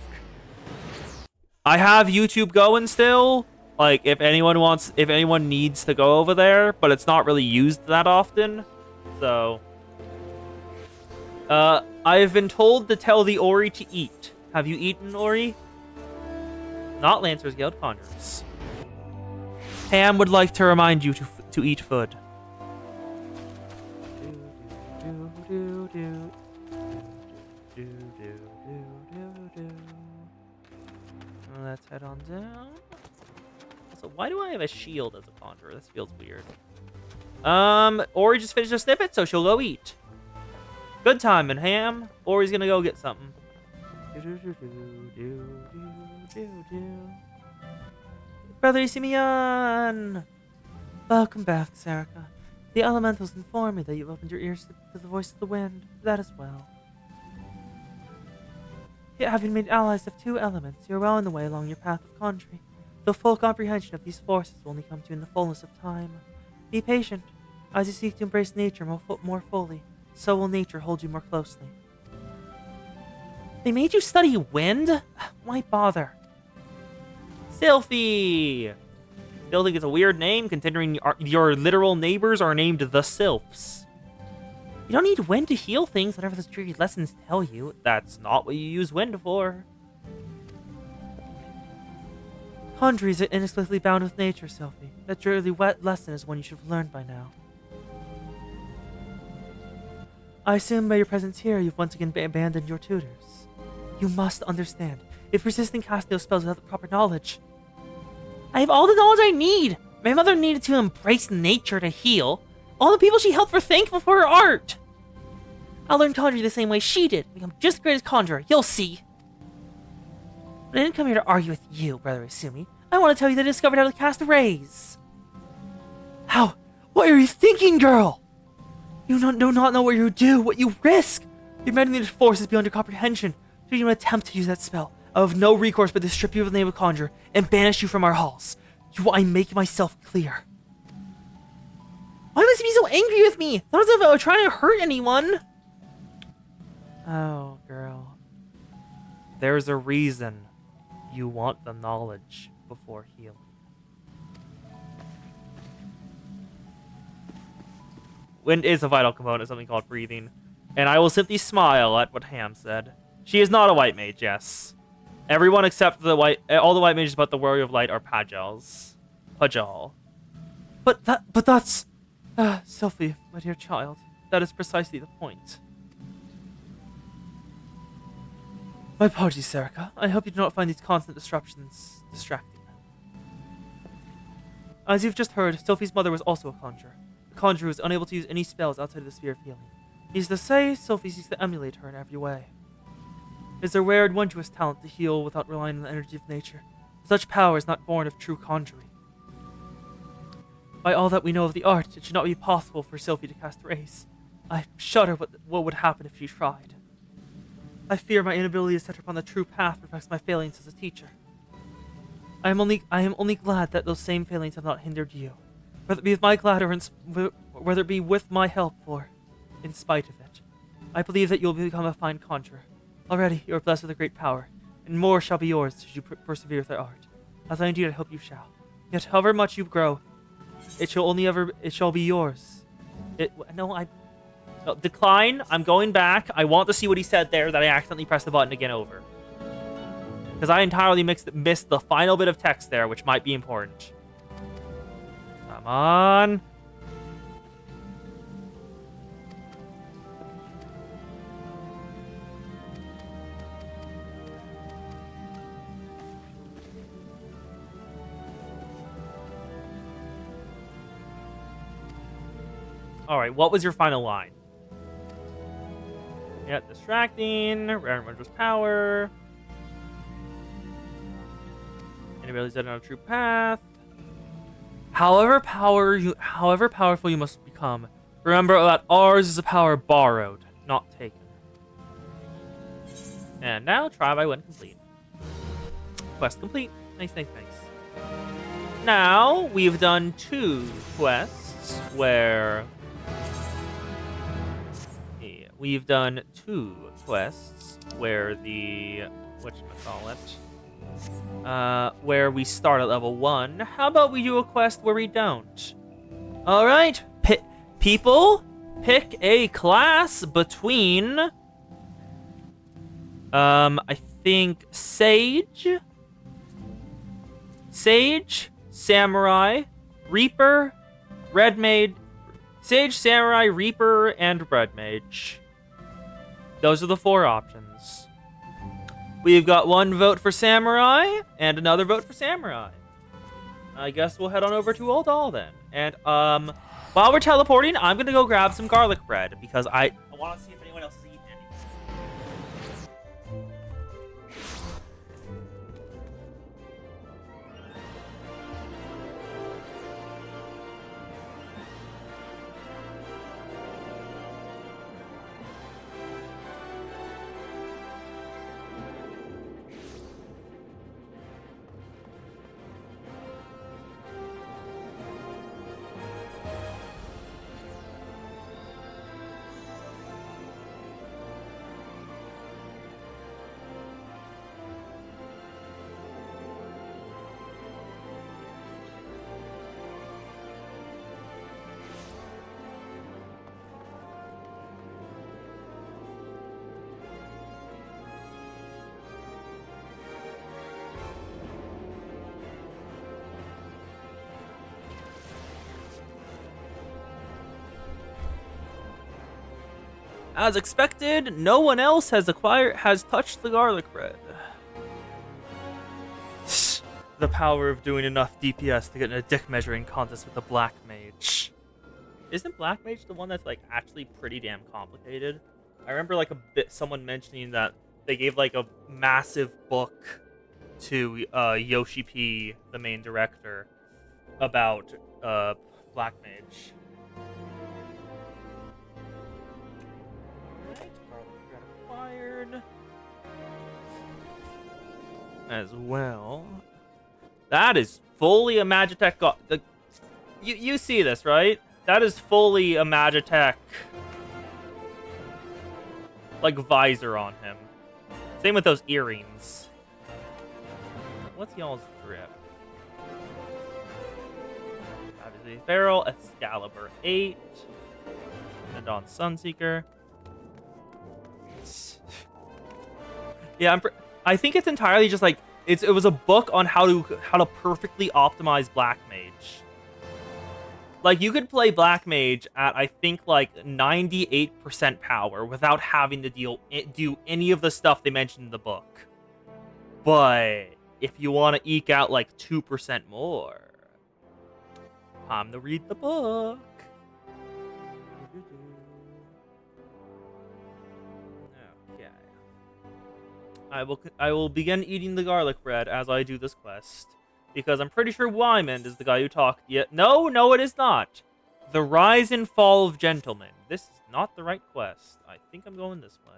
I have YouTube going still. Like, if anyone needs to go over there, but it's not really used that often. So, I've been told to tell the Ori to eat. Have you eaten, Ori? Not Lancer's Guild Conjurers. Pam would like to remind you to eat food. Let's head on down. Also, why do I have a shield as a conjurer? This feels weird. Ori just finished a snippet, so she'll go eat. Good time, and Ham. Ori's gonna go get something. Brother Simeon! Welcome back, Sarika. The elementals inform me that you've opened your ears to the voice of the wind. That as well. Having made allies of 2 elements, you're well on the way along your path of conjuring. The full comprehension of these forces will only come to you in the fullness of time. Be patient. As you seek to embrace nature more fully, so will nature hold you more closely. They made you study wind? Why bother? Sylphie! Still think it's a weird name, considering your literal neighbors are named the Sylphs. You don't need wind to heal things, whatever the dreary lessons tell you. That's not what you use wind for. Conjuring is inexplicably bound with nature, Sylphie. That dreary wet lesson is one you should have learned by now. I assume by your presence here, you've once again abandoned your tutors. You must understand, if persisting casting those spells without the proper knowledge. I have all the knowledge I need! My mother needed to embrace nature to heal. All the people she helped were thankful for her art! I'll learn conjuring the same way she did, become just as great as conjurer, you'll see! But I didn't come here to argue with you, Brother Isumi. I want to tell you that I discovered how to cast rays. How? What are you thinking, girl? You do not know what you do, what you risk! Your meditative force is beyond your comprehension. Should you attempt to use that spell, I have no recourse but to strip you of the name of conjurer and banish you from our halls. Do I make myself clear? Why must you be so angry with me? Not as if I were trying to hurt anyone. Oh, girl. There's a reason you want the knowledge before healing. Wind is a vital component of something called breathing, and I will simply smile at what Ham said. She is not a white mage, yes. Everyone except all the white mages but the Warrior of Light are Pajals. Pajal. But that's... Sylphie, my dear child, that is precisely the point. My apologies, Sarika. I hope you do not find these constant disruptions distracting. As you've just heard, Sylphie's mother was also a conjurer. A conjurer who was unable to use any spells outside of the sphere of healing. Needless to say, Sylphie seeks to emulate her in every way. It is a rare and wondrous talent to heal without relying on the energy of nature. Such power is not born of true conjuring. By all that we know of the art, it should not be possible for Sylphie to cast rays. I shudder what would happen if she tried. I fear my inability to set her upon the true path reflects my failings as a teacher. I am only glad that those same failings have not hindered you, whether it be with my glad or whether it be with my help or in spite of it. I believe that you will become a fine conjurer. Already you are blessed with a great power, and more shall be yours should you persevere with thy art, as I indeed hope you shall. Yet, however much you grow, it shall be yours. Decline. I'm going back. I want to see what he said there that I accidentally pressed the button again over. Because I entirely missed the final bit of text there, which might be important. Come on. Alright, what was your final line? Yeah, distracting, rare wondrous power. Inability to set on a true path. However powerful you must become, remember that ours is a power borrowed, not taken. And now, try by when complete. Quest complete. Nice. Now, we've done 2 quests where... We've done 2 quests where where we start at level 1. How about we do a quest where we don't? Alright, people, pick a class between, I think Sage, Samurai, Reaper, Red Mage, Sage, Samurai, Reaper, and Red Mage. Those are the 4 options. We've got 1 vote for Samurai and another vote for Samurai. I guess we'll head on over to Ul'dah then. And while we're teleporting, I'm gonna go grab some garlic bread because I want to see if anyone else has eaten any. As expected, no one else has touched the garlic bread. The power of doing enough DPS to get in a dick measuring contest with a black mage. Isn't Black Mage the one that's like actually pretty damn complicated? I remember like someone mentioning that they gave like a massive book to Yoshi P, the main director, about Black Mage. Alright, garlic bread acquired. As well. That is fully a Magitech. You see this, right? That is fully a Magitech, like, visor on him. Same with those earrings. What's y'all's grip? Obviously, Feral, Excalibur 8, Dawn Sunseeker. Yeah, I think it's entirely just like it was a book on how to perfectly optimize Black Mage. Like, you could play Black Mage at, I think, like, 98% power without having to do any of the stuff they mentioned in the book. But if you want to eke out, like, 2% more, time to read the book. Okay. I will begin eating the garlic bread as I do this quest. Because I'm pretty sure Wyman is the guy who talked yet. No, it is not. The Rise and Fall of Gentlemen. This is not the right quest. I think I'm going this way.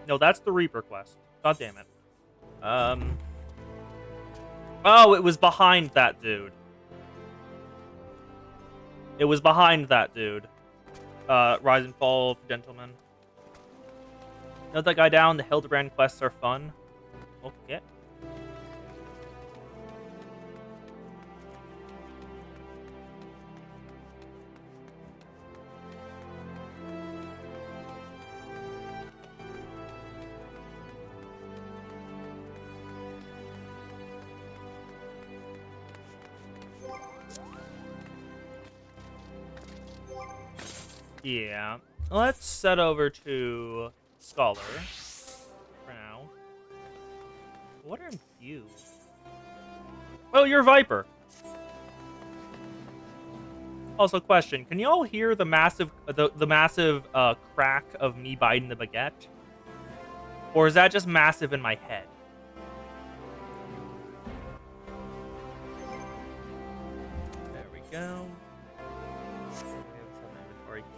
No, that's the Reaper quest. God damn it. Oh, it was behind that dude. It was behind that dude. Rise and Fall of Gentlemen. Note that guy down. The Hildebrand quests are fun. Okay. Yeah. Let's set over to Scholar for now. What are you? Oh, you're Viper. Also, question: can you all hear the massive crack of me biting the baguette, or is that just massive in my head? There we go.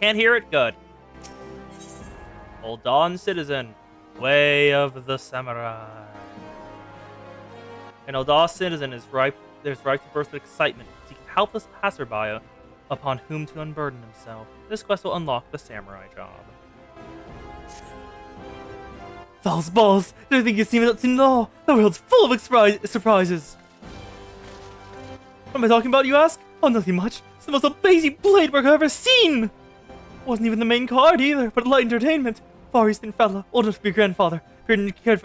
Can't hear it? Good. Old Dawn Citizen. Way of the Samurai. An Old Citizen is ripe. There's ripe to burst with excitement. Seeks helpless passerby upon whom to unburden himself. This quest will unlock the samurai job. Those balls! Everything you seem to know. The world's full of surprises. What am I talking about, you ask? Oh, nothing much. It's the most amazing blade work I've ever seen! Wasn't even the main card either, but light entertainment. Far Eastern fella, old enough to be grandfather,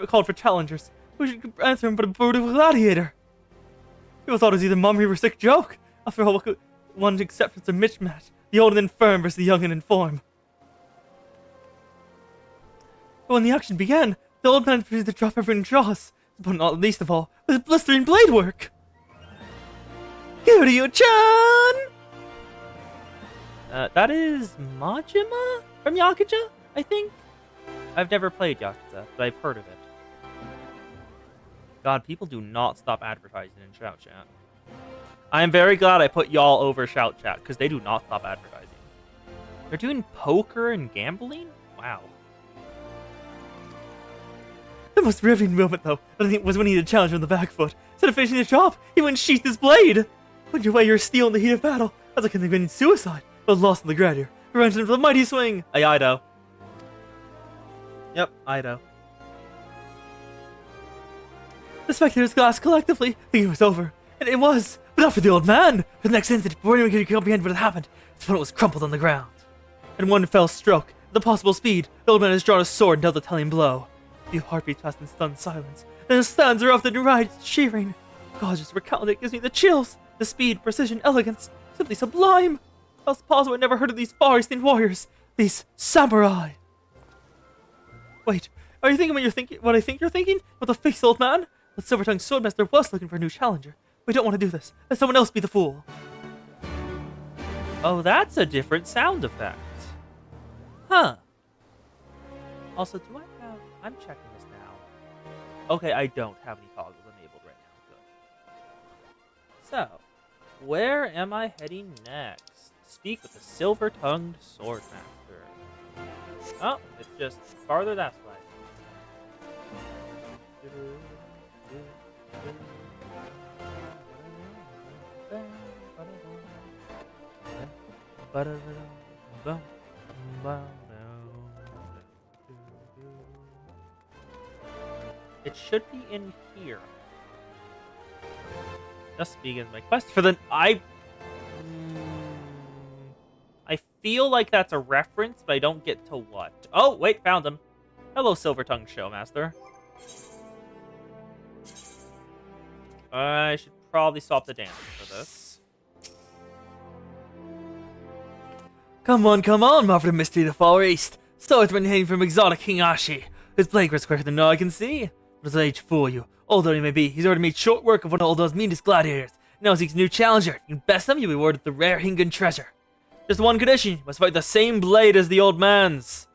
called for challengers. Who should answer him but a brutal gladiator? People thought it was either mummery or sick joke. After all, one acceptance of mismatch. The old and infirm versus the young and inform. But when the action began, the old man proceeded to drop everything in jaws, but not least of all, with his blistering blade work. Kiryu-chan! That is Majima from Yakuza, I think? I've never played Yakuza, but I've heard of it. God, people do not stop advertising in Shout Chat. I am very glad I put y'all over Shout Chat, because they do not stop advertising. They're doing poker and gambling? Wow. The most riveting moment, though, was when he had a challenge on the back foot. Instead of finishing the job, he went and sheathed his blade. Put away your steel in the heat of battle. That's like committing suicide, but lost in the gladiator. Revenge for the mighty swing. Aido. Yep, Aido. The spectators gasped collectively, thinking it was over. And it was. But not for the old man! For the next instant, before anyone could comprehend what had happened, his opponent was crumpled on the ground. In one fell stroke, with the possible speed, the old man has drawn his sword and dealt the telling blow. A few heartbeats passed in stunned silence, and his stands are off and right, shivering. God, just recounting it gives me the chills. The speed, precision, elegance, simply sublime. How else possible I never heard of these Far Eastern warriors, these samurai. Wait, are you thinking what I think you're thinking? About the face, old man? The Silver-tongued Swordmaster was looking for a new challenger. We don't want to do this. Let someone else be the fool. Oh, that's a different sound effect. Huh. Also, do I have... I'm checking this now. Okay, I don't have any toggles enabled right now. Good. So, where am I heading next? Speak with the Silver-tongued Swordmaster. Oh, it's just farther that way. It should be in here. Thus begins my quest for the... I feel like that's a reference, but I don't get to what. Oh, wait, found him. Hello, Silver-tongued Showmaster. I should probably stop the damage for this. Come on, Marvel of Mystery of the Far East. Swordsman hating from exotic King Ashi. His blade was quicker than all I can see. Does age fool you? Old though he may be, he's already made short work of one of Uldo's meanest gladiators. Now seeks a new challenger. You can best him, you'll be rewarded with the rare Hingan treasure. Just one condition, you must fight the same blade as the old man's.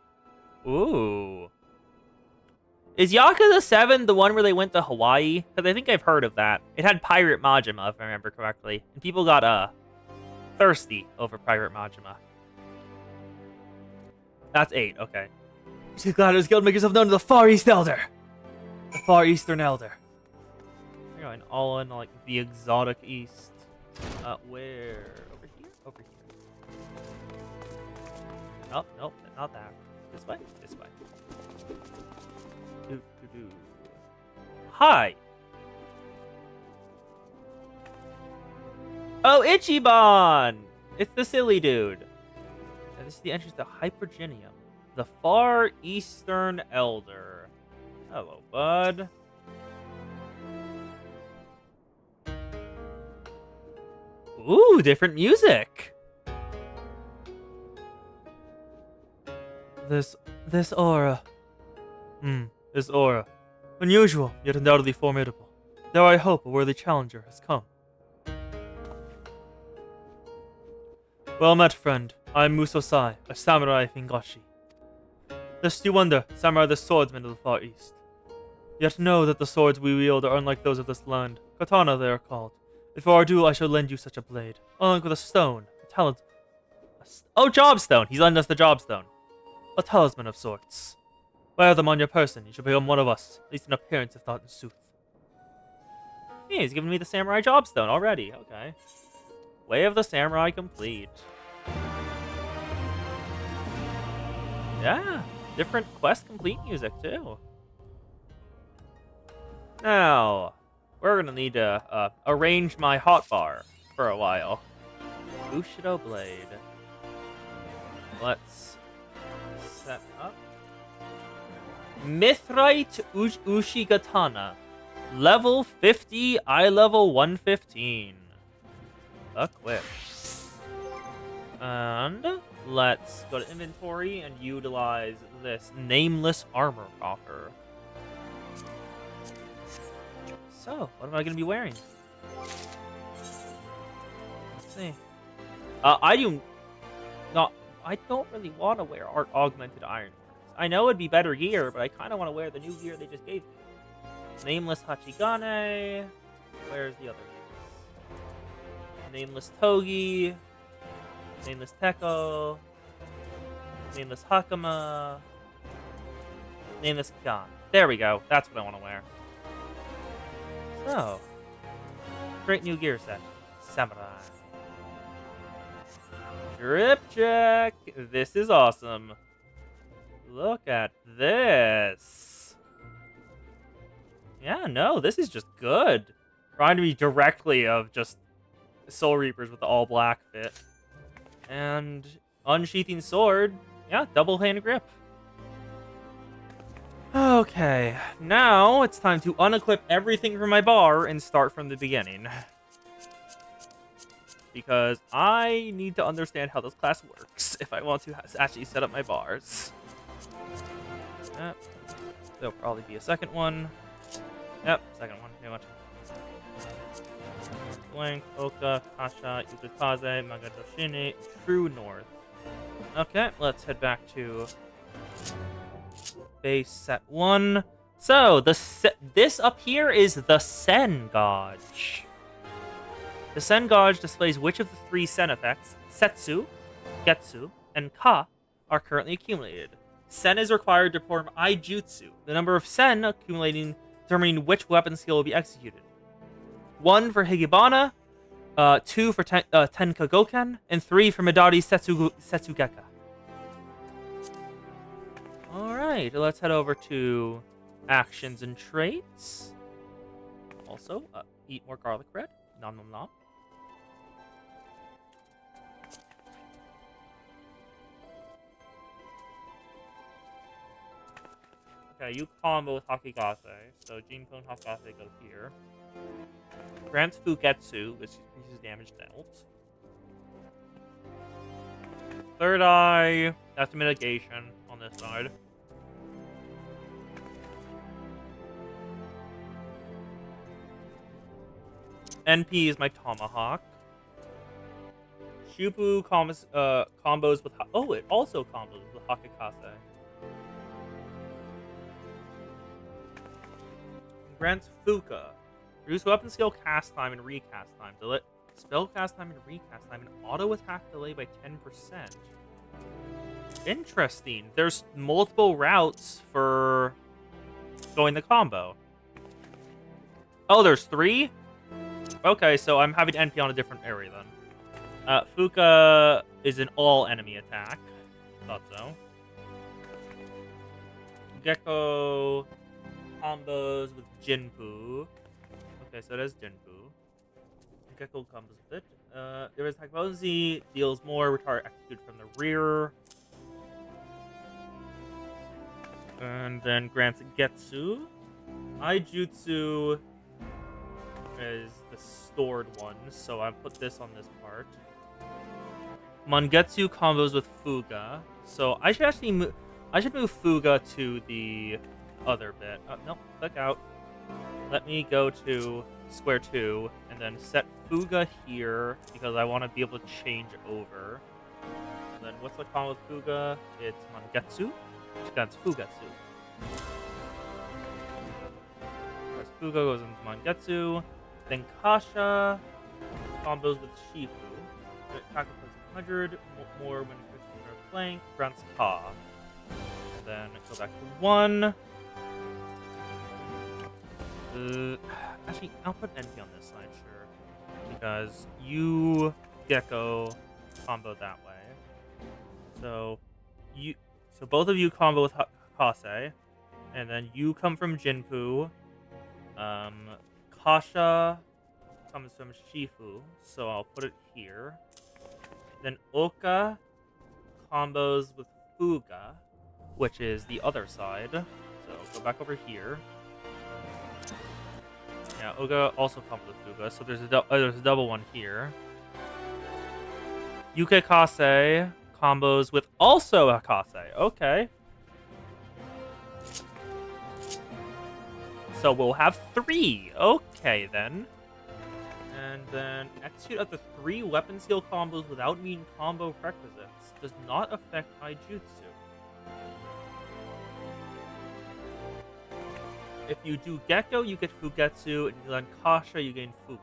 Ooh. Is Yakuza 7 the one where they went to Hawaii? Because I think I've heard of that. It had Pirate Majima, if I remember correctly. And people got, thirsty over Pirate Majima. That's 8, okay. She's Gladiators Guild, make yourself known to the Far East Elder. The Far Eastern Elder. We're going all in, like, the exotic East. Where? Over here? Over here. Oh, nope, not that. This way? This way. Hi! Oh, Ichiban! It's the silly dude. And this is the entrance to Hypergenium, the Far Eastern Elder. Hello, bud. Ooh, different music. This aura. This aura. Unusual, yet undoubtedly formidable. Though I hope a worthy challenger has come. Well met, friend. I am Musosai, a samurai of Hingashi. Lest you wonder, samurai are the swordsmen of the Far East. Yet know that the swords we wield are unlike those of this land. Katana they are called. Before I do, I shall lend you such a blade, along with a stone, a talent. Oh, Jobstone! He's lending us the Jobstone. A talisman of sorts. Wear them on your person, you shall become one of us, at least in appearance if not in sooth. Yeah, he's giving me the Samurai Jobstone already. Okay. Way of the Samurai complete. Yeah, different quest complete music too. Now, we're gonna need to arrange my hotbar for a while. Bushido Blade. Let's set up. Mithrite Ushigatana. Level 50, eye level 115. Equip. And let's go to inventory and utilize this nameless armor offer. So, what am I going to be wearing? Let's see. I don't really want to wear augmented iron. I know it'd be better gear, but I kind of want to wear the new gear they just gave me. Nameless Hachigane. Where's the other nameless? Nameless Togi. Nameless Teko. Nameless Hakama. Nameless Khan. There we go. That's what I want to wear. So, great new gear set. Samurai. Drip check. This is awesome. Look at this. Yeah, no, this is just good. Reminded me directly of just Soul Reapers with the all black fit. And unsheathing sword. Yeah, double hand grip. Okay, now it's time to unequip everything from my bar and start from the beginning. Because I need to understand how this class works if I want to actually set up my bars. Yep. There'll probably be a second one. Yep, second one, pretty much. Blank, Oka, Kasha, Yukikaze, Magadoshine, True North. Okay, let's head back to base set 1. So, this up here is the Sen Gauge. The Sen Gauge displays which of the 3 Sen effects, Setsu, Getsu, and Ka, are currently accumulated. Sen is required to perform Aijutsu, the number of Sen accumulating determining which weapon skill will be executed. 1 for Higibana, 2 for Tenka Goken, and 3 for Midari Setsugeka. Alright, let's head over to actions and traits. Also, eat more garlic bread. Nom nom nom. Okay, you combo with Hakigase, so Jinko and Hakigase go here. Grants Fugetsu, which increases damage dealt. Third Eye, that's a mitigation on this side. NP is my Tomahawk. Shupu combos with... Oh, it also combos with Hakikase. Grants Fuka. Reduce weapon skill cast time and recast time. Spell cast time and recast time and auto attack delay by 10%. Interesting. There's multiple routes for going the combo. Oh, there's 3? Okay, so I'm having NP on a different area then. Fuka is an all enemy attack. Thought so. Gecko combos with Jinpu. Okay, so there's Jinpu. Gecko combos with it. There is Hypotency, deals more, retard execute from the rear. And then grants Getsu. Aijutsu is the stored one, so I put this on this part. Mangetsu combos with Fuga, so I should actually move Fuga to the other bit. No, click out. Let me go to square 2 and then set Fuga here because I want to be able to change over. And then what's the combo with Fuga? It's Mangetsu, which gets Fugatsu. Fuga goes into Mangetsu. Then Kasha combos with Shifu. Attack plus 100, more when you're flank, grants Ka. And then go back to 1. Actually, I'll put NP on this side, sure. Because you, Gecko, combo that way. So both of you combo with Kase. And then you come from Jinpu. Kasha comes from Shifu, so I'll put it here. Then Oka combos with Fuga, which is the other side. So go back over here. Yeah, Oka also combos with Fuga, so there's a double one here. Yuke Kase combos with also Akase. Okay. So we'll have 3. Okay, then. And then execute up to 3 weapon skill combos without meeting combo requisites. Does not affect Aijutsu. If you do Gecko, you get Fugetsu, and then Kasha, you gain Fuka.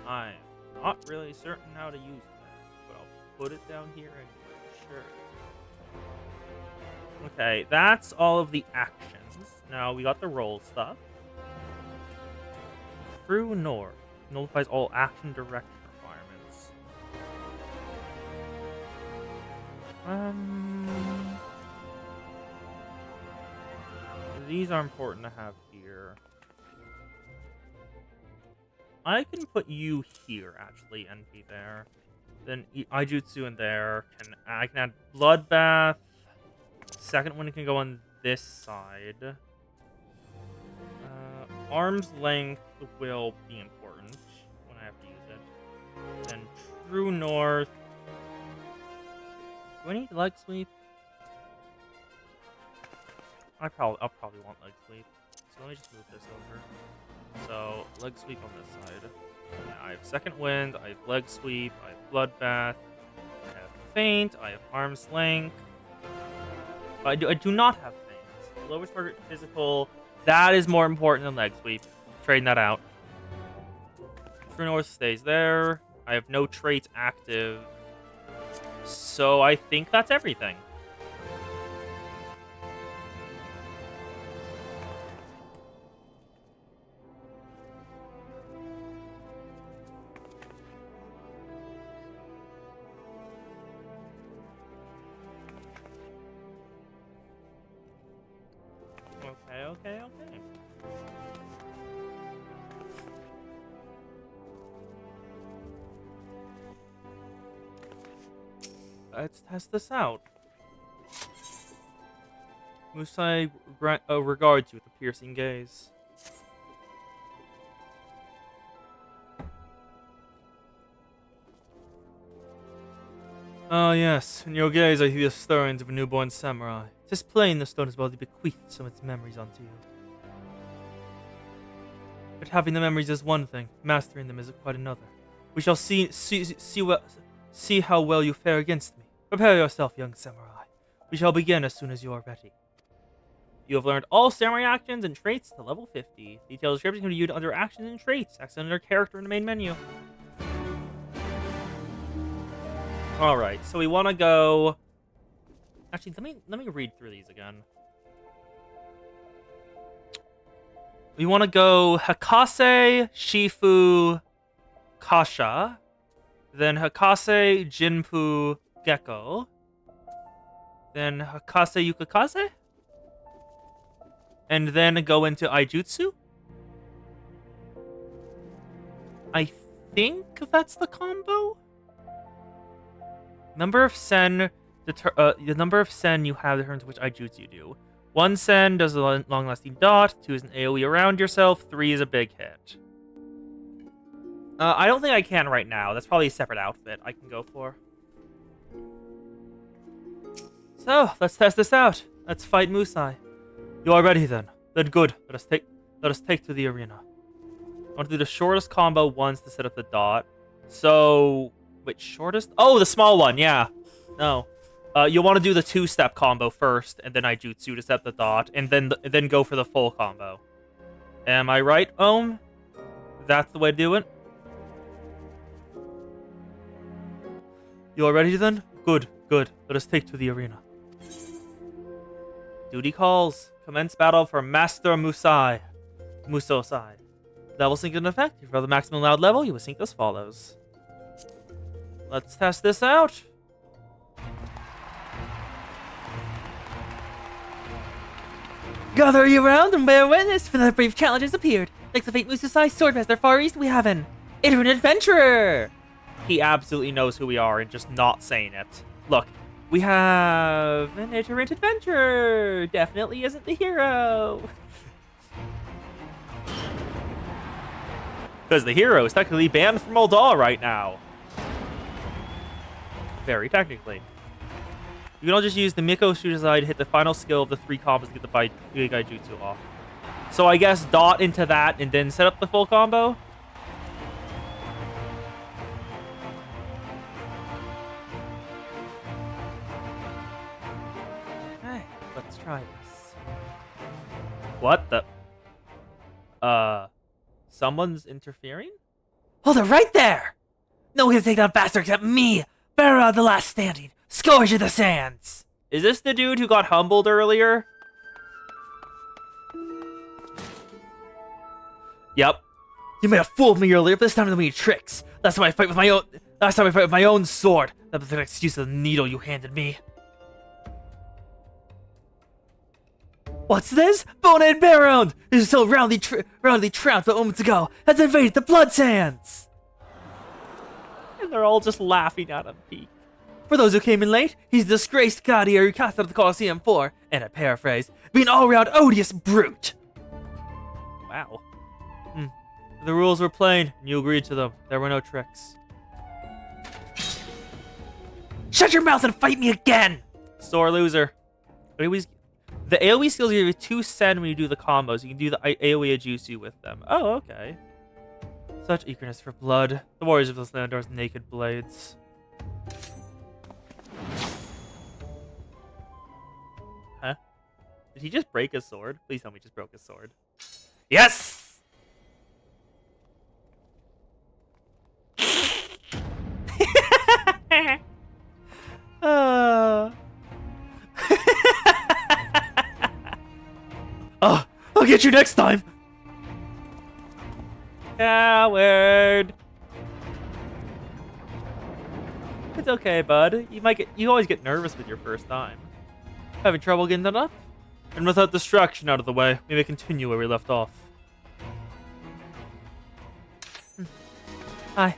I'm not really certain how to use that, but I'll put it down here and sure. Okay, that's all of the actions. Now we got the roll stuff. True North nullifies all action direction requirements. These are important to have here. I can put you here, actually, NP there. Then Aijutsu in there. I can add Bloodbath. Second one can go on this side. Arm's length will be important when I have to use it. Then True North. Do I need leg sweep? I'll probably want leg sweep. So let me just move this over. So leg sweep on this side. Yeah, I have second wind. I have leg sweep. I have bloodbath. I have faint. I have arm's length. But I do not have faint. Lowest target physical. That is more important than leg sweep. Trading that out. True North stays there. I have no traits active. So I think that's everything. Okay. Let's test this out. Musai regards you with a piercing gaze. Ah, yes. In your gaze, I see the stirrings of a newborn samurai. 'Tis plain the stone has already bequeathed some of its memories unto you. But having the memories is one thing, mastering them is quite another. We shall see how well you fare against me. Prepare yourself, young samurai. We shall begin as soon as you are ready. You have learned all samurai actions and traits to level 50. Detailed description can be viewed under actions and traits. Access under character in the main menu. Alright, so we want to go... Actually, let me read through these again. We want to go Hakase, Shifu, Kasha. Then Hakase, Jinpu, Gecko. Then Hakase, Yukikaze. And then go into Aijutsu. I think that's the combo. Number of sen, the number of sen you have determines which Aijutsu you do. 1 sen does a long-lasting dot. 2 is an AoE around yourself. 3 is a big hit. I don't think I can right now. That's probably a separate outfit I can go for. So let's test this out. Let's fight Musai. You are ready then? Then good. Let us take to the arena. I want to do the shortest combo once to set up the dot. So, wait, shortest? Oh, the small one. Yeah. No. You'll want to do the 2-step combo first, and then Aijutsu to set the dot, and then go for the full combo. Am I right, Ohm? That's the way to do it. You are ready then? Good. Let us take to the arena. Duty calls. Commence battle for Master Musosai. Level sync in effect. If you have the maximum loud level, you will sync as follows. Let's test this out. Gather you around and bear witness, for the brave challenge has appeared. Like the fate Musosai Swordmaster Far East, we have an iterant adventurer. He absolutely knows who we are and just not saying it. Look, we have an iterant adventurer. Definitely isn't the hero. Because the hero is technically banned from Ul'dah right now. Very technically. You can all just use the Miko Shujazai to hit the final skill of the 3 combos to get the big Gaijutsu off. So I guess dot into that and then set up the full combo. Okay, let's try this. What the? Someone's interfering? Hold it right there! No one can take down faster except me! Farah, the last standing! Scourge of the Sands! Is this the dude who got humbled earlier? Yep. You may have fooled me earlier, but this time I'm doing tricks. Last time I fight with my own sword. That was an excuse of the needle you handed me. What's this? Bonehead Baron, who so roundly trounced moments ago, has invaded the Blood Sands! And they're all just laughing at him, Pete. For those who came in late, he's a disgraced gladiator who cast out of the Colosseum for, and I paraphrase, being an all-round odious brute. Wow. The rules were plain, and you agreed to them. There were no tricks. Shut your mouth and fight me again! Sore loser. The AoE skills give you 2 sen when you do the combos. You can do the AoE Ajutsu with them. Oh, okay. Such eagerness for blood. The warriors of this land are as naked blades. Huh? Did he just break his sword? Please tell me he just broke his sword. Yes! Oh, I'll get you next time. Coward. It's okay, bud. You always get nervous with your first time. Having trouble getting that up? And without distraction out of the way, we may continue where we left off. Hi.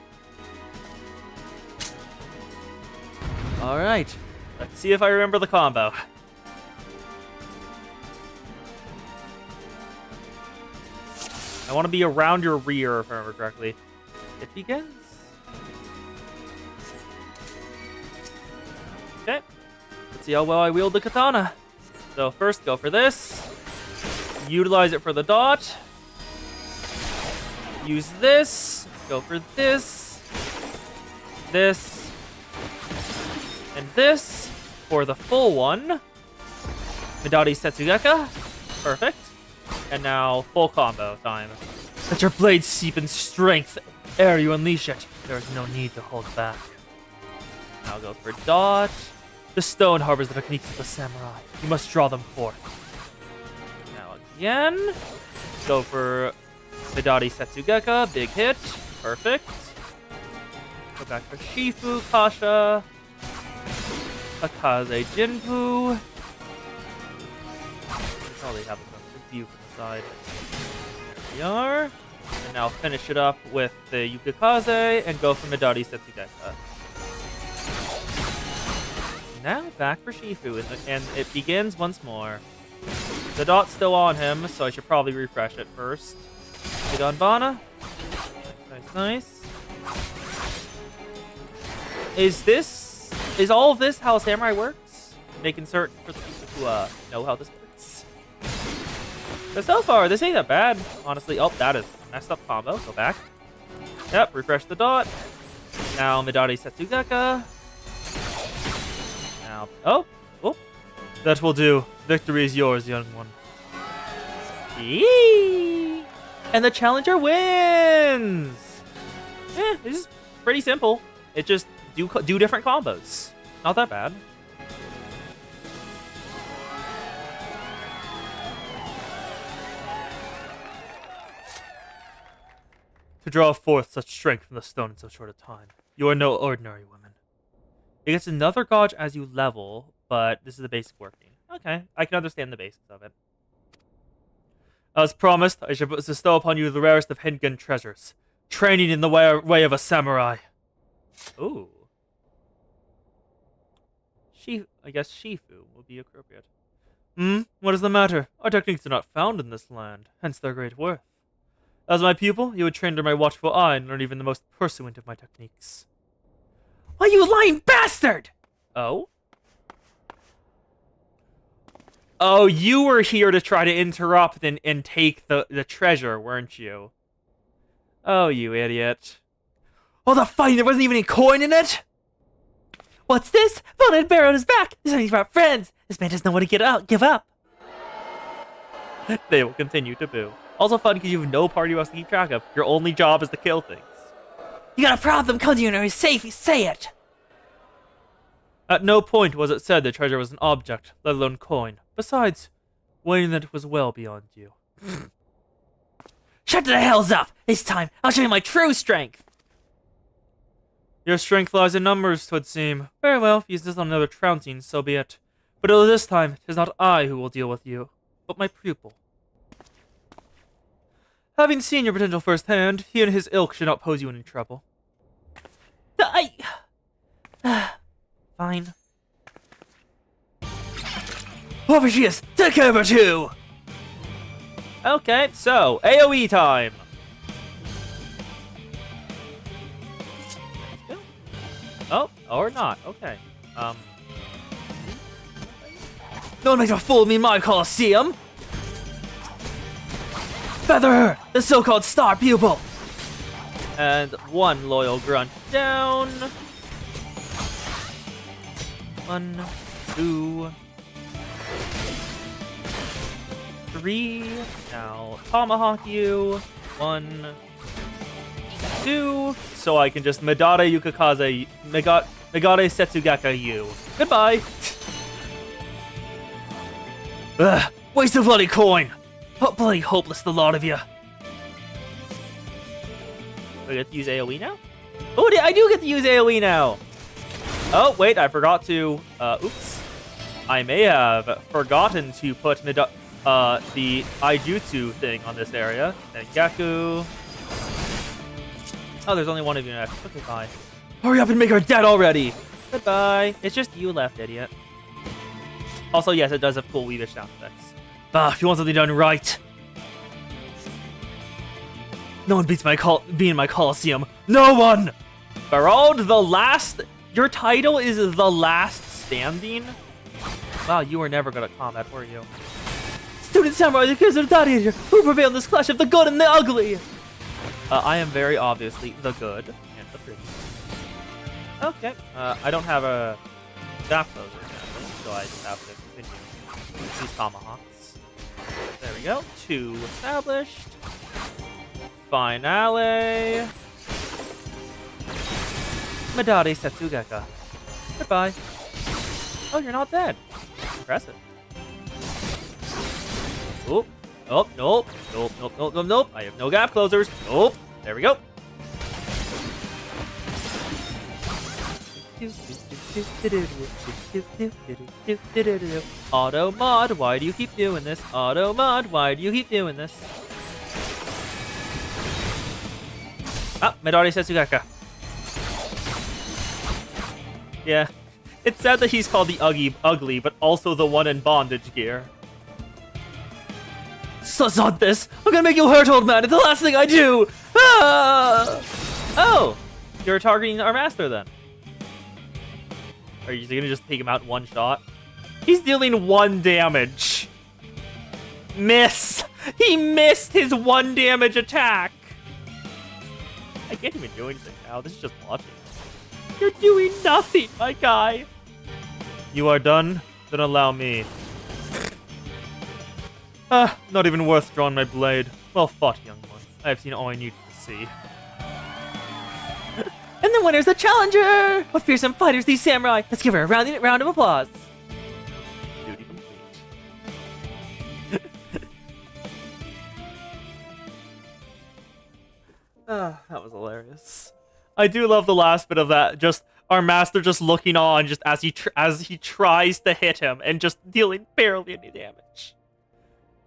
Alright, let's see if I remember the combo. I want to be around your rear, if I remember correctly. It begins. Okay. Let's see how well I wield the katana. So first, go for this. Utilize it for the dot. Use this. Go for this. This. And this for the full one. Midori Setsugeka. Perfect. And now full combo time. Let your blade seep in strength ere you unleash it. There is no need to hold back. Now go for dot. The stone harbors the techniques of the samurai. You must draw them forth. Now again. Go for Midori Setsugeka. Big hit. Perfect. Go back for Shifu, Kasha. Akaze Jinpu. Probably have a view from the side. There we are. And now finish it up with the Yukikaze and go for Midori Setsugeka. Now back for Shifu, and it begins once more. The dot's still on him, so I should probably refresh it first. Hidanbana. Nice, nice. Is all of this how Samurai works? Making certain for the people who know how this works. But so far, this ain't that bad, honestly. Oh, that is a messed up combo. Go back. Yep, refresh the dot. Now Midori Setsugeka. Now, oh. That will do. Victory is yours, young one. Eee! And the challenger wins! This is pretty simple. It just do different combos. Not that bad. To draw forth such strength from the stone in so short a time, you are no ordinary woman. It gets another gauge as you level, but this is the basic working. Okay, I can understand the basics of it. As promised, I shall bestow upon you the rarest of Hengen treasures. Training in the way of a samurai. Ooh. I guess Shifu will be appropriate. What is the matter? Our techniques are not found in this land, hence their great worth. As my pupil, you would train under my watchful eye and learn even the most pursuant of my techniques. Why, you lying bastard! Oh? Oh, you were here to try to interrupt and take the treasure, weren't you? Oh, you idiot. All the fighting, there wasn't even any coin in it? What's this? Bonehead Baron is back! This is about friends! This man doesn't know when to give up! They will continue to boo. Also fun because you have no party wants to keep track of. Your only job is to kill things. You got a problem, come to you and he's safe, you say it! At no point was it said the treasure was an object, let alone coin. Besides, weighing that it was well beyond you. Shut the hells up! This time, I'll show you my true strength! Your strength lies in numbers, 'twould seem. Very well, if you insist on another trouncing, so be it. But this time, 'tis not I who will deal with you. but my pupil. Having seen your potential firsthand, he and his ilk should not pose you any trouble. Fine. Over she is! Take care of her too! Okay, so, AoE time! Let's go. Oh, or not, okay. No one makes a fool of me in my Colosseum! Feather her, the so-called star pupil! And one loyal grunt down. 1, 2, 3. Now tomahawk you. 1, 2. So I can just Medare Yukikaze, Megare Setsugaka you. Goodbye. Ugh, waste of bloody coin. Oh, bloody hopeless, the lot of you. Do I get to use AoE now? Oh, I do get to use AoE now. Oh, wait, I forgot to, oops. I may have forgotten to put the Aijutsu thing on this area. And Gaku. Oh, there's only one of you left. Okay, bye. Hurry up and make her dead already. Goodbye. It's just you left, idiot. Also, yes, it does have cool Weebish sound effects. Ah, if you want something done right. No one beats being my Colosseum. No one! Barald, the last... Your title is the last standing? Wow, you were never good at combat, were you? Student Samurai, the kids are gladiator. Who prevailed in this clash of the good and the ugly? I am very obviously the good and the pretty. Okay, I don't have a staff closer, so I just have to continue these tomahawks. There we go. 2 established. Finale. Medare Setsugaka. Goodbye. Oh, you're not dead. Impressive. Oh, oh, nope. Nope, nope, nope, nope, nope. I have no gap closers. Nope. There we go. Auto mod, why do you keep doing this? Auto mod, why do you keep doing this? Ah, Medare Setsugaka. Yeah. It's sad that he's called the ugly, but also the one in bondage gear. Sus on this! I'm gonna make you hurt, old man! It's the last thing I do! Ah! Oh! You're targeting our master then. Are you gonna just take him out in one shot? He's dealing 1 damage. Miss! He missed his 1 damage attack! I can't even do anything now. This is just watching. You're doing nothing, my guy. You are done? Then allow me. Ah, not even worth drawing my blade. Well fought, young one. I have seen all I need to see. And the winner's the challenger! What fearsome fighters, these samurai! Let's give her a round of applause. Duty complete. Ah, that was hilarious. I do love the last bit of that. Just our master just looking on, just as he tries to hit him and just dealing barely any damage.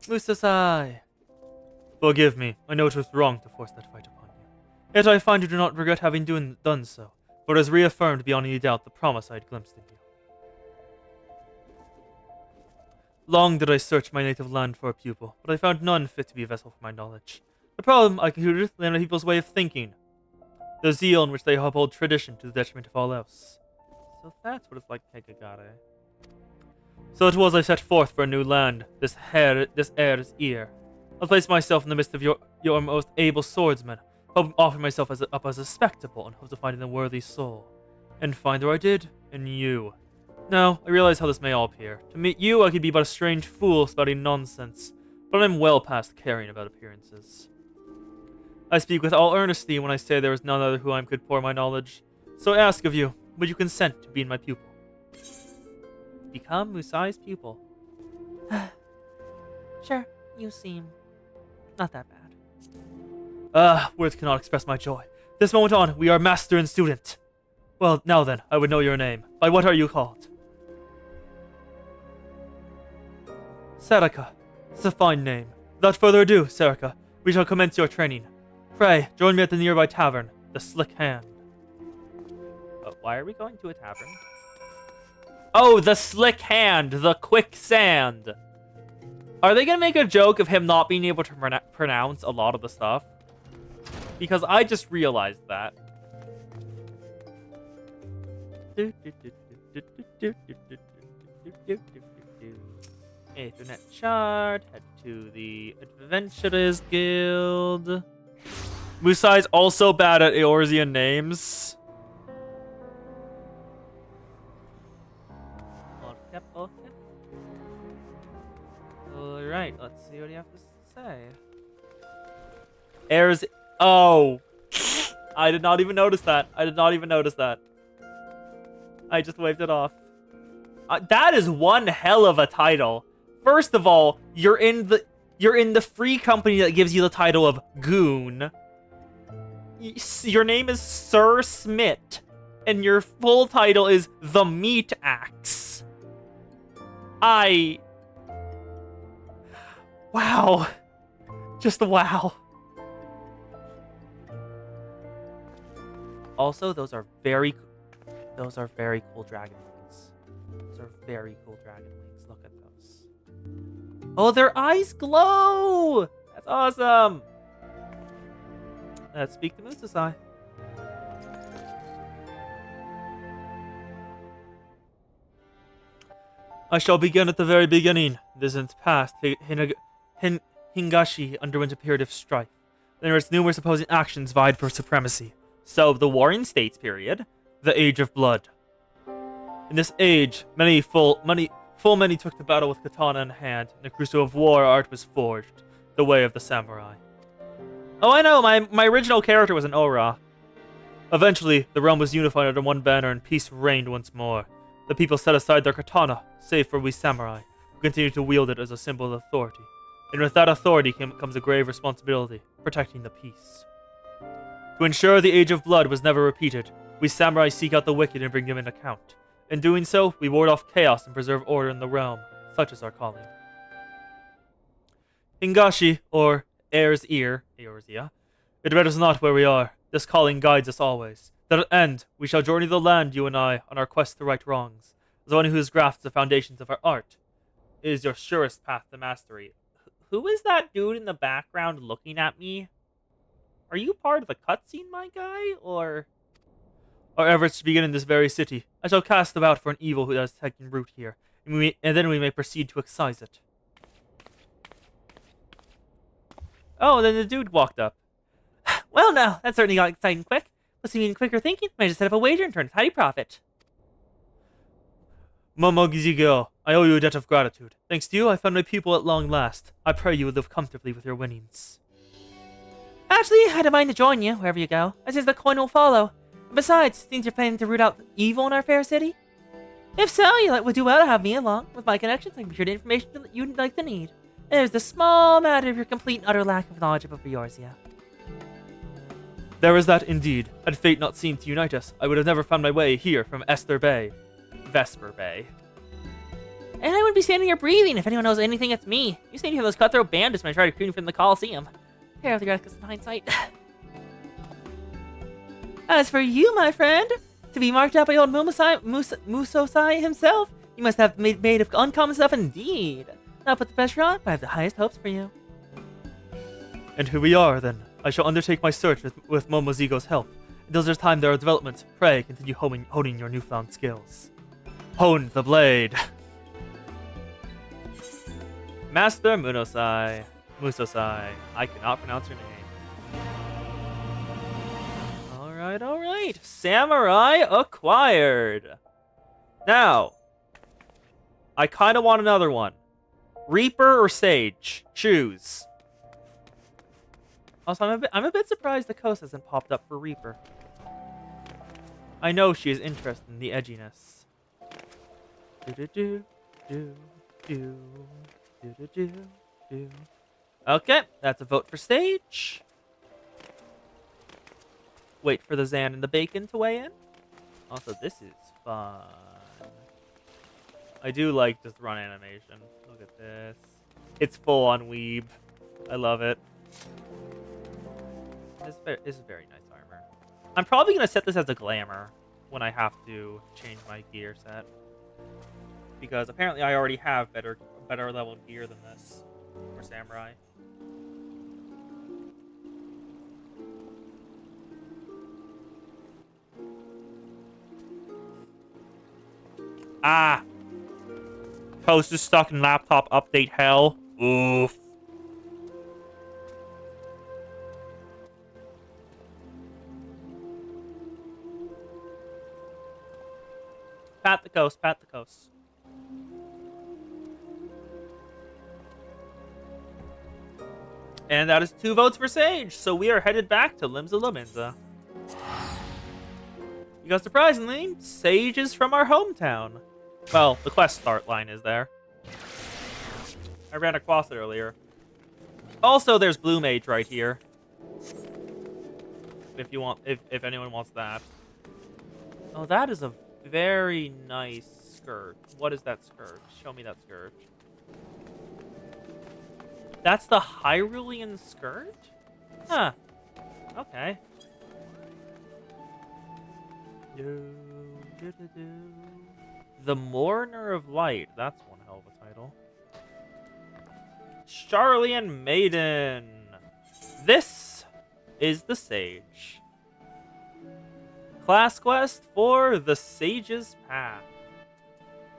Musasai, forgive me. I know it was wrong to force that fight upon you. Yet I find you do not regret having done so, for it has reaffirmed beyond any doubt the promise I had glimpsed in you. Long did I search my native land for a pupil, but I found none fit to be a vessel for my knowledge. The problem, I concluded, lay in the people's way of thinking. The zeal in which they uphold tradition to the detriment of all else. So that's what it's like to take a Gare. So it was I set forth for a new land, this heir's ear. I placed myself in the midst of your most able swordsmen, hoping to offer myself up as a spectacle and hope to find in a worthy soul. And find where I did, in you. Now, I realize how this may all appear. To meet you, I could be but a strange fool spouting nonsense, but I'm well past caring about appearances. I speak with all earnesty when I say there is none other who I could pour my knowledge. So I ask of you, would you consent to being my pupil? Become Musai's pupil. Sure, you seem not that bad. Words cannot express my joy. This moment on, we are master and student. Well, now then, I would know your name. By what are you called? Saraka. It's a fine name. Without further ado, Serica, we shall commence your training. Pray, join me at the nearby tavern, the Slick Hand. Why are we going to a tavern? Oh, the Slick Hand, the Quicksand. Are they gonna make a joke of him not being able to pronounce a lot of the stuff? Because I just realized that. Ethernet shard. Head to the Adventurers Guild. Musai's also bad at Eorzean names. Okay. Alright, let's see what you have to say. Heirs. Oh! I did not even notice that. I just waved it off. That is one hell of a title. First of all, you're in the free company that gives you the title of Goon. Your name is Sir Smith, and your full title is The Meat Axe. Wow. Just wow. Also, those are very cool dragon wings. Those are very cool dragon wings. Look at those. Oh, their eyes glow! That's awesome! Let's speak to Musasai. I shall begin at the very beginning. In distant past, Hingashi underwent a period of strife. There was numerous opposing actions vied for supremacy. So, the Warring States period. The Age of Blood. In this age, many took the battle with katana in hand. In a crucible of war, art was forged. The way of the samurai. Oh, I know. My original character was an Ora. Eventually, the realm was unified under one banner and peace reigned once more. The people set aside their katana, save for we samurai, who continue to wield it as a symbol of authority. And with that authority comes a grave responsibility, protecting the peace. To ensure the Age of Blood was never repeated, we samurai seek out the wicked and bring them in account. In doing so, we ward off chaos and preserve order in the realm, such as our calling. Hingashi, or Heir's Ear, Eorzea, it matters not where we are. This calling guides us always. To that end, we shall journey the land, you and I, on our quest to right wrongs. As one who has grasped the foundations of our art, it is your surest path to mastery. Who is that dude in the background looking at me? Are you part of the cutscene, my guy, or...? Our efforts begin in this very city. I shall cast about for an evil who has taken root here, and then we may proceed to excise it. Oh, then the dude walked up. Well, now, that certainly got exciting quick. Must have been quicker thinking. Might just set up a wager and turn a tidy profit. Momogizigo, I owe you a debt of gratitude. Thanks to you, I found my pupil at long last. I pray you will live comfortably with your winnings. Actually, I don't mind to join you, wherever you go. I says the coin will follow. And besides, think you're planning to root out evil in our fair city? If so, you would do well to have me along. With my connections, I can be sure the information you'd like to need. And there's the small matter of your complete and utter lack of knowledge of Eorzea. There is that indeed. Had fate not seemed to unite us, I would have never found my way here from Vesper Bay. And I wouldn't be standing here breathing if anyone knows anything, it's me. You stand here those cutthroat bandits when I try to recruit from the Coliseum. Care of the rest in hindsight. As for you, my friend, to be marked out by old Musosai himself, you must have made of uncommon stuff indeed. Not put the pressure on, but I have the highest hopes for you. And here we are, then. I shall undertake my search with Momozigo's help. Until there's time there are developments, pray continue honing your newfound skills. Hone the blade! Master Musosai. I cannot pronounce your name. Alright. Samurai acquired. Now, I kind of want another one. Reaper or Sage? Choose. Also, I'm a bit surprised the coast hasn't popped up for Reaper. I know she is interested in the edginess. Okay, that's a vote for Sage. Wait for the Zan and the Bacon to weigh in. Also, this is fun. I do like just run animation. Look at this. It's full on weeb. I love it. This is very nice armor. I'm probably gonna set this as a glamour when I have to change my gear set, because apparently I already have better level gear than this for samurai. Ah! Post is stuck in laptop update hell. Oof. Pat the coast, pat the coast. And that is 2 votes for Sage, so we are headed back to Limsa Lominsa. Because surprisingly, Sage is from our hometown. Well, the quest start line is there. I ran across it earlier. Also, there's Blue Mage right here. If anyone wants that. Oh, that is a very nice skirt. What is that skirt? Show me that skirt. That's the Hyrulean skirt? Huh. Okay. The Mourner of Light. That's one hell of a title. Charlian Maiden. This is the Sage. Class quest for the Sage's Path.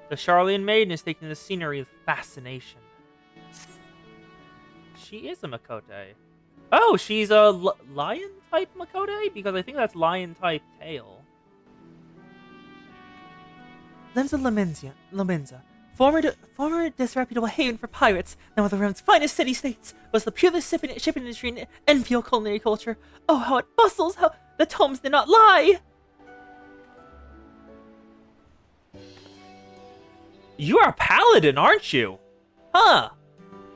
The Charlian Maiden is taking the scenery with fascination. She is a Makote. Oh, she's a lion-type Makote? Because I think that's lion-type tail. Limsa Lominsa, former disreputable haven for pirates, now one of the realm's finest city-states, was the purest shipping industry and enviable culinary culture. Oh, how it bustles! How the tomes did not lie! You are a paladin, aren't you? Huh.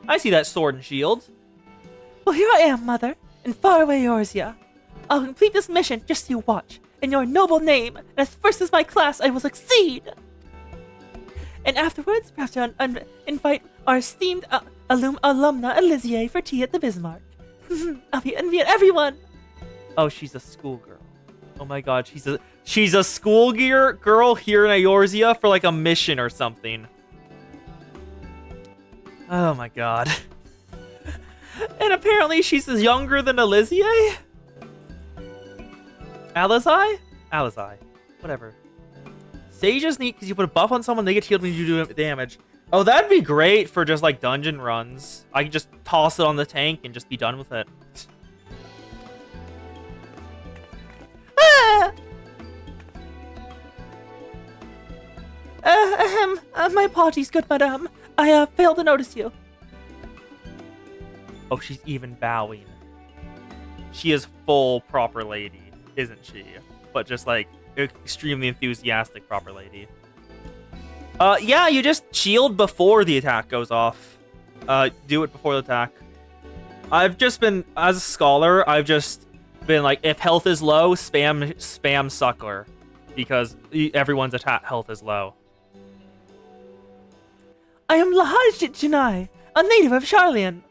I see that sword and shield. Well, here I am, Mother, in faraway Eorzea. I'll complete this mission, just you watch. In your noble name, and as first as my class, I will succeed! And afterwards, perhaps you'll invite our esteemed alumna Elysier for tea at the Bismarck. I'll be envying everyone! Oh, she's a schoolgirl. Oh my god, she's a schoolgear girl here in Eorzea for like a mission or something. Oh my god. And apparently she's younger than Elysier? Alizai? Alizai. Whatever. Sage is neat because you put a buff on someone, they get healed when you do damage. Oh, that'd be great for just like dungeon runs. I can just toss it on the tank and just be done with it. My apologies, good madame. I failed to notice you. Oh, she's even bowing. She is full proper lady, isn't she? But just like extremely enthusiastic proper lady. Yeah, you just shield before the attack goes off. Do it before the attack. I've just been, as a scholar, I've just been like, if health is low, spam suckler, because everyone's attack health is low. I am Lahaj Janai, a native of Charlian.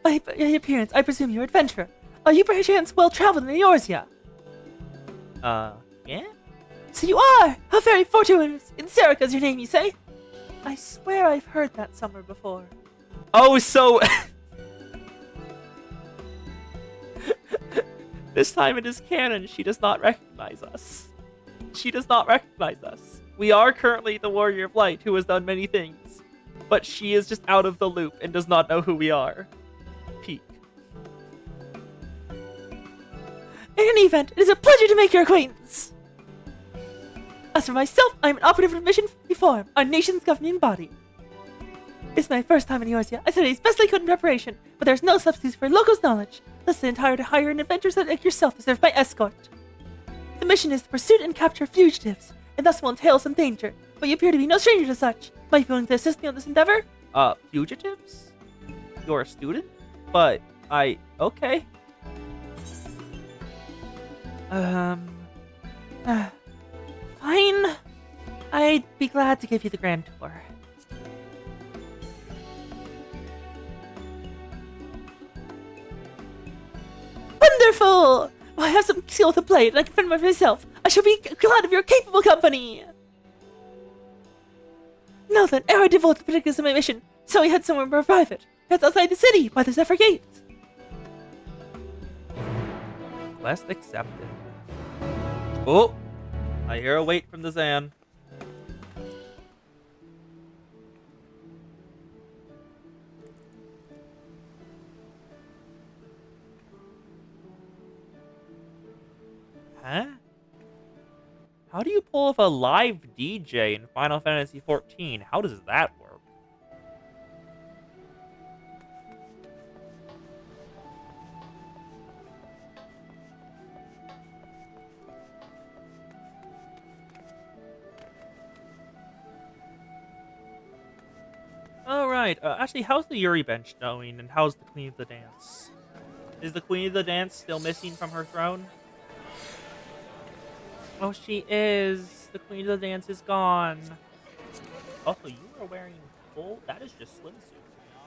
By your appearance, I presume you're an adventurer. Are you perchance well-traveled in Eorzea? Yeah? So you are! How very fortuitous! In Serica's your name, you say? I swear I've heard that somewhere before. Oh, so... This time it is canon, she does not recognize us. She does not recognize us. We are currently the Warrior of Light, who has done many things. But she is just out of the loop and does not know who we are. Peak. In any event, it is a pleasure to make your acquaintance! As for myself, I am an operative of Mission Reform, our nation's governing body. It's my first time in Eorzea. I studied as best I could in preparation, but there's no substitute for locals' knowledge. Thus, the entire to hire an adventurer like yourself to serve my escort. The mission is to pursue and capture fugitives, and thus will entail some danger, but you appear to be no stranger to such. Might you be willing to assist me on this endeavor? Fugitives? You're a student? But okay. Fine. I'd be glad to give you the grand tour. Oh, I have some skill to play, and I can fend by myself. I shall be glad of your capable company. Now then, ere I divulge the particulars of my mission, so we head somewhere more private. That's outside the city, by the Zephyr Gate. Quest accepted. Oh! I hear a wait from the Zan. Huh? How do you pull off a live DJ in Final Fantasy XIV? How does that work? Alright, actually, how's the Yuri bench going, and how's the Queen of the Dance? Is the Queen of the Dance still missing from her throne? Oh, she is. The Queen of the Dance is gone. Also, you are wearing full... That is just swimsuit.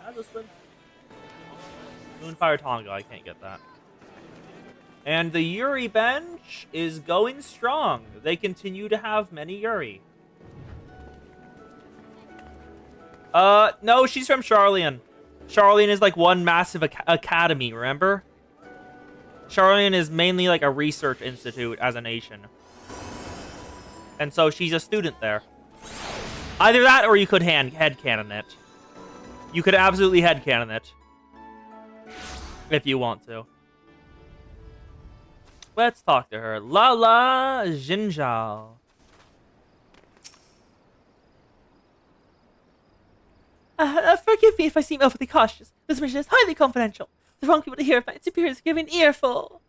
That is a swimsuit. Moonfire Tonga, I can't get that. And the Yuri bench is going strong. They continue to have many Yuri. No, she's from Sharlayan. Sharlayan is like one massive academy, remember? Sharlayan is mainly like a research institute as a nation. And so she's a student there. Either that or you could headcanon it. You could absolutely headcanon it. If you want to. Let's talk to her. Lala Jinzhao. Forgive me if I seem overly cautious. This mission is highly confidential. The wrong people to hear of my superiors give an earful.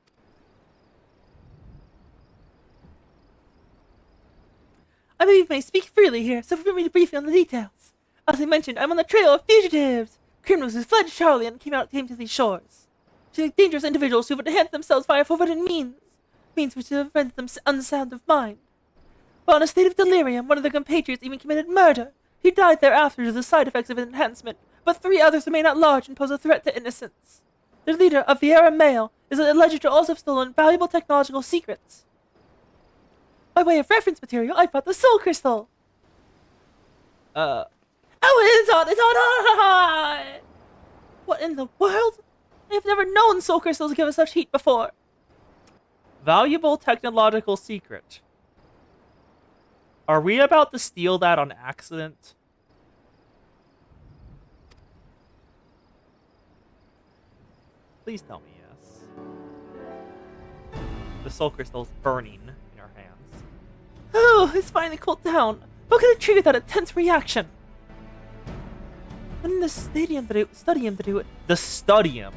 I believe I may speak freely here, so permit me to brief you on the details. As I mentioned, I'm on the trail of fugitives. Criminals who fled Charlie and came to these shores. To dangerous individuals who would enhance themselves via forbidden means which have rendered them unsound of mind. While in a state of delirium, one of their compatriots even committed murder. He died thereafter due to the side effects of his enhancement, but 3 others remain at large and pose a threat to innocence. Their leader, Vieira Mail, is alleged to also have stolen valuable technological secrets. By way of reference material, I brought the Soul Crystal. Oh, it's on! What in the world? I have never known Soul Crystals to give us such heat before. Valuable technological secret. Are we about to steal that on accident? Please tell me yes. The Soul Crystal's burning in our hands. Oh, it's finally cooled down. What could have triggered that intense reaction? When in the stadium to do it. The Studium.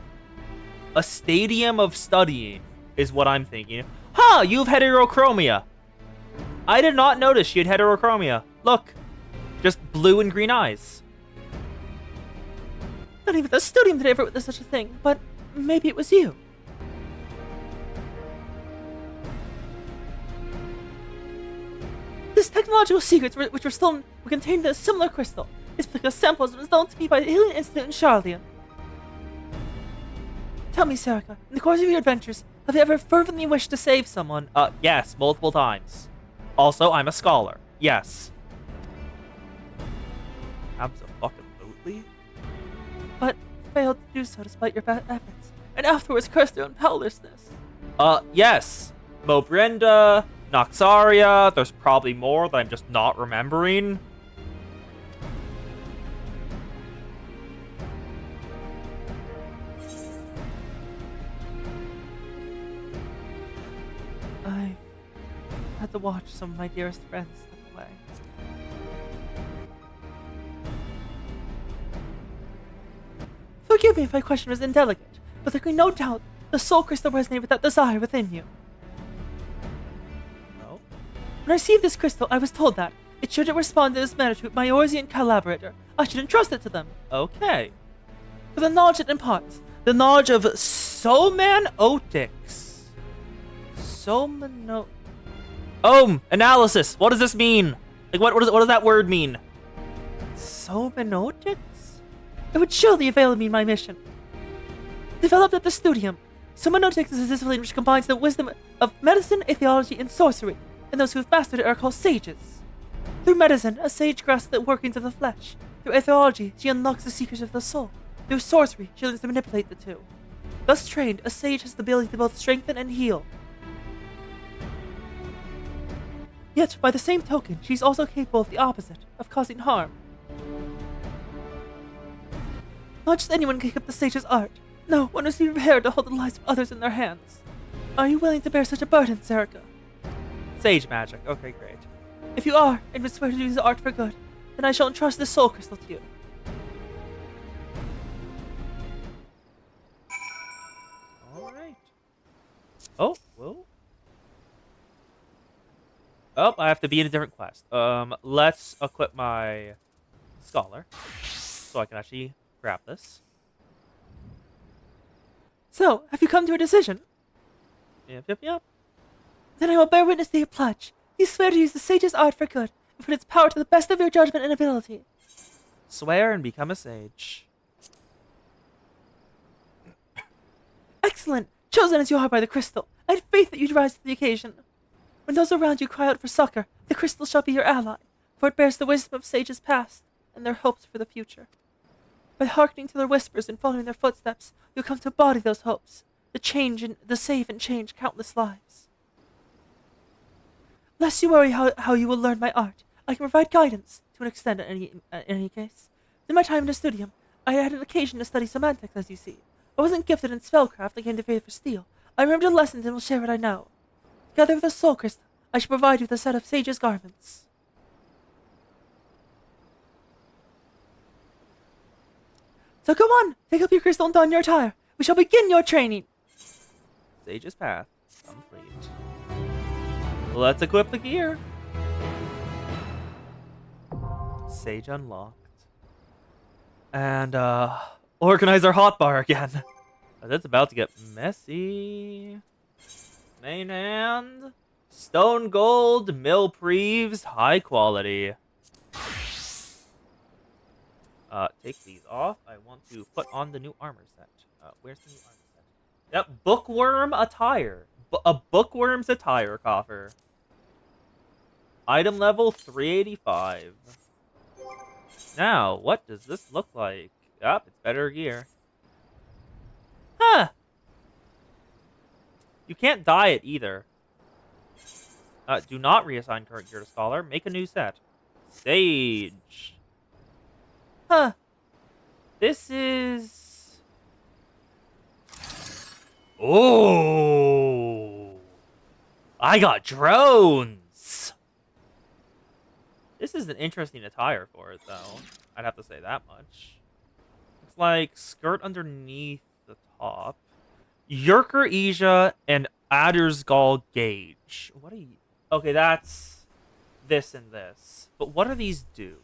A stadium of studying is what I'm thinking. Ha! You have heterochromia. I did not notice she had heterochromia. Look. Just blue and green eyes. Not even the studium did ever witness such a thing, but maybe it was you. This technological secrets which were stolen were contained in a similar crystal. It's because samples was known to me by the Alien Institute in Sharlayan. Tell me, Serica, in the course of your adventures, have you ever fervently wished to save someone? Yes, multiple times. Also, I'm a scholar. Yes. Absolutely. But failed to do so despite your best efforts, and afterwards cursed your own powerlessness. Yes. Mobrenda, Noxaria, there's probably more that I'm just not remembering. I had to watch some of my dearest friends slip away. Forgive me if my question was indelicate, but there can be no doubt the soul crystal resonated with that desire within you. No? When I received this crystal, I was told that, it should respond in this manner to my Orsian collaborator, I should entrust it to them. Okay. For the knowledge it imparts, the knowledge of Somanotics. Analysis. What does this mean? Like, what does that word mean? Somanotics? It would surely avail me in my mission. Developed at the studium, Summa Notics is a discipline which combines the wisdom of medicine, theology, and sorcery, and those who have mastered it are called sages. Through medicine, a sage grasps the workings of the flesh. Through theology, she unlocks the secrets of the soul. Through sorcery, she learns to manipulate the two. Thus trained, a sage has the ability to both strengthen and heal. Yet, by the same token, she's also capable of the opposite, of causing harm. Not just anyone can pick up the sage's art. No, one must be prepared to hold the lives of others in their hands. Are you willing to bear such a burden, Serica? Sage magic. Okay, great. If you are, and would swear to use the art for good, then I shall entrust this soul crystal to you. Alright. Oh, whoa. Oh, I have to be in a different quest. Let's equip my scholar so I can actually grab this. So, have you come to a decision? Yep. Then I will bear witness to your pledge. You swear to use the sage's art for good, and put its power to the best of your judgment and ability. Swear and become a sage. Excellent! Chosen as you are by the crystal, I had faith that you'd rise to the occasion. When those around you cry out for succor, the crystal shall be your ally, for it bears the wisdom of sages past, and their hopes for the future. By hearkening to their whispers and following their footsteps, you'll come to embody those hopes, the save and change countless lives. Lest you worry how you will learn my art, I can provide guidance, to an extent in any case. In my time in the studium, I had an occasion to study semantics, as you see. I wasn't gifted in spellcraft like in the Faith for Steel. I remember the lessons and will share what I know. Together with a soul crystal, I shall provide you with a set of sage's garments. So come on, take up your crystal and don your attire. We shall begin your training. Sage's path complete. Let's equip the gear. Sage unlocked. And, organize our hotbar again. That's about to get messy. Main hand. Stone gold, Milpreeves, high quality. Take these off. I want to put on the new armor set. Where's the new armor set? Yep, bookworm attire. A bookworm's attire coffer. Item level 385. Now, what does this look like? Yup, it's better gear. Huh. You can't dye it either. Do not reassign current gear to scholar. Make a new set. Sage. Huh. This is... Oh! I got drones! This is an interesting attire for it, though. I'd have to say that much. It's like skirt underneath the top. Yerker Ija and Addersgall Gauge. What are you... Okay, that's this and this. But what do these do?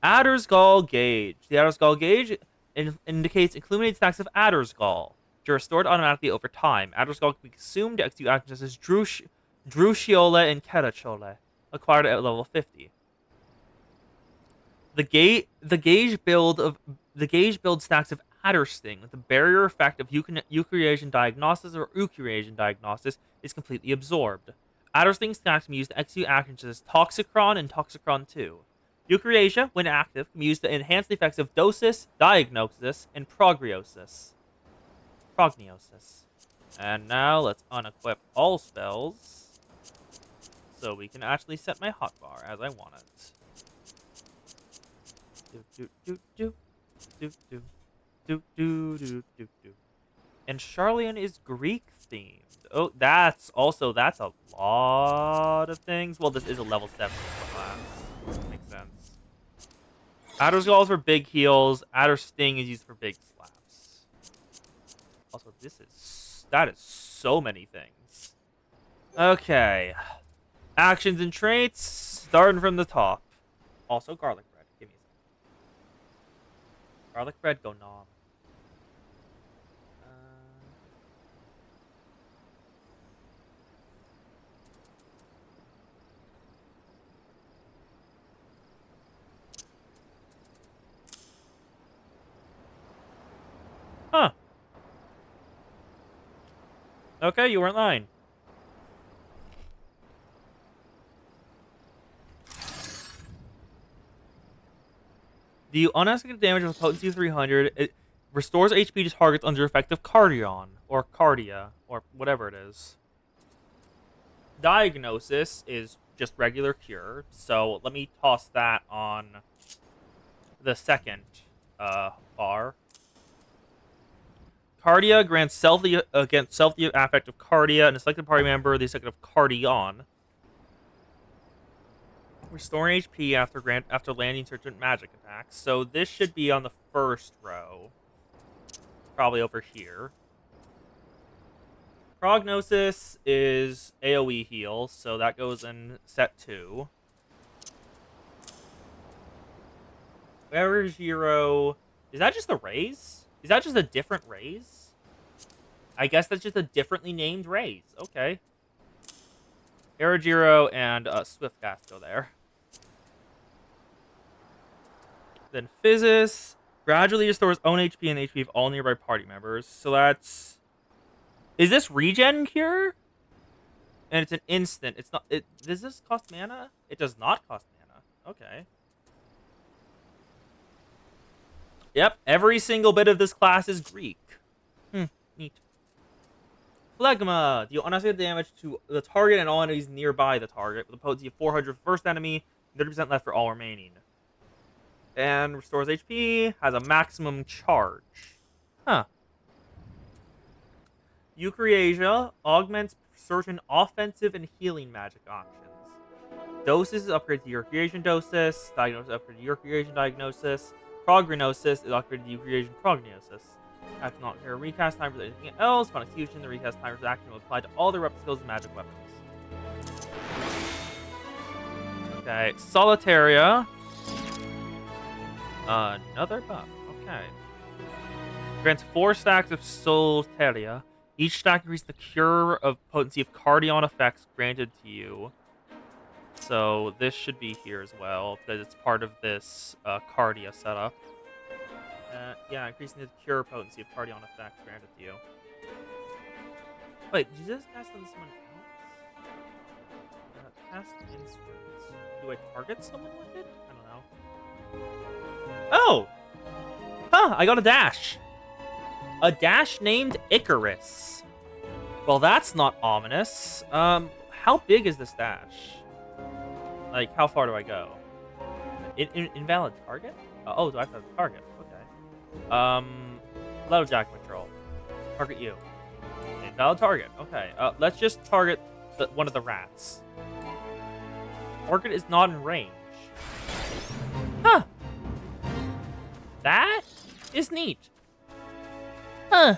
Addersgall Gauge. The Addersgall Gauge indicates accumulated stacks of Addersgall, which are restored automatically over time. Addersgall can be consumed to execute actions as Drusciola and Kerachole, acquired at level 50. The gauge build stacks of Addersting with the barrier effect of Eucrasian Diagnosis or Eucrasian Diagnosis is completely absorbed. Addersting stacks can be used to execute actions as Toxicron and Toxicron 2. Eucrasia, when active, can be used to enhance the effects of Dosis, Diagnosis, and Prognosis. And now let's unequip all spells so we can actually set my hotbar as I want it. And Charlian is Greek themed. Oh, that's a lot of things. Well, this is a level 7 class. Makes sense. Addersgall is for big heals. Addersting is used for big slaps. Also, that is so many things. Okay. Actions and traits, starting from the top. Also, garlic bread. Give me a second. Garlic bread, go nom. Huh. Okay, you weren't lying. The unestimated damage of potency 300. It restores HP to targets under effective Cardion, or Cardia, or whatever it is. Diagnosis is just regular cure, so let me toss that on the second bar. Cardia grants against the affect of Cardia and a selected party member the effect of Cardion. Restoring HP after landing certain magic attacks. So this should be on the first row. Probably over here. Prognosis is AoE heal, so that goes in set 2. Erigiro... Is that just the raise? Is that just a different raise? I guess that's just a differently named raise. Okay. Erigiro and Swiftcast go there. Then Physis gradually restores own HP and HP of all nearby party members. So that's... Is this regen cure? And it's an instant. It's not... Does this cost mana? It does not cost mana. Okay. Yep, every single bit of this class is Greek. Neat. Phlegma. Deal unestimated damage to the target and all enemies nearby the target with a potency of 400 for first enemy, 30% left for all remaining. And restores HP, has a maximum charge. Huh. Eucrasia augments certain offensive and healing magic options. Doses is upgraded to Eucrasian Dosis. Diagnosis upgraded to Eucrasian Diagnosis. Prognosis is upgraded to Eucrasian Prognosis. Action not care recast time for anything else. Upon execution, the recast timer's action will apply to all the weapon skills and magic weapons. Okay, Solitaria. Another buff. Okay. Grants 4 stacks of Solitaria. Each stack increases the cure of potency of Cardion effects granted to you. So this should be here as well, because it's part of this Cardia setup. Yeah, increasing the cure potency of Cardion effects granted to you. Wait, did you just cast on someone else? Cast instruments. Do I target someone with it? I don't know. Oh! Huh, I got a dash. A dash named Icarus. Well, that's not ominous. How big is this dash? Like, how far do I go? Invalid target? Oh, do I have to target? Okay. Level Jack Patrol. Target you. Invalid target. Okay. Let's just target one of the rats. Target is not in range. Huh. That is neat. Huh.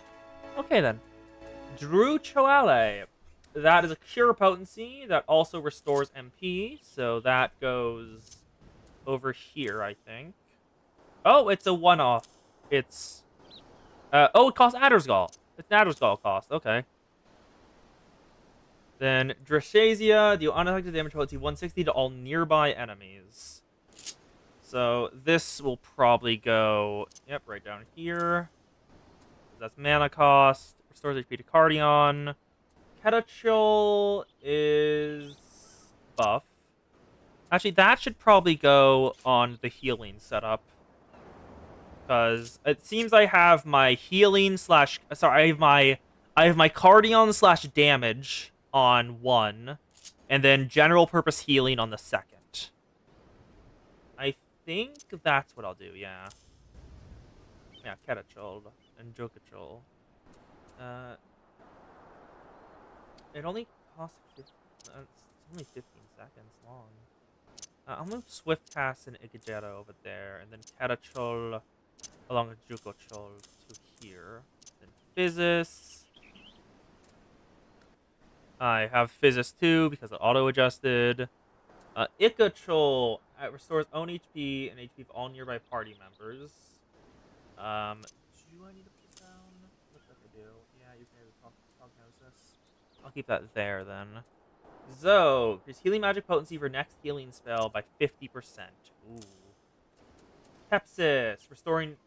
Okay, then. Drew Choale. That is a cure potency that also restores MP, so that goes over here, I think. Oh, it's a one-off. It's... oh, it costs Addersgall. It's an Addersgall cost. Okay. Then Drashazia, deal unaffected damage potency 160 to all nearby enemies. So this will probably go... Yep, right down here. That's mana cost. Restores HP to Cardion. Ketachul is buff. Actually, that should probably go on the healing setup. Because it seems I have my healing slash... Sorry, I have my Cardion slash damage on one. And then general purpose healing on the second. I think that's what I'll do, yeah. Yeah, Ketachul and Jokachul. It only costs... it's only 15 seconds long. I'll move Swiftcast and Ikajeto over there, and then Ketachul along with Jukochul to here. Then Physis. I have Physis too because it auto-adjusted. Ikachul restores own HP and HP of all nearby party members. Do I need to put this down? Looks like I do. Yeah, you can have the prognosis. I'll keep that there then. Zoe, increase healing magic potency for next healing spell by 50%. Ooh. Pepsis,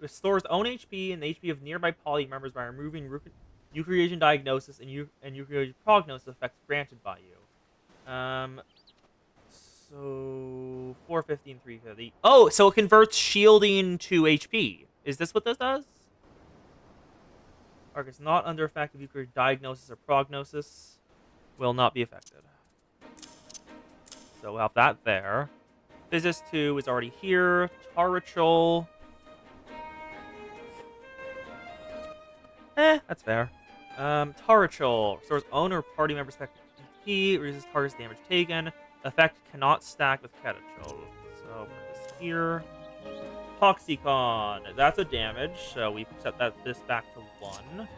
restores own HP and the HP of nearby party members by removing Eucreation diagnosis and eucreation prognosis effects granted by you. So 450 and 350. Oh, so it converts shielding to HP. Is this what this does? Targets not under effect of eucreation diagnosis or prognosis will not be affected. So we'll have that there. Physis 2 is already here. Tarichol. That's fair. Tarichol. Restores owner or party member spec HP. Reduces target's damage taken. Effect cannot stack with Ketachol. So put this here. Toxicon. That's a damage. So we set this back to 1.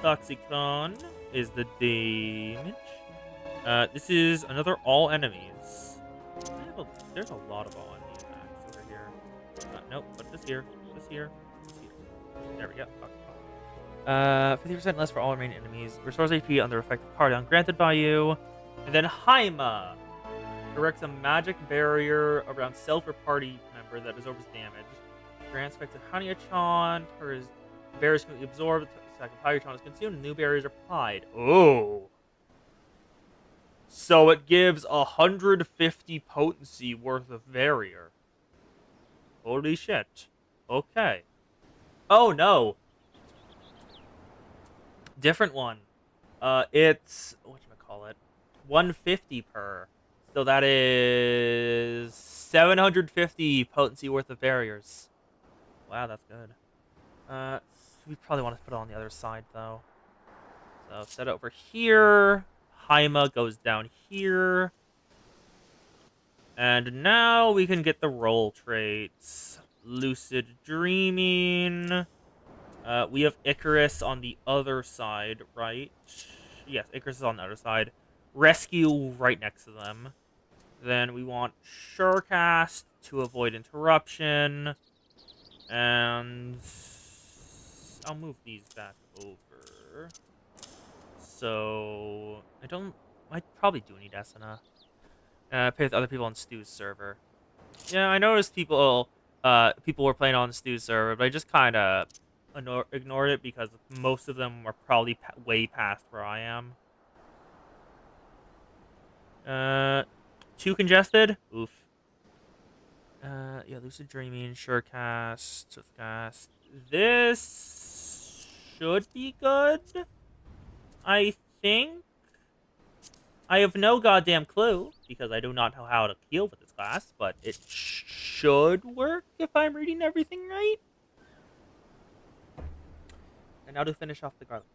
Toxicon is the damage. This is another all enemies. There's a lot of all enemies attacks over here. Nope, put this here, this here, this here. There we go. 50% less for all remaining enemies. Restores HP under effective cooldown granted by you. And then Haima erects a magic barrier around self or party member that absorbs damage. Grants effect to Hanya-chan. Her barriers can be absorbed. The second Hanya-chan is consumed. And new barriers are applied. Oh. So it gives 150 potency worth of barrier. Holy shit. Okay. Oh no. Different one. It's whatchamacallit? 150 per. So that is 750 potency worth of barriers. Wow, that's good. We probably want to put it on the other side though. So set it over here. Haima goes down here. And now we can get the role traits. Lucid Dreaming. We have Icarus on the other side, right? Yes, Icarus is on the other side. Rescue right next to them. Then we want Surecast to avoid interruption. And I'll move these back over. So I probably do need Esuna. Play with other people on Stu's server. Yeah, I noticed people were playing on Stu's server, but I just kind of ignored it because most of them are probably way past where I am. Too congested? Oof. Yeah, Lucid Dreaming, Surecast, Swiftcast. This should be good. I think. I have no goddamn clue, because I do not know how to heal with this class, but it should work if I'm reading everything right. And now to finish off the garlic.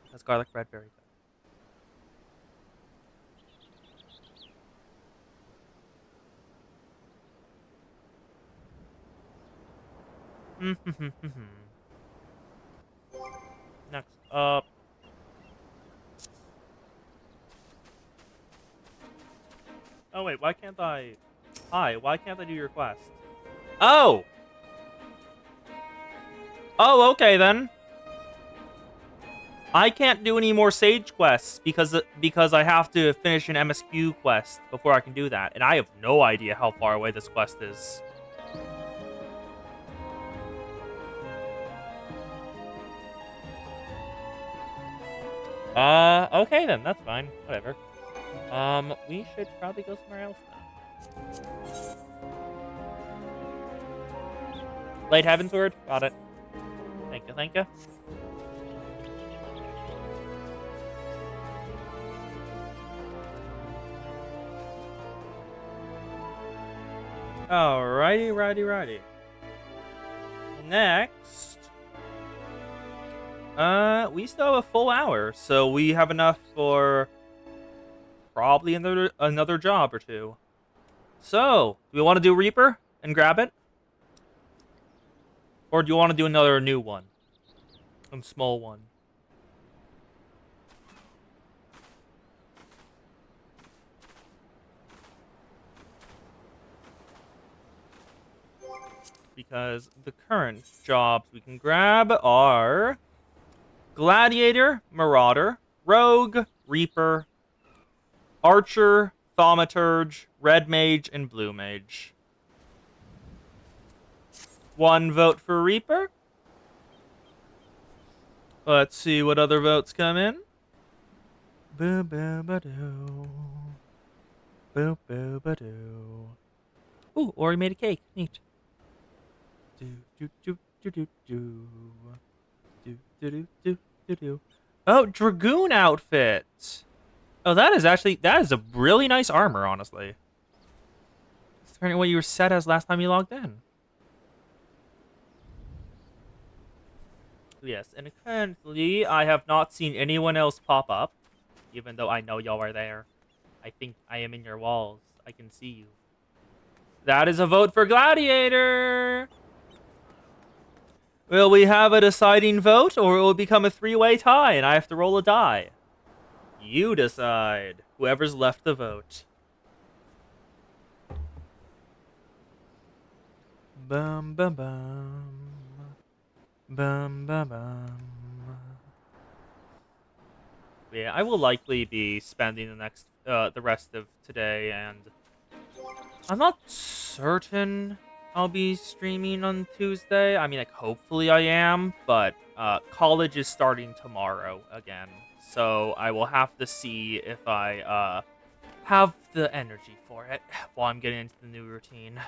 Because garlic bread very good. Next up. Oh wait, why can't I... Hi, why can't I do your quest? Oh! Oh, okay then. I can't do any more Sage quests because I have to finish an MSQ quest before I can do that. And I have no idea how far away this quest is. Okay then, that's fine. Whatever. We should probably go somewhere else now. Blade Heavensward? Got it. Thank you, thank you. Alrighty. Next. We still have a full hour, so we have enough for probably another job or two. So, do we want to do Reaper and grab it? Or do you want to do another new one? Some small one. Because the current jobs we can grab are Gladiator, Marauder, Rogue, Reaper, Archer, Thaumaturge, Red Mage, and Blue Mage. 1 vote for Reaper. Let's see what other votes come in. Boo boo ba doo. Boo boo ba doo. Ooh, Ori made a cake. Neat. Do do do do do do. Do do do do do do. Oh, Dragoon outfit. Oh, that is a really nice armor, honestly. It's apparently what you were set as last time you logged in. Yes, and currently I have not seen anyone else pop up, even though I know y'all are there. I think I am in your walls. I can see you. That is a vote for Gladiator. Will we have a deciding vote, or will it become a three-way tie and I have to roll a die? You decide. Whoever's left the vote. Bum bum bum. Bum bum bum. Yeah, I will likely be spending the rest of today, and I'm not certain I'll be streaming on Tuesday. I mean, like, hopefully I am, but college is starting tomorrow again, so I will have to see if I have the energy for it while I'm getting into the new routine.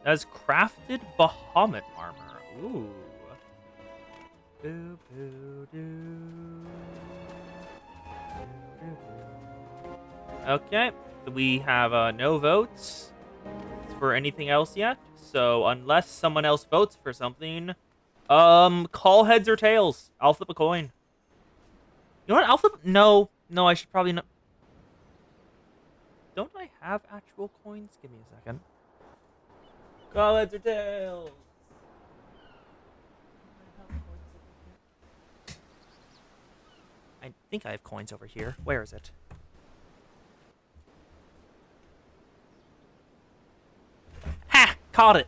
That's crafted Bahamut armor. Ooh. Okay, we have no votes for anything else yet. So unless someone else votes for something, call heads or tails. I'll flip a coin. You know what? I'll flip. No, I should probably not. Don't I have actual coins? Give me a second. Call heads or tails. I think I have coins over here. Where is it? Ha! Caught it.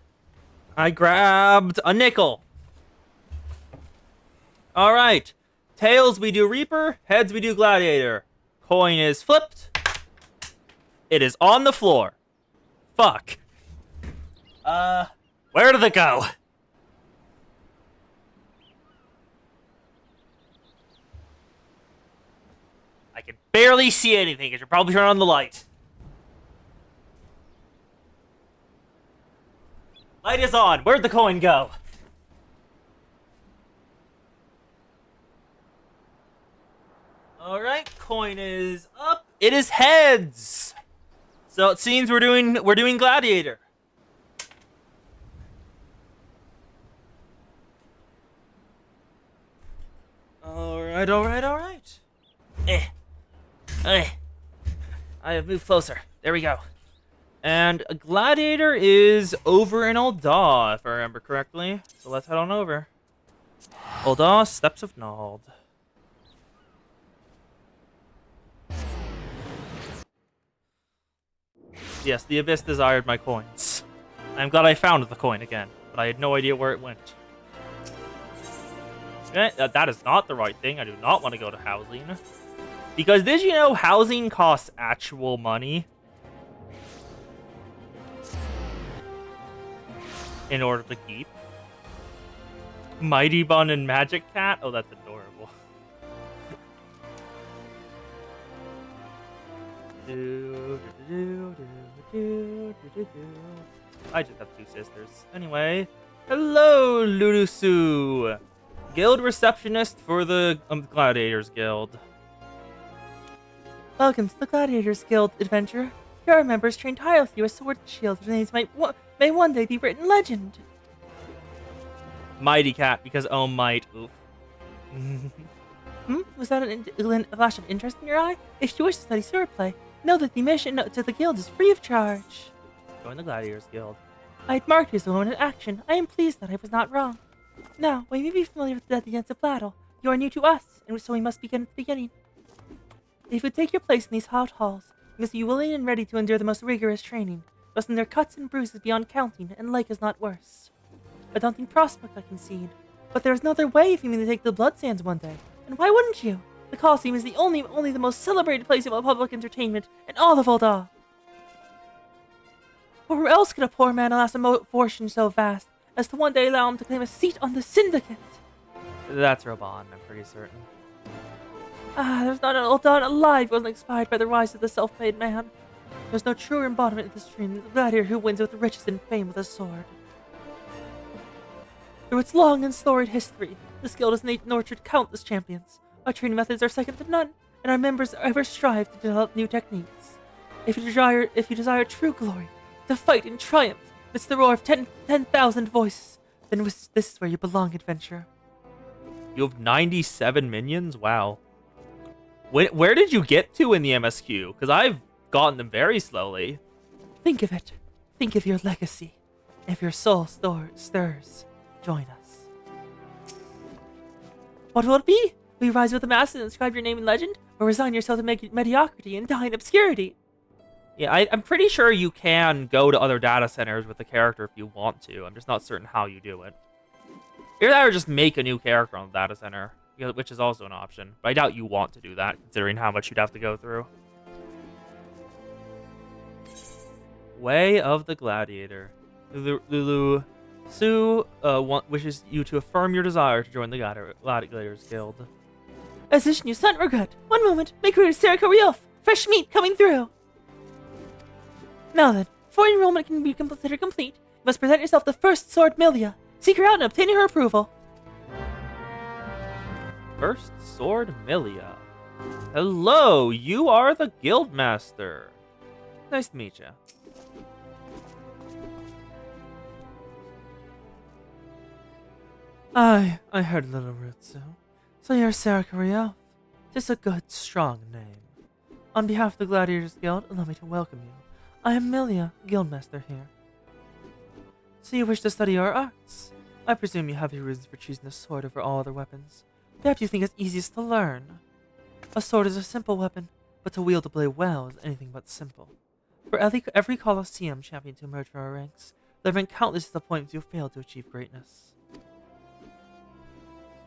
I grabbed a nickel. All right. Tails, we do Reaper. Heads, we do Gladiator. Coin is flipped. It is on the floor. Fuck. Where did it go? I can barely see anything because you're probably turning on the light. Light is on. Where'd the coin go? Alright, coin is up. It is heads. So it seems we're doing Gladiator. Alright. I have moved closer. There we go. And a Gladiator is over in Ul'dah, if I remember correctly. So let's head on over. Ul'dah, Steppes of Nald. Yes, the Abyss desired my coins. I'm glad I found the coin again, but I had no idea where it went. Okay, that is not the right thing. I do not want to go to housing. Because did you know housing costs actual money? In order to keep. Mighty Bun and Magic Cat? Oh, that's adorable. I just have two sisters. Anyway, hello, Lulusu! Guild receptionist for the Gladiators Guild. Welcome to the Gladiators Guild, adventurer. Your members train tirelessly with sword and shield. Their names may one day be written legend. Mighty Cat, because oh might. Oof. Was that a flash of interest in your eye? If you wish to study swordplay, know that the admission to the guild is free of charge. Join the Gladiators Guild. I had marked you as a woman in action. I am pleased that I was not wrong. Now, while you may be familiar with the death against the battle, you are new to us, and so we must begin at the beginning. If you take your place in these hot halls, you must be willing and ready to endure the most rigorous training, thus in their cuts and bruises beyond counting, and like as not worse. A daunting prospect, I concede, but there is no other way if you mean to take the Blood Sands one day. And why wouldn't you? The Colosseum is only the most celebrated place of public entertainment in all of Ul'dah. Or else could a poor man amass a fortune so vast as to one day allow him to claim a seat on the syndicate? That's Raban, I'm pretty certain. There's not an Uldan alive who wasn't inspired by the rise of the self-made man. There's no truer embodiment of this dream than the gladiator who wins with riches and fame with a sword. Through its long and storied history, this guild has nurtured countless champions. Our training methods are second to none, and our members ever strive to develop new techniques. If you desire true glory, to fight in triumph amidst the roar of 10,000 voices, then this is where you belong, adventurer. You have 97 minions? Wow. Where did you get to in the MSQ? Because I've gotten them very slowly. Think of it. Think of your legacy. If your soul stirs, join us. What will it be? Will you rise with the masses and inscribe your name in legend? Or resign yourself to mediocrity and die in obscurity? Yeah, I'm pretty sure you can go to other data centers with the character if you want to. I'm just not certain how you do it. Either that or just make a new character on the data center, which is also an option. But I doubt you want to do that, considering how much you'd have to go through. Way of the Gladiator. Lulu Su wishes you to affirm your desire to join the Gladiators Guild. As you son regret. One moment, make way to Sarah Riof. Fresh meat coming through. Now then, before enrollment can be considered complete, you must present yourself to First Sword Milia. Seek her out and obtain her approval. First Sword Milia. Hello, you are the Guildmaster. Nice to meet you. I heard little Rutsu. So you're Sarah Riof. Tis a good, strong name. On behalf of the Gladiators Guild, allow me to welcome you. I am Milia, Guildmaster here. So you wish to study our arts? I presume you have your reasons for choosing the sword over all other weapons. Perhaps you think it's easiest to learn. A sword is a simple weapon, but to wield a blade well is anything but simple. For every Colosseum champion to emerge from our ranks, there have been countless disappointments who failed to achieve greatness.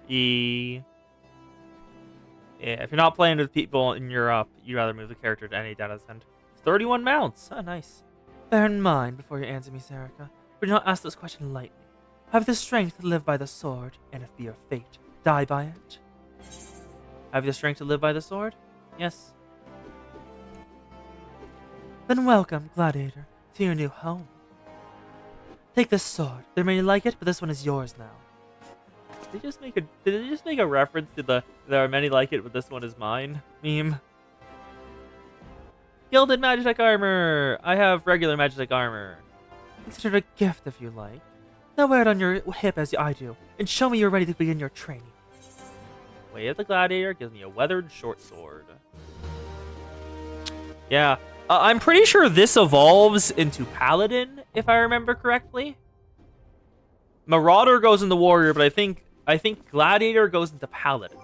Yeah, if you're not playing with people in Europe, you'd rather move the character to any data center. 31 mounts. Oh, nice. Bear in mind before you answer me, Sarika, but do not ask this question lightly. Have the strength to live by the sword, and if be your fate, die by it. Have the strength to live by the sword? Yes. Then welcome, Gladiator, to your new home. Take this sword. There may like it, but this one is yours now. Did they just make a reference to the there are many like it, but this one is mine meme? Gilded Magitech armor! I have regular Magitech armor. Consider it a gift if you like. Now wear it on your hip as I do, and show me you're ready to begin your training. Way of the Gladiator gives me a weathered short sword. Yeah, I'm pretty sure this evolves into Paladin, if I remember correctly. Marauder goes into Warrior, but I think Gladiator goes into Paladin.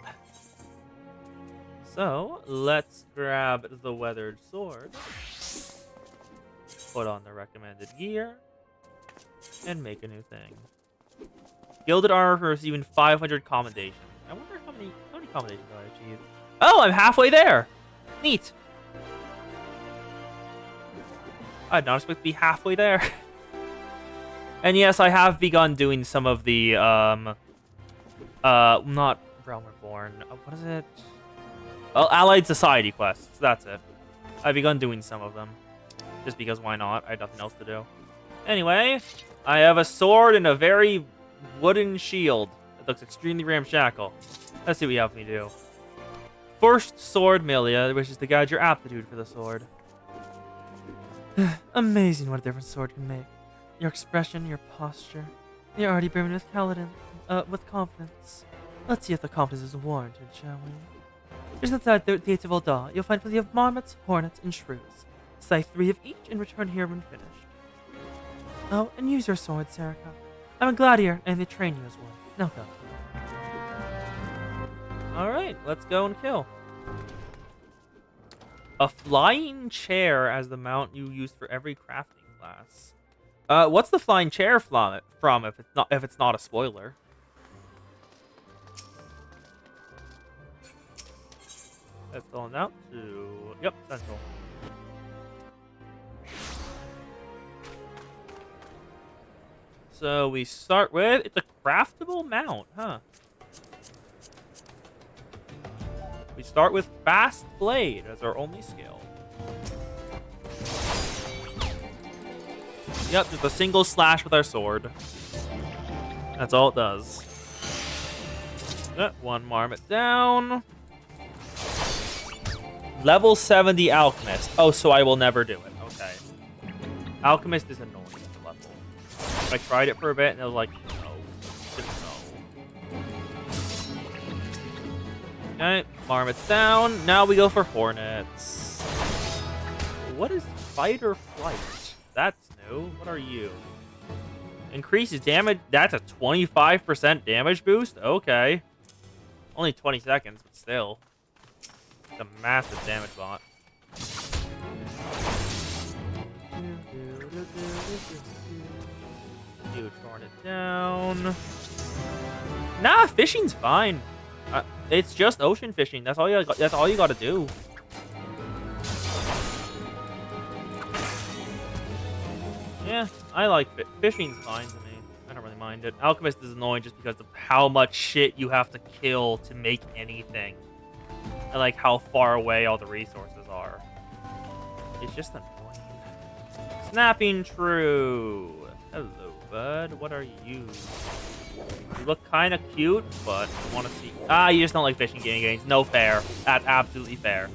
So, let's grab the weathered sword, put on the recommended gear, and make a new thing. Gilded armor for receiving 500 commendations. I wonder how many commendations do I achieve? Oh, I'm halfway there! Neat! I'd not expect to be halfway there. And yes, I have begun doing some of the, not Realm Reborn. What is it? Well, Allied Society quests. That's it. I've begun doing some of them. Just because why not? I had nothing else to do. Anyway, I have a sword and a very wooden shield. It looks extremely ramshackle. Let's see what you have me do. First Sword Milia, which is to gauge your aptitude for the sword. Amazing what a different sword can make. Your expression, your posture. You're already brimming with confidence. Let's see if the confidence is warranted, shall we? Just outside the gates of Ul'dah, you'll find plenty of marmots, hornets, and shrews. Slay 3 of each and return here when finished. Oh, and use your sword, Sarika. I'm a gladiator, and they train you as one. Now go. Alright, let's go and kill. A flying chair as the mount you use for every crafting class. What's the flying chair from if it's not a spoiler? Let's go on out to... Yep, Central. So we start with, it's a craftable mount, huh? We start with Fast Blade as our only skill. Yep, just a single slash with our sword. That's all it does. One Marmot down. Level 70 Alchemist. Oh, so I will never do it. Okay. Alchemist is annoying to level. I tried it for a bit and it was like, no. Just no. Okay, Marmot's down. Now we go for Hornets. What is Fight or Flight? That's new. What are you? Increases damage. That's a 25% damage boost? Okay. Only 20 seconds, but still. It's a massive damage bot. You torn it down. Nah, fishing's fine. It's just ocean fishing. That's all you got. That's all you got to do. Yeah, I like fishing's fine to me. I don't really mind it. Alchemist is annoying just because of how much shit you have to kill to make anything. And like how far away all the resources are. It's just annoying. Snapping True. Hello, bud. What are you? You look kind of cute, but I want to see... Ah, you just don't like fishing games. No fair. That's absolutely fair.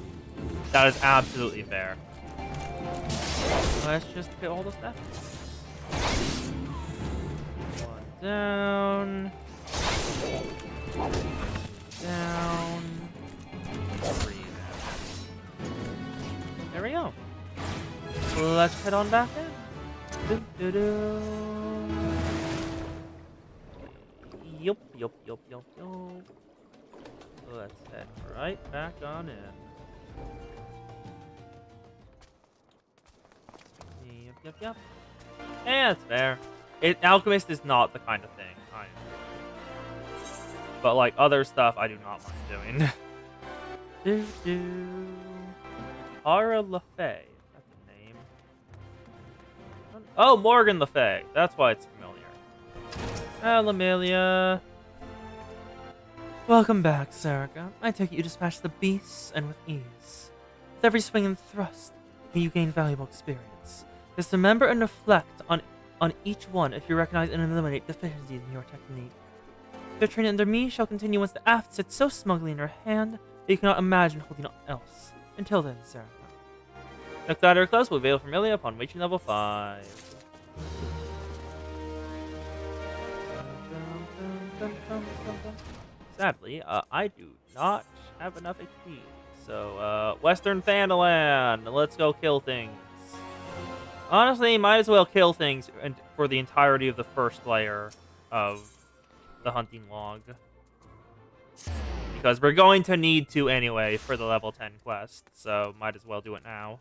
That is absolutely fair. Let's just get all the stuff. One down. Down. Three down. There we go. Let's head on back in. Yup. Let's head right back on in. Yep. Yeah, it's fair. Alchemist is not the kind of thing I am. But like other stuff, I do not mind doing. Ara Le Fay. That's a name. Oh, Morgan Le Fay. That's why it's familiar. Hello, Amelia. Welcome back, Saraka. I take it you dispatch the beasts, and with ease. With every swing and thrust, you gain valuable experience. Just remember and reflect on each one if you recognize and eliminate deficiencies in your technique. Your training under me shall continue once the aft sits so smugly in your hand that you cannot imagine holding aught else. Until then, Sarah. Next ladder class will veil Familia upon reaching level 5. Sadly, I do not have enough HP. So, Western Thanalan, let's go kill things. Honestly, might as well kill things for the entirety of the first layer of the hunting log. Because we're going to need to anyway for the level 10 quest, so might as well do it now.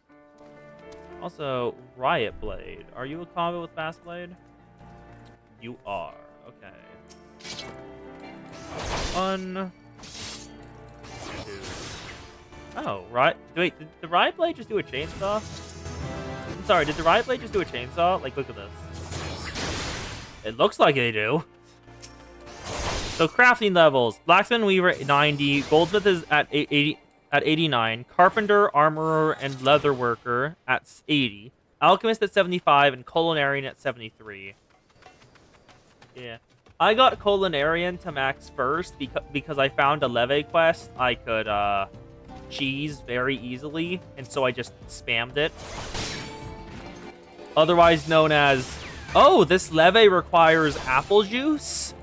Also, Riot Blade. Are you a combo with Fast Blade? You are. Okay. 1, 2. Oh, right. Wait, did the Riot Blade just do a chainsaw? Sorry, did the Riot Blade just do a chainsaw? Like, look at this. It looks like they do. So, crafting levels. Blacksmith and Weaver at 90. Goldsmith is at 89. Carpenter, Armorer, and Leatherworker at 80. Alchemist at 75. And Culinarian at 73. Yeah. I got Culinarian to max first because I found a Leve quest I could cheese very easily. And so I just spammed it. Otherwise known as, oh, this leve requires apple juice?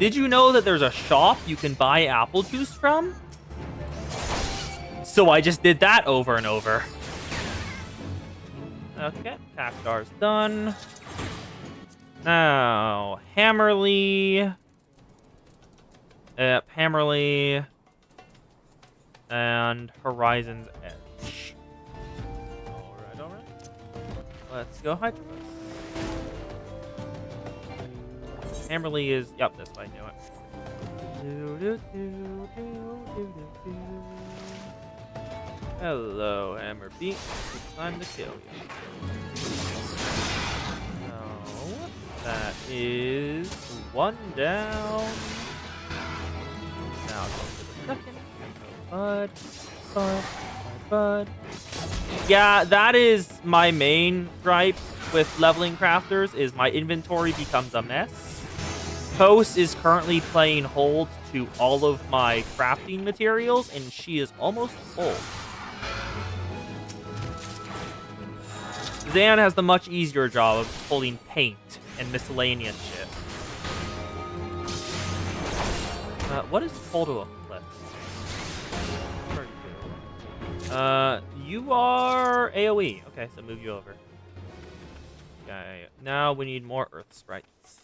Did you know that there's a shop you can buy apple juice from? So I just did that over and over. Okay, Cactar's done. Now, Hammerly. Hammerly. And Horizon's Edge. Alright. Let's go Hydropus. Hammerly is... Yep, this way. Do it. Hello, Hammerbeak. It's time to kill you. No. That is one down. Now go for the second. Bud, bud, bud. Yeah, that is my main gripe with leveling crafters, is my inventory becomes a mess. Post is currently playing hold to all of my crafting materials, and she is almost full. Zan has the much easier job of pulling paint and miscellaneous shit. What is pull to a cliff? You are AoE. Okay, so move you over. Okay, now we need more earth sprites.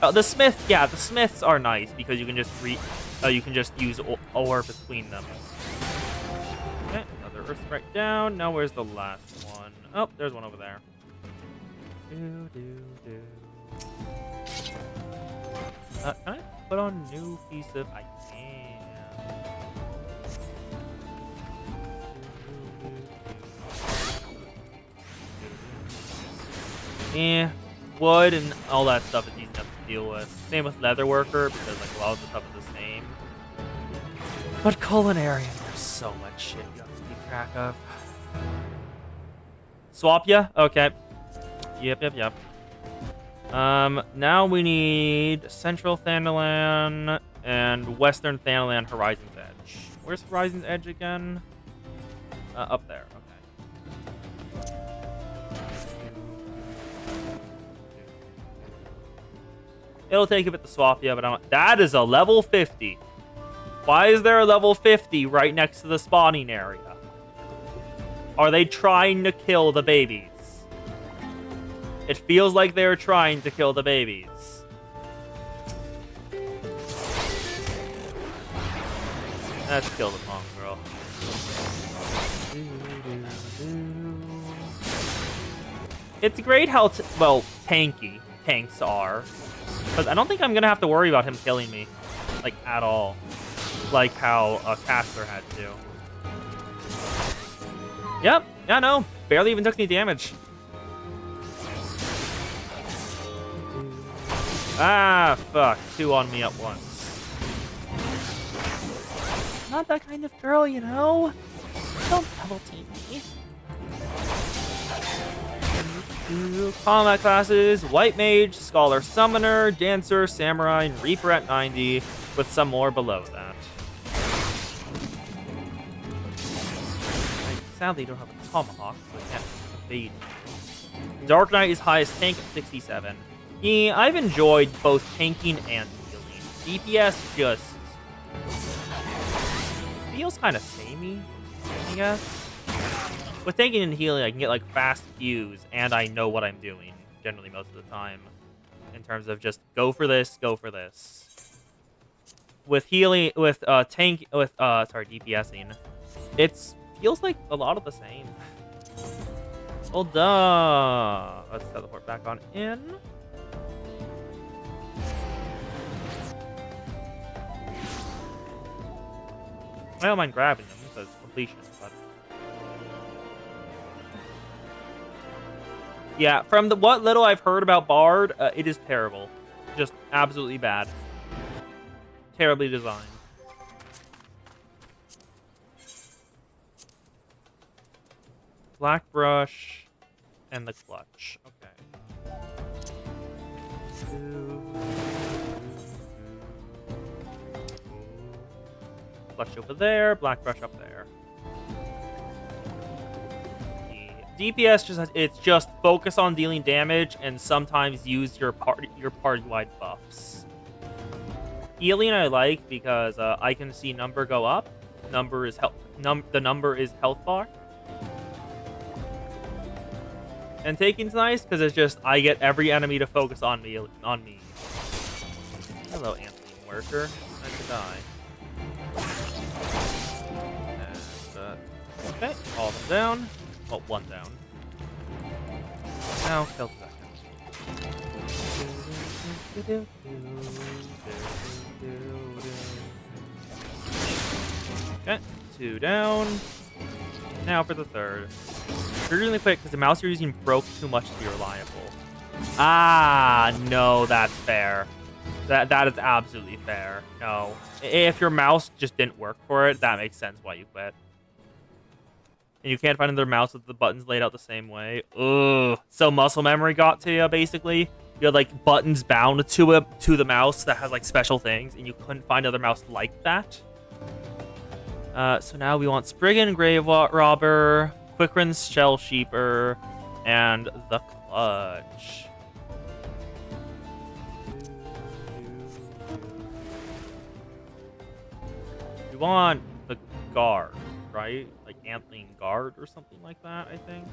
Oh, the smith. Yeah, the smiths are nice because you can just use ore between them. Okay, another earth sprite down. Now where's the last one? Oh, there's one over there. Can I put on new piece of? I can. Wood and all that stuff is easy enough to deal with. Same with leatherworker because like a lot of the stuff is the same. But culinarian, there's so much shit you have to keep track of. Swap ya? Okay. Yep. Now we need Central Thanalan and Western Thanalan Horizon's Edge. Where's Horizon's Edge again? Up there. Okay. It'll take a bit to swap you, but that is a level 50. Why is there a level 50 right next to the spawning area? Are they trying to kill the babies? It feels like they're trying to kill the babies. Let's kill the mongrel. It's great how, tanky tanks are. Because I don't think I'm going to have to worry about him killing me. Like, at all. Like how Caster had to. Yep, yeah, no. Barely even took any damage. Ah, fuck. 2 on me at once. Not that kind of girl, you know? Don't double team me. Combat classes: White Mage, Scholar Summoner, Dancer, Samurai, and Reaper at 90, with some more below that. I sadly don't have a Tomahawk, so I can't evade. Dark Knight is highest tank at 67. Yeah, I've enjoyed both tanking and healing. DPS just feels kind of samey, I guess. With tanking and healing, I can get like fast Qs, and I know what I'm doing generally most of the time. In terms of just go for this, go for this. With healing, with DPSing, it feels like a lot of the same. Hold on. Let's teleport back on in. I don't mind grabbing them because completion, but yeah, from what little I've heard about Bard, it is terrible. Just absolutely bad. Terribly designed. Black Brush and the Clutch. Okay. Clutch over there, Black Brush up there. DPS it's just focus on dealing damage and sometimes use your party-wide buffs. Healing I like because I can see number go up. Number is the number is health bar. And taking's nice because it's just I get every enemy to focus on me. Hello, Anthony Worker. Nice to die. And, okay, all of them down. Well, 1 down. Now kill the second. Okay, 2 down. Now for the third. Really quick, because the mouse you're using broke too much to be reliable. Ah, no, that's fair. That is absolutely fair. No. If your mouse just didn't work for it, that makes sense why you quit. And you can't find another mouse with the buttons laid out the same way. Ugh. So muscle memory got to you, basically. You had, like, buttons bound to the mouse that has, like, special things, and you couldn't find another mouse like that. So now we want Spriggan, Grave Robber, Quickrun's Shell Sheeper, and the Clutch. We want the Guard, right? Like Antling Guard or something like that, I think.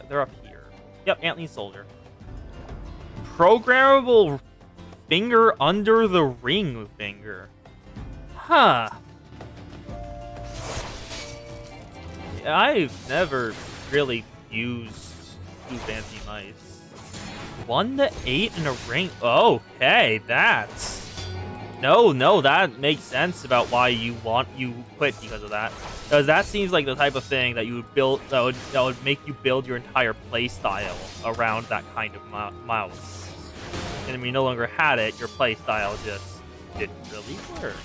They're up here. Yep, Antling Soldier. Programmable finger under the ring finger. Huh. Yeah, I've never really used two fancy mice. 1 to 8 in a ring. Okay, that's... No, that makes sense about why you quit because of that. Because that seems like the type of thing that you would build that would make you build your entire play style around that kind of mouse. And when you no longer had it, your play style just didn't really work.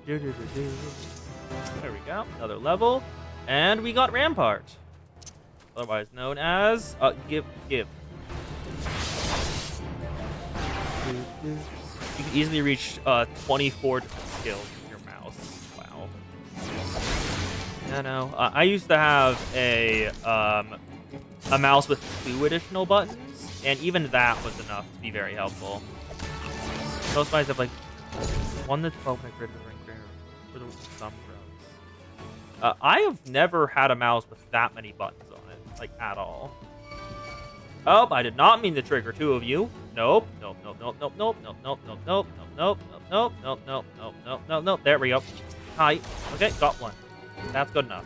There we go, another level, and we got Rampart, otherwise known as Give. You can easily reach 24 different skills with your mouse. Wow. No. I used to have a mouse with 2 additional buttons, and even that was enough to be very helpful. Most mice have like 1 to 12 and a grid for the thumb rows. I have never had a mouse with that many buttons on it, like at all. Oh, I did not mean to trigger 2 of you. Nope. There we go. Hi. Okay, got 1. That's good enough.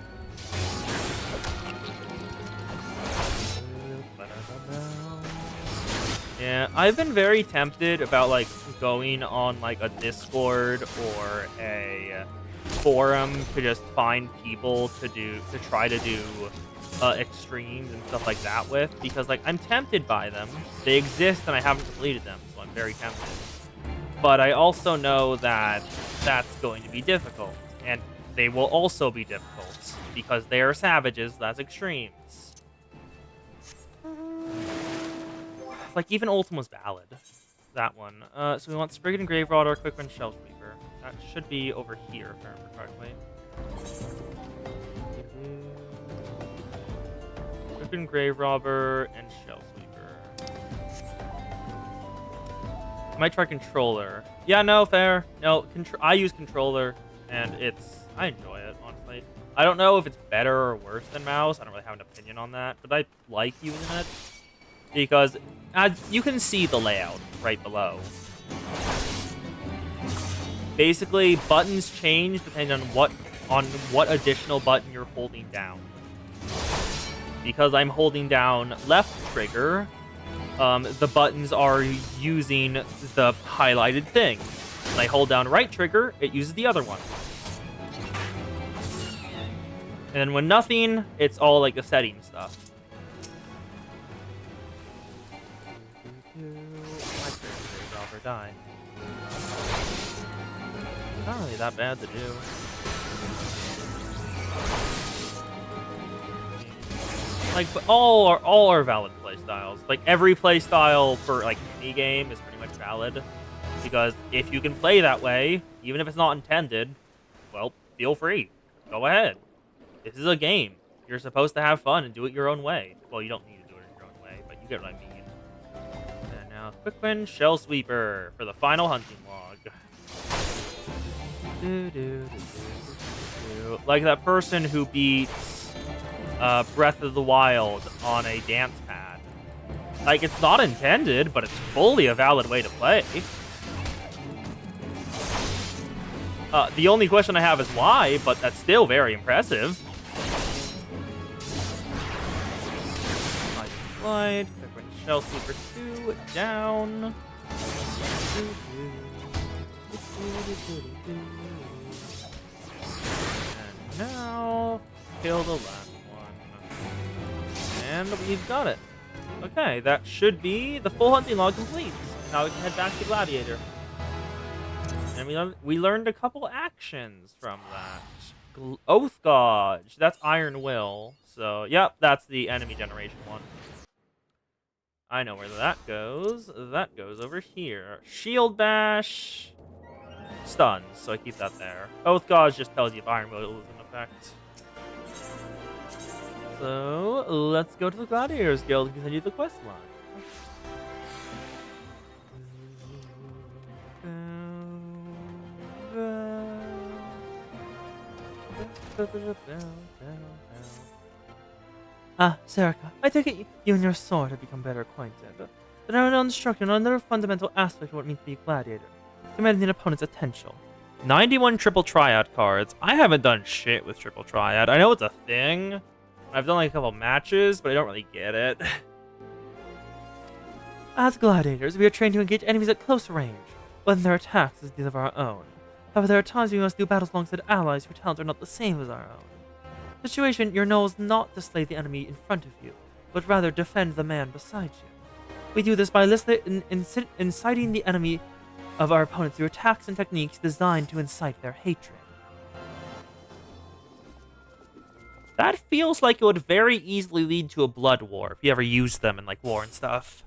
Yeah, I've been very tempted about like going on like a Discord or a forum to just find people to try to do extremes and stuff like that with, because like I'm tempted by them. They exist and I haven't completed them, so I'm very tempted. But I also know that that's going to be difficult, and they will also be difficult because they are savages. That's extremes. Like even Ultim was valid. That one. So we want Spriggan, Grave Robber, Quick Run, Shell Sweeper. That should be over here, if I remember correctly. Quick Grave Robber and Shell Sweeper. I might try Controller. Yeah, no, fair. No, I use Controller, and I enjoy it, honestly. I don't know if it's better or worse than mouse. I don't really have an opinion on that, but I like using it because you can see the layout right below. Basically, buttons change depending on what additional button you're holding down. Because I'm holding down left trigger, the buttons are using the highlighted thing. When I hold down right trigger, it uses the other one. And then when nothing, it's all like the setting stuff. Die. Not really that bad to do. Like, but all are valid playstyles. Like every playstyle for like any game is pretty much valid, because if you can play that way, even if it's not intended, well, feel free. Go ahead. This is a game. You're supposed to have fun and do it your own way. Well, you don't need to do it your own way, but you get what I mean. And now, Quick Win Shell Sweeper for the final hunting log. Like that person who beats Breath of the Wild on a dance pad. Like, it's not intended, but it's fully a valid way to play. The only question I have is why, but that's still very impressive. Slide, Shell Sweeper 2 down. And now, kill the last one. And we've got it. Okay, that should be the full hunting log complete. Now we can head back to Gladiator. And we learned a couple actions from that. Oath Gauge, that's Iron Will. So, yep, that's the enemy generation one. I know where that goes. That goes over here. Shield Bash, stuns, so I keep that there. Oath Gauge just tells you if Iron Will is in effect. So, let's go to the Gladiators Guild and continue the quest line. Ah, Serica, I take it you and your sword have become better acquainted. But I will instruct you on another fundamental aspect of what it means to be a gladiator. Commanding an opponent's attention. 91 triple triad cards. I haven't done shit with triple triad. I know it's a thing. I've done like a couple matches, but I don't really get it. As gladiators, we are trained to engage enemies at close range, whether their attacks is these of our own. However, there are times we must do battles alongside allies whose talents are not the same as our own. The situation, your goal is not to slay the enemy in front of you, but rather defend the man beside you. We do this by inciting the enemy of our opponents through attacks and techniques designed to incite their hatred. That feels like it would very easily lead to a blood war if you ever used them in like war and stuff.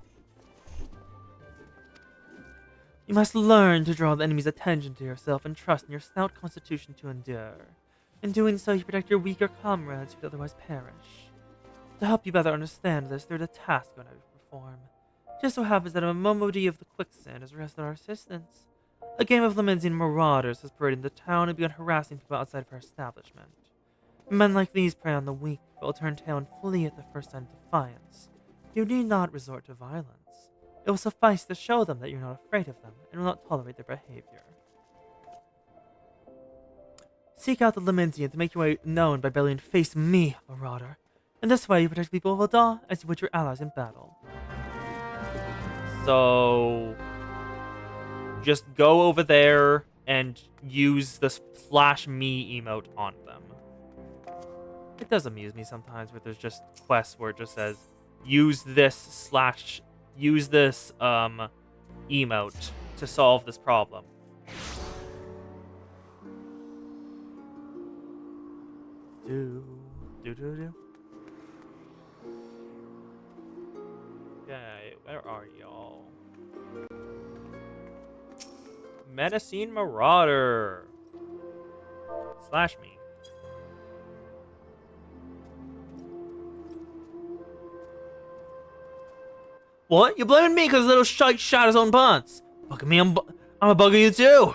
You must learn to draw the enemy's attention to yourself and trust in your stout constitution to endure. In doing so, you protect your weaker comrades who would otherwise perish. To help you better understand this, there's a task you're going to perform. It just so happens that a Momodi of the Quicksand has arrested our assistants. A gang of Lemendrian marauders has paraded into town and begun harassing people outside of our establishment. Men like these prey on the weak, but will turn tail and flee at the first sign of defiance. You need not resort to violence. It will suffice to show them that you're not afraid of them and will not tolerate their behavior. Seek out the Lemendrian to make your way known by belling face me, marauder. In this way, you protect the people of Ul'dah as you would your allies in battle. So, just go over there and use the slash me emote on them. It does amuse me sometimes where there's just quests where it just says, use this emote to solve this problem. Okay, where are y'all? Medicine Marauder. Slash me. What? You're blaming me because little shite shot his own pants? Bugging me, I'm a bugger you too.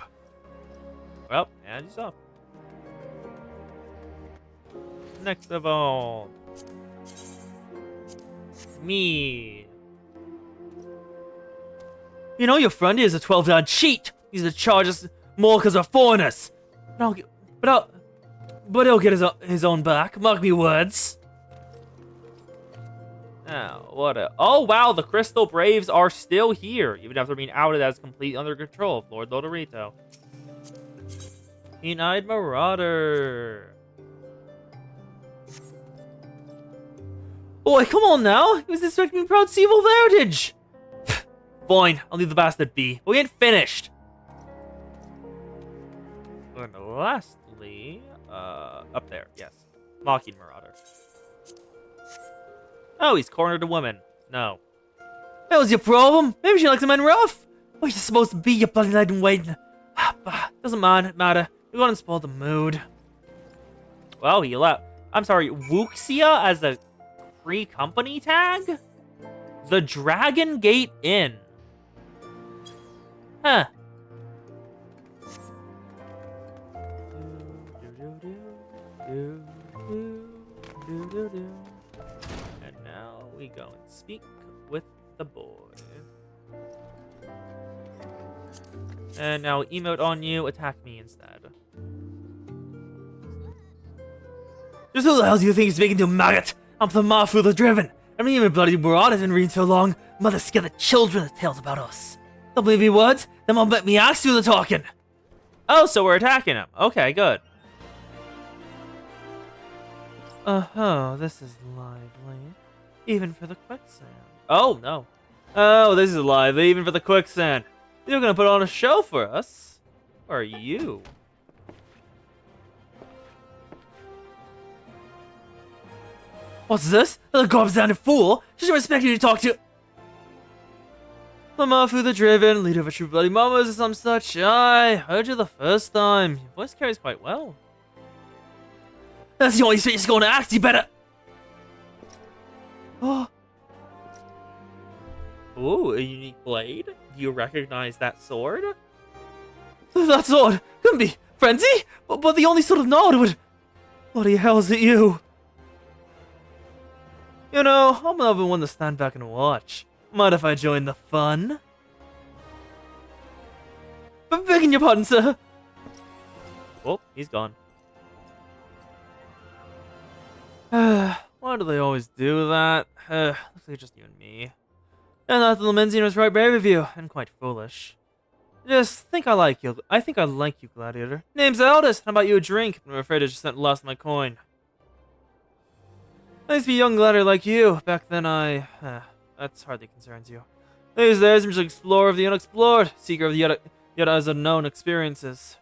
Well, and yourself. Next of all, me. You know your friend is a 12-yard cheat. He's to charge us more because we're foreigners. But he'll get his own back. Mark me words. Now, oh wow, the Crystal Braves are still here, even after being outed as completely under control of Lord Lodorito. Keen-eyed Marauder. Boy, come on now. He was expecting me proud to see evil heritage. Fine, I'll leave the bastard be. But we ain't finished. And lastly, up there, yes. Mocking Marauder. Oh, he's cornered a woman. No. That was your problem? Maybe she likes the men rough. What are you supposed to be, you bloody lad in waiting? Doesn't matter. You're going to spoil the mood. Well, he left. I'm sorry, Wuxia as a free company tag? The Dragon Gate Inn. Huh. And now we go and speak with the boy. And now emote on you, attack me instead. Just who the hell do you think you're speaking to, maggot? I'm the Mafu the Driven. I mean, even bloody Maraud has been reading so long. Mother scare the children with tales about us. Don't believe me words? Then I'll bet me ask you the talking. Oh, so we're attacking him. Okay, good. Oh, this is lively. Even for the quicksand. Oh, no. Oh, this is lively, even for the quicksand. You're gonna put on a show for us? Or are you? What's this? The gobsanded fool! Should expect you to talk to. Lamafu the Driven, leader of a troop of bloody mamas or some such. I heard you the first time. Your voice carries quite well. That's the only space you're going to act. You better. Oh. Ooh, a unique blade? Do you recognize that sword? That sword couldn't be frenzy, but the only sort of nod would. Bloody hell is it you? You know, I'm not even one to stand back and watch. Mind if I join the fun? But begging your pardon, sir. Oh, he's gone. Why do they always do that? Looks like just you and me. And I thought the Menzian was right brave of you, and quite foolish. Just think I like you. I think I like you, Gladiator. Name's Aldous. How about you a drink? I'm afraid I just lost my coin. I used to be a young gladiator like you. Back then that hardly concerns you. These days I'm just an explorer of the unexplored, seeker of the yet as unknown experiences.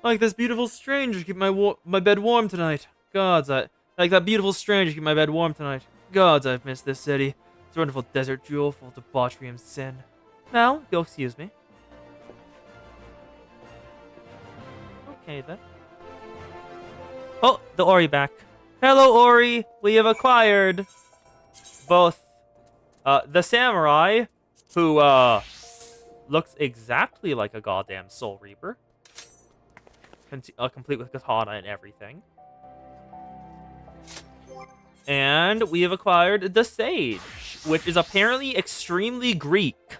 Like this beautiful stranger keep my bed warm tonight. Gods, like that beautiful stranger keep my bed warm tonight. Gods, I've missed this city. It's a wonderful desert jewel full of debauchery and sin. Now, if you'll excuse me. Okay then. Oh, the Ori back. Hello, Ori. We have acquired both the samurai, who looks exactly like a goddamn Soul Reaper, complete with katana and everything. And we have acquired the Sage, which is apparently extremely Greek.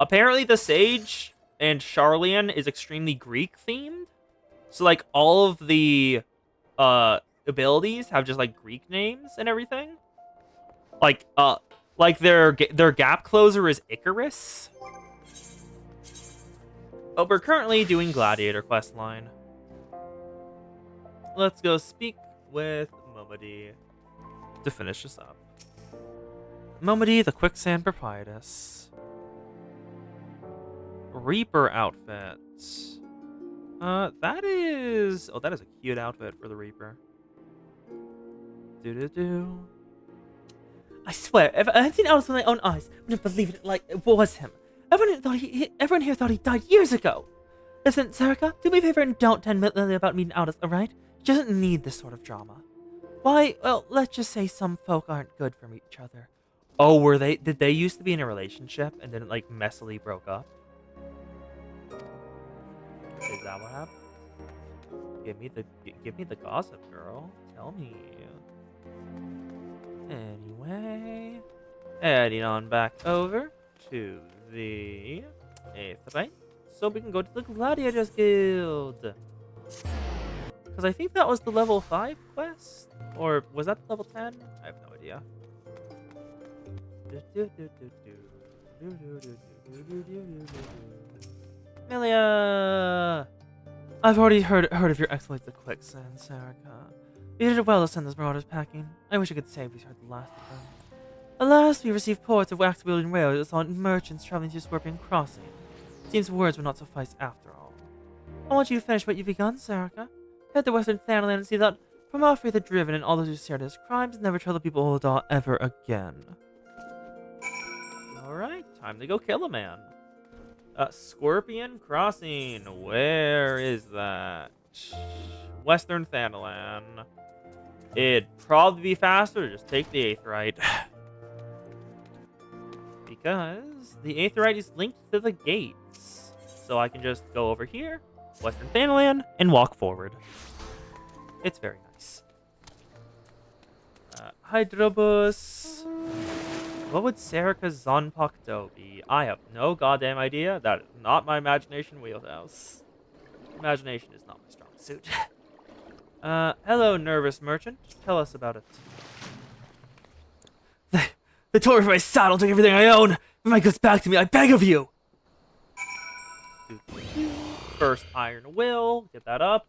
Apparently the Sage and Sharlayan is extremely Greek themed. So like all of the abilities have just like Greek names and everything. Like their gap closer is Icarus. But we're currently doing Gladiator questline. Let's go speak with Momody to finish this up. Momody, the Quicksand Proprietress. Reaper outfit. That is a cute outfit for the Reaper. Do. I swear, if I had seen Aldous with my own eyes, I wouldn't believe it like it was him. Everyone here thought he died years ago. Listen, Serica, do me a favor and don't tell Lily about meeting Aldous, alright? She doesn't need this sort of drama. Why, well, let's just say some folk aren't good for each other. Oh, were they? Did they used to be in a relationship and then like messily broke up? Is that what happened? Give me the gossip, girl. Tell me. Anyway, heading on back over to the Aetheryte, so we can go to the Gladiators Guild. Because I think that was the level 5 quest, or was that the level 10? I have no idea. Melia! I've already heard of your exploits at Quicksand, Serica. You did well to send those marauders packing. I wish I could say we heard the last of them. Alas, we received reports of wax-wielding rails that saw merchants traveling through Scorpion Crossing. Seems words would not suffice after all. I want you to finish what you've begun, Serica. Head to Western Thanalan and see that Promarfi the Driven and all those who shared his crimes never trouble people of Ul'dah ever again. Alright, time to go kill a man. Scorpion Crossing. Where is that? Western Thanalan. It'd probably be faster to just take the Aetheryte. Because the Aetheryte is linked to the gates. So I can just go over here, Western Thanalan, and walk forward. It's very nice. Hydrobus. What would Serica Zonpokdo be? I have no goddamn idea. That is not my imagination wheelhouse. Imagination is not my strong suit. Hello, nervous merchant. Tell us about it. They tore me from my saddle, took everything I own. Bring my goods back to me, I beg of you. first Iron Will. Get that up.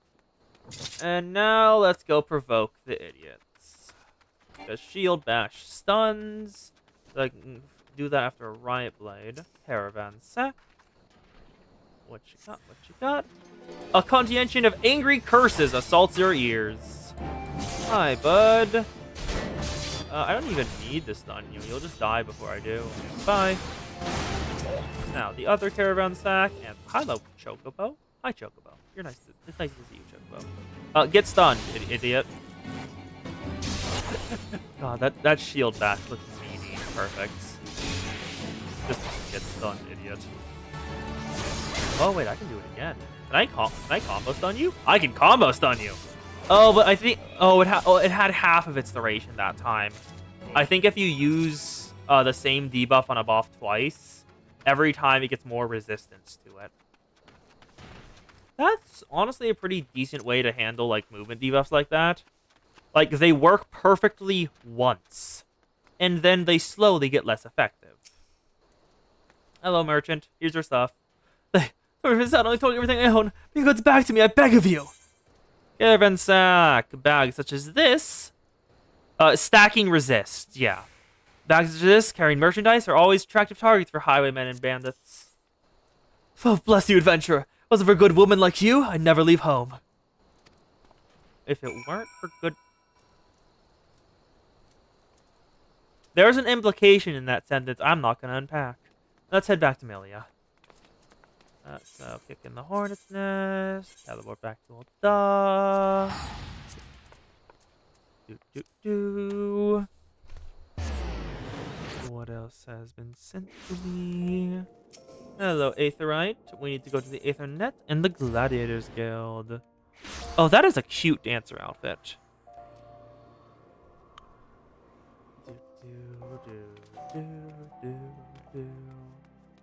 And now let's go provoke the idiots. Because Shield Bash stuns. So I can do that after a Riot Blade. Caravan Sack. What you got? What you got? A contingent of angry curses assaults your ears. Hi, bud. I don't even need to stun you. You'll just die before I do. Bye. Now, the other Caravan Sack. And hello, Chocobo. Hi, Chocobo. You're nice. It's nice to see you, Chocobo. Get stunned, idiot. God, that shield bash looks meaty. Perfect. Just get stunned, idiot. Oh, wait, I can do it again. Can I combo stun you? I can combo stun you! Oh, but I think... Oh, it had half of its duration that time. I think if you use the same debuff on a buff twice, every time it gets more resistance to it. That's honestly a pretty decent way to handle, like, movement debuffs like that. Like, they work perfectly once, and then they slowly get less effective. Hello, merchant. Here's your stuff. I only told you everything I own. Bring goods back to me, I beg of you. Caravan Sack. Bags such as this. Stacking resist, yeah. Bags such as this, carrying merchandise, are always attractive targets for highwaymen and bandits. Oh, bless you, adventurer. Wasn't for a good woman like you, I'd never leave home. If it weren't for good... There's an implication in that sentence I'm not going to unpack. Let's head back to Milia. So, kick in the hornet's nest. Teleport back to Ul'dah. What else has been sent to me? Hello, Aetheryte. We need to go to the Aethernet and the Gladiators Guild. Oh, that is a cute dancer outfit.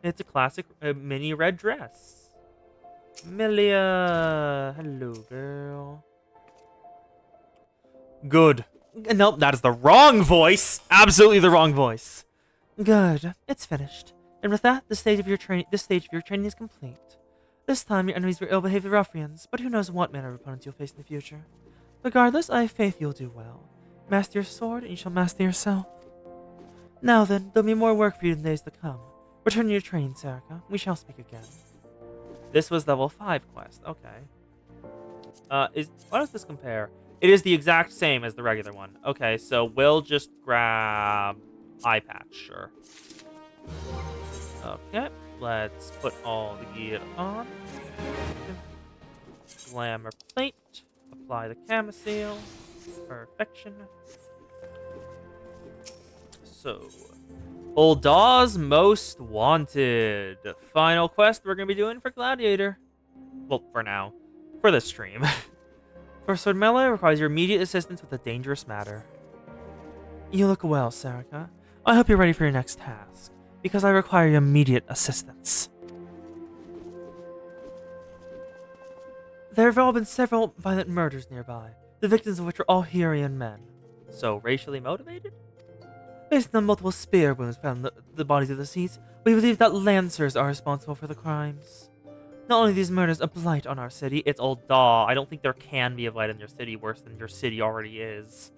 It's a classic mini red dress. Milia. Hello, girl. Good. Nope, that is the wrong voice. Absolutely the wrong voice. Good. It's finished. And with that, this stage of your training is complete. This time, your enemies were ill-behaved ruffians, but who knows what manner of opponents you'll face in the future. Regardless, I have faith you'll do well. Master your sword, and you shall master yourself. Now then, there'll be more work for you in the days to come. Return to your training, Serica. We shall speak again. This was level 5 quest. Okay. What does this compare? It is the exact same as the regular one. Okay, so we'll just grab eye patch, sure. Okay, let's put all the gear on. Glamour plate. Apply the camisole. Perfection. So, Ul'dah's Most Wanted. Final quest we're going to be doing for Gladiator. Well, for now. For this stream. First Sword Melee requires your immediate assistance with a dangerous matter. You look well, Serica. I hope you're ready for your next task, because I require your immediate assistance. There have all been several violent murders nearby, the victims of which are all Hurrian men. So, racially motivated? Based on multiple spear wounds found in the bodies of the deceased, we believe that Lancers are responsible for the crimes. Not only these murders a blight on our city, it's Ul'dah. I don't think there can be a blight on your city worse than your city already is.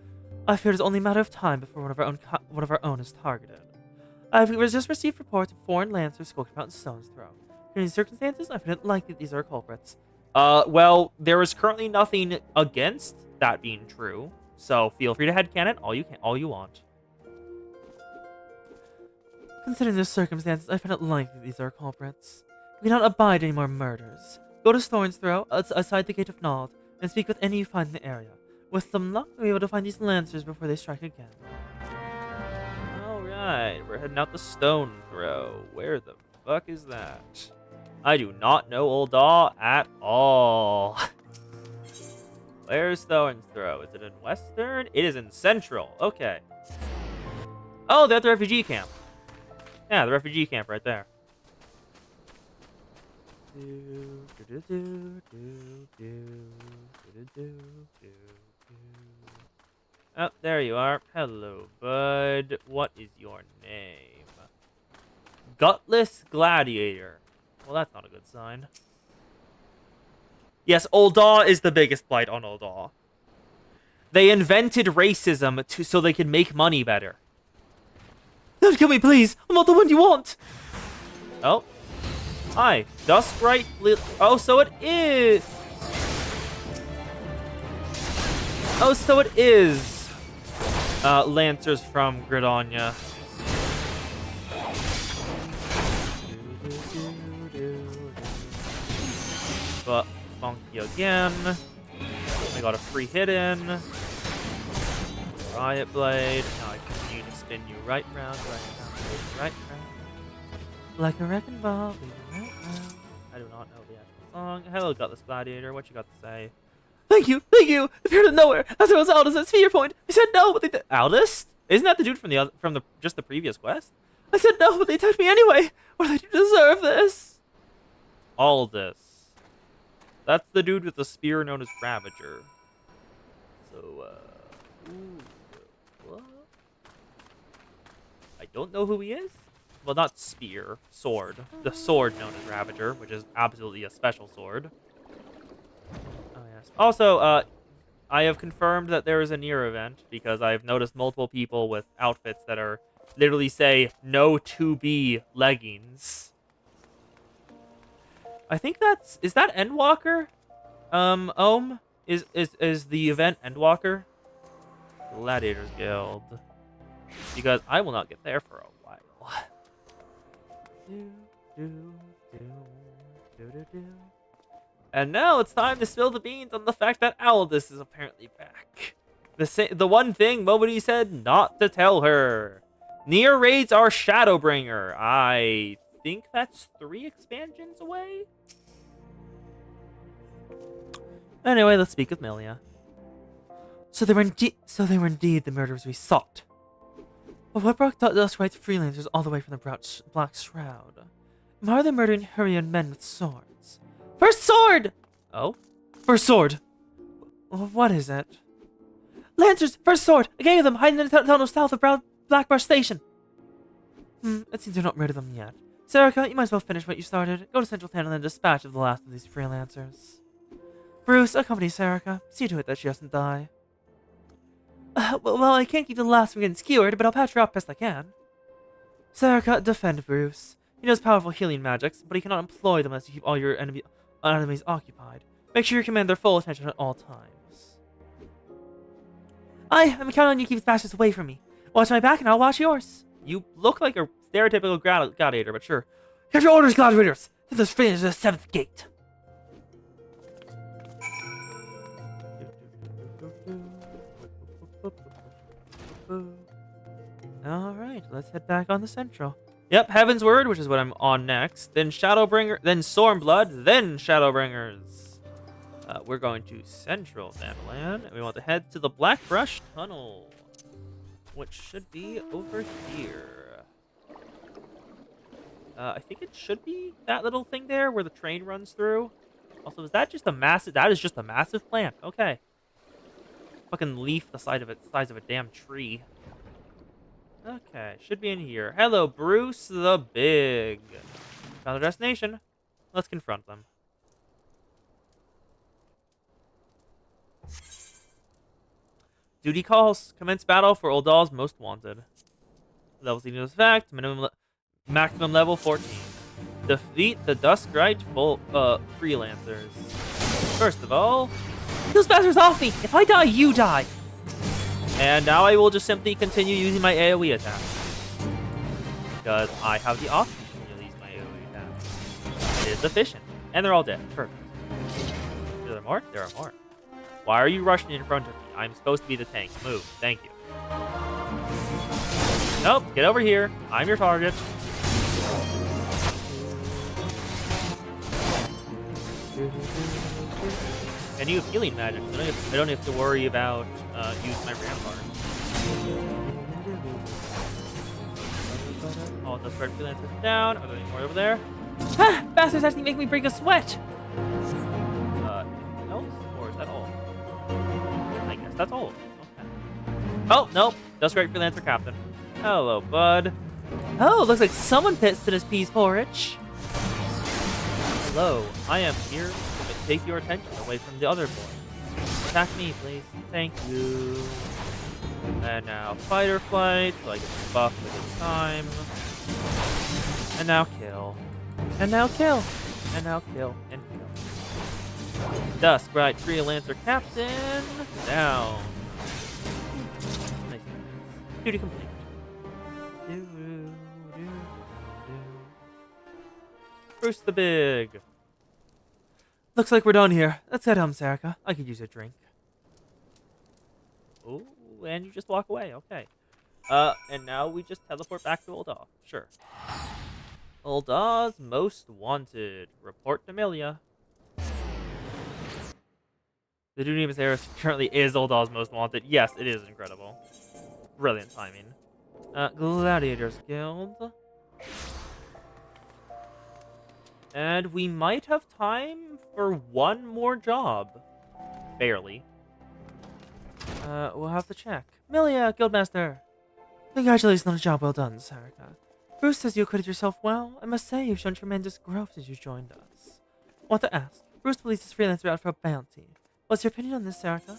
I fear it's only a matter of time before one of our own is targeted. I've just received reports of foreign Lancers skulking about in Stone's Throw. In these circumstances, I find it likely that these are culprits. Well, there is currently nothing against that being true, so feel free to headcanon all you want. Considering the circumstances, I find it likely these are culprits. We cannot abide any more murders. Go to Stone's Throw, outside the Gate of Nald, and speak with any you find in the area. With some luck, we'll be able to find these Lancers before they strike again. Alright, we're heading out the Stone Throw. Where the fuck is that? I do not know Ul'dah at all. Where's Stone's Throw? Is it in Western? It is in Central. Okay. Oh, they're at the refugee camp. Yeah, the refugee camp right there. Oh, there you are. Hello, bud. What is your name? Gutless Gladiator. Well, that's not a good sign. Yes, Ul'dah is the biggest blight on Ul'dah. They invented racism so they could make money better. Don't kill me, please. I'm not the one you want. Oh. Hi. Duskrite. Oh, so it is. Oh, so it is. Lancers from Gridania. But funky again. I got a free hit in. Riot Blade. Now I continue to spin you right round, right round. Like a wrecking ball. Right round. I do not know the actual song. Hello, Gutless Gladiator. What you got to say? Thank you. Appeared out of nowhere. As I was Aldous at Sphere Point. I said no, but they did. Aldous? Isn't that the dude from just the previous quest? I said no, but they attacked me anyway. Or they deserve this. Aldous. That's the dude with the spear known as Ravager. So, what? I don't know who he is. Well, not spear, sword. The sword known as Ravager, which is absolutely a special sword. Oh, yes. Also, I have confirmed that there is a Nier event because I've noticed multiple people with outfits that are literally say no 2B leggings. I think is that Endwalker? Is the event Endwalker? Gladiators Guild. Because I will not get there for a while. And now it's time to spill the beans on the fact that Aldous is apparently back. The one thing Momody said not to tell her. Nier raids are Shadowbringer. I think that's 3 expansions away? Anyway, let's speak with Milia. So they were indeed the murderers we sought. But what brought Duskrite's freelancers all the way from the Black Shroud? Why are they murdering Hurrian men with swords? First sword! Oh? First sword! What is it? Lancers! First sword! A gang of them hiding in the tunnel south of Blackbrush Station. It seems they're not rid of them yet. Serica, you might as well finish what you started. Go to Central Town and dispatch of the last of these freelancers. Bruce, accompany Serica. See to it that she doesn't die. Well, I can't keep the last from getting skewered, but I'll patch her up best I can. Serica, defend Bruce. He knows powerful healing magics, but he cannot employ them unless you keep all your enemies occupied. Make sure you command their full attention at all times. I'm counting on you to keep the bastards away from me. Watch my back and I'll watch yours. You look like a stereotypical gladiator, but sure. Have your orders, gladiators! Send those freelancers to the 7th gate. Alright, let's head back on the Central. Yep, Heaven's Word, which is what I'm on next. Then Shadowbringer, then Stormblood, then Shadowbringers. We're going to Central Thanalan, and we want to head to the Blackbrush Tunnel, which should be over here. I think it should be that little thing there where the train runs through. Also, is that just a massive... That is just a massive plant. Okay. Fucking leaf the size of a damn tree. Okay, should be in here. Hello, Bruce the Big. Found a destination. Let's confront them. Duty calls. Commence battle for Ul'dah's most wanted. Levels leading to this fact. Maximum level 14. Defeat the Duskrite freelancers. First of all, those bastards off me! If I die, you die! And now I will just simply continue using my AoE attack. Because I have the option to use my AoE attack. It is efficient. And they're all dead. Perfect. Are there more? There are more. Why are you rushing in front of me? I'm supposed to be the tank. Move. Thank you. Nope. Get over here. I'm your target. And you have healing magic. I don't have to worry about using my rampart. Oh, the third freelancer is down. Are there any more over there? Ha! Bastards actually make me break a sweat! Anything else? Or is that all? I guess that's all. Okay. Oh, nope. Duskrite freelancer captain. Hello, bud. Oh, looks like someone pissed in his peas porridge. Hello. I am here to take your attention away from the other boy. Attack me, please. Thank you. And now fight or flight, so I get the buff at this time. And now kill. And now kill. And now kill. And kill. Dusk, Bright Tree Lancer Captain. Down. Nice. Duty complete. Bruce the Big. Looks like we're done here. Let's head home, Sarika. I could use a drink. Ooh, and you just walk away. Okay. And now we just teleport back to Ul'dah. Sure. Ul'dah's most wanted. Report to Milia. The Dunamis Heiress currently is Ul'dah's most wanted. Yes, it is incredible. Brilliant timing. Gladiators Guild. And we might have time for one more job. Barely. We'll have to check. Milia, Guildmaster. Congratulations on a job well done, Sarika. Bruce says you acquitted yourself well. I must say, you've shown tremendous growth since you joined us. Want to ask, Bruce believes this freelancer out for a bounty. What's your opinion on this, Sarika?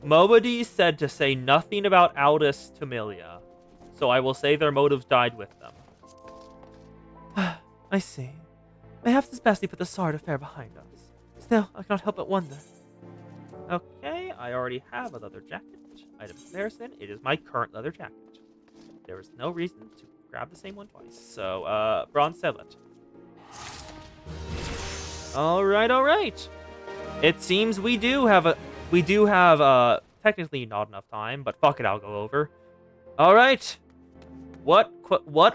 Moody said to say nothing about Aldous to Milia, so I will say their motives died with them. I see. Mayhaps it's best you put the Sard affair behind us. Still, I cannot help but wonder. Okay, I already have a leather jacket. Item comparison, it is my current leather jacket. There is no reason to grab the same one twice. So, bronze Selet. Alright. It seems we do have technically not enough time, but fuck it, I'll go over. Alright. What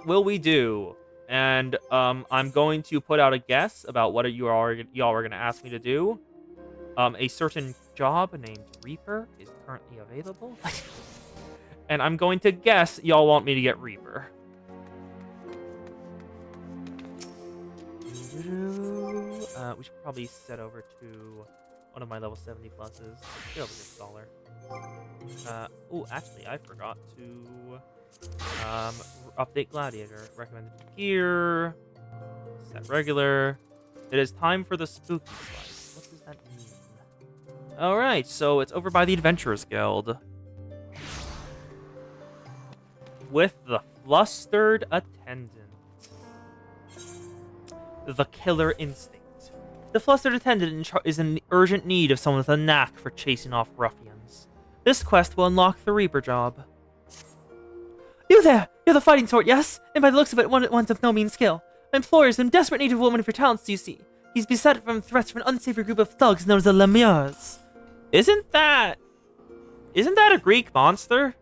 will we do? And I'm going to put out a guess about what y'all are going to ask me to do. A certain job named Reaper is currently available. And I'm going to guess y'all want me to get Reaper. We should probably set over to one of my level 70 pluses. Get over this dollar. Oh, actually, I forgot to update Gladiator. Recommended gear. Set regular. It is time for the spooky slice. What does that mean? Alright, so it's over by the Adventurers Guild. With the Flustered Attendant. The Killer Instinct. The Flustered Attendant is in urgent need of someone with a knack for chasing off ruffians. This quest will unlock the Reaper job. You there! You're the fighting sort, yes? And by the looks of it, one of no mean skill. My employer is in desperate need of a woman of your talents, do you see? He's beset from threats from an unsavory group of thugs known as the Lemures. Isn't that a Greek monster?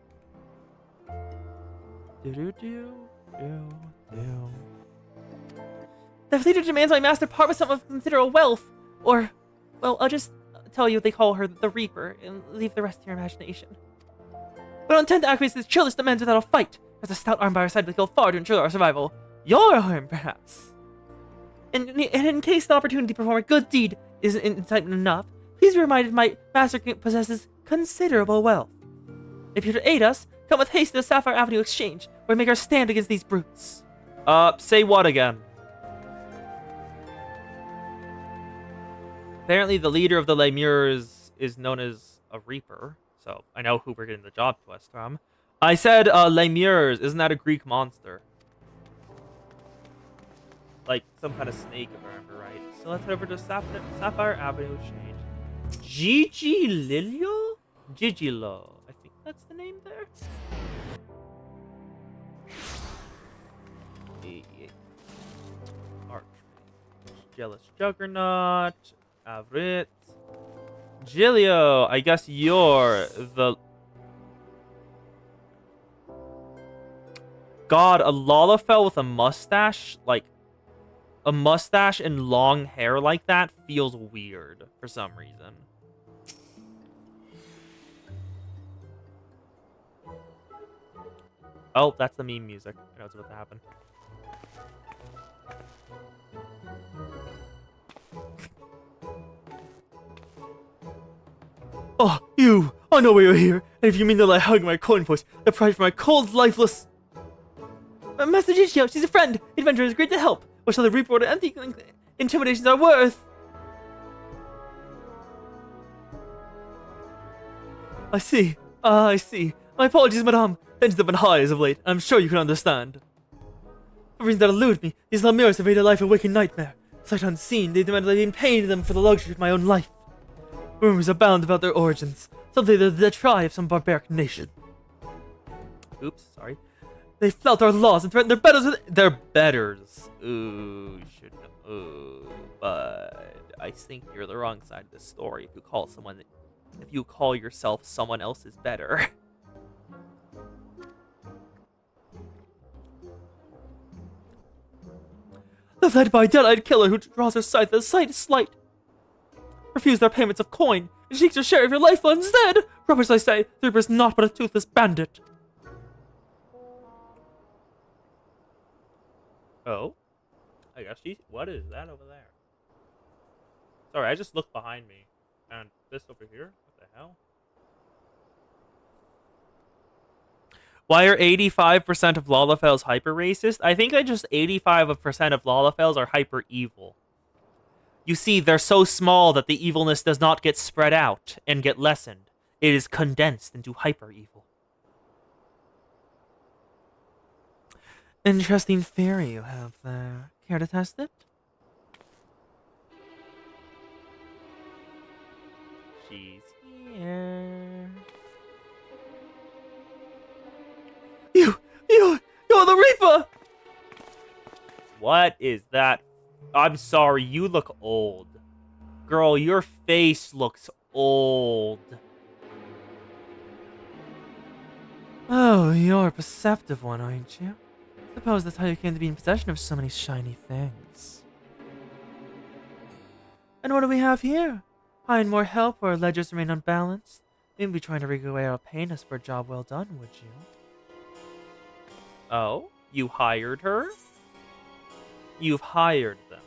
The leader demands my master part with something of considerable wealth. Or, well, I'll just tell you they call her the Reaper, and leave the rest to your imagination. We don't intend to acquiesce this churlish demands without a fight. There's a stout arm by our side that will go far to ensure our survival. Your arm, perhaps. And in case the opportunity to perform a good deed isn't incitement enough, please be reminded my master possesses considerable wealth. If you're to aid us, come with haste to the Sapphire Avenue Exchange, where we make our stand against these brutes. Say what again? Apparently the leader of the Lemures is known as a Reaper, so I know who we're getting the job quest from. I said, Lemures, isn't that a Greek monster? Like, some kind of snake, if I remember right. So let's head over to Sapphire Avenue Exchange. Gigililio? Gigilo. I think that's the name there. Archmage. Jealous Juggernaut. Avrit. Gilio, I guess you're the... God, a Lalafell with a mustache? Like, a mustache and long hair like that feels weird for some reason. Oh, that's the meme music. I know what's about to happen. Oh, you! I know why you're here, and if you mean that I hug my coin voice, the price for my cold, lifeless... Master Jichio, she's a friend. The adventure is great to help. What shall the reward and empty intimidations are worth? I see. Ah, I see. My apologies, madame. Tensions have been high as of late. I'm sure you can understand. For reasons that elude me, these Lemures have made a life a waking nightmare. Sight unseen, they demand that I be paying them for the luxury of my own life. Rumors abound about their origins. Some say they're the tribe of some barbaric nation. Oops, sorry. They flout our laws and threaten their betters with their betters. Ooh, you should know. Ooh, but I think you're the wrong side of the story if you call yourself someone else's better. They're led by a dead-eyed killer who draws her scythe the slightest slight. Refuse their payments of coin and seeks your share of your lifeblood instead. Robbers, I say, the Reaper is not but a toothless bandit. Oh? I guess what is that over there? Sorry, I just looked behind me. And this over here? What the hell? Why are 85% of Lalafels hyper racist? I think that just 85% of Lalafels are hyper evil. You see, they're so small that the evilness does not get spread out and get lessened. It is condensed into hyper evil. Interesting theory you have there. Care to test it? She's here. You're the Reaper! What is that? I'm sorry, you look old. Girl, your face looks old. Oh, you're a perceptive one, aren't you? Suppose that's how you came to be in possession of so many shiny things. And what do we have here? Find more help or our ledgers remain unbalanced? You wouldn't be trying to wriggle away or paying us for a job well done, would you? Oh? You hired her? You've hired them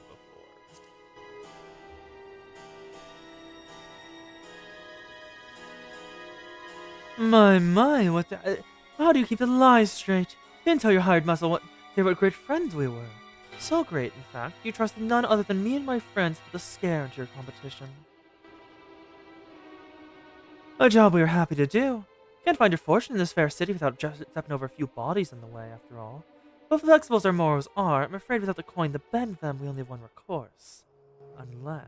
before. My, what the... how do you keep the lies straight? You didn't tell your hired muscle what great friends we were. So great, in fact, you trusted none other than me and my friends to put the scare into your competition. A job we were happy to do. Can't find your fortune in this fair city without just stepping over a few bodies in the way, after all. But flexible as our morals are, I'm afraid without the coin to bend them, we only have one recourse. Unless...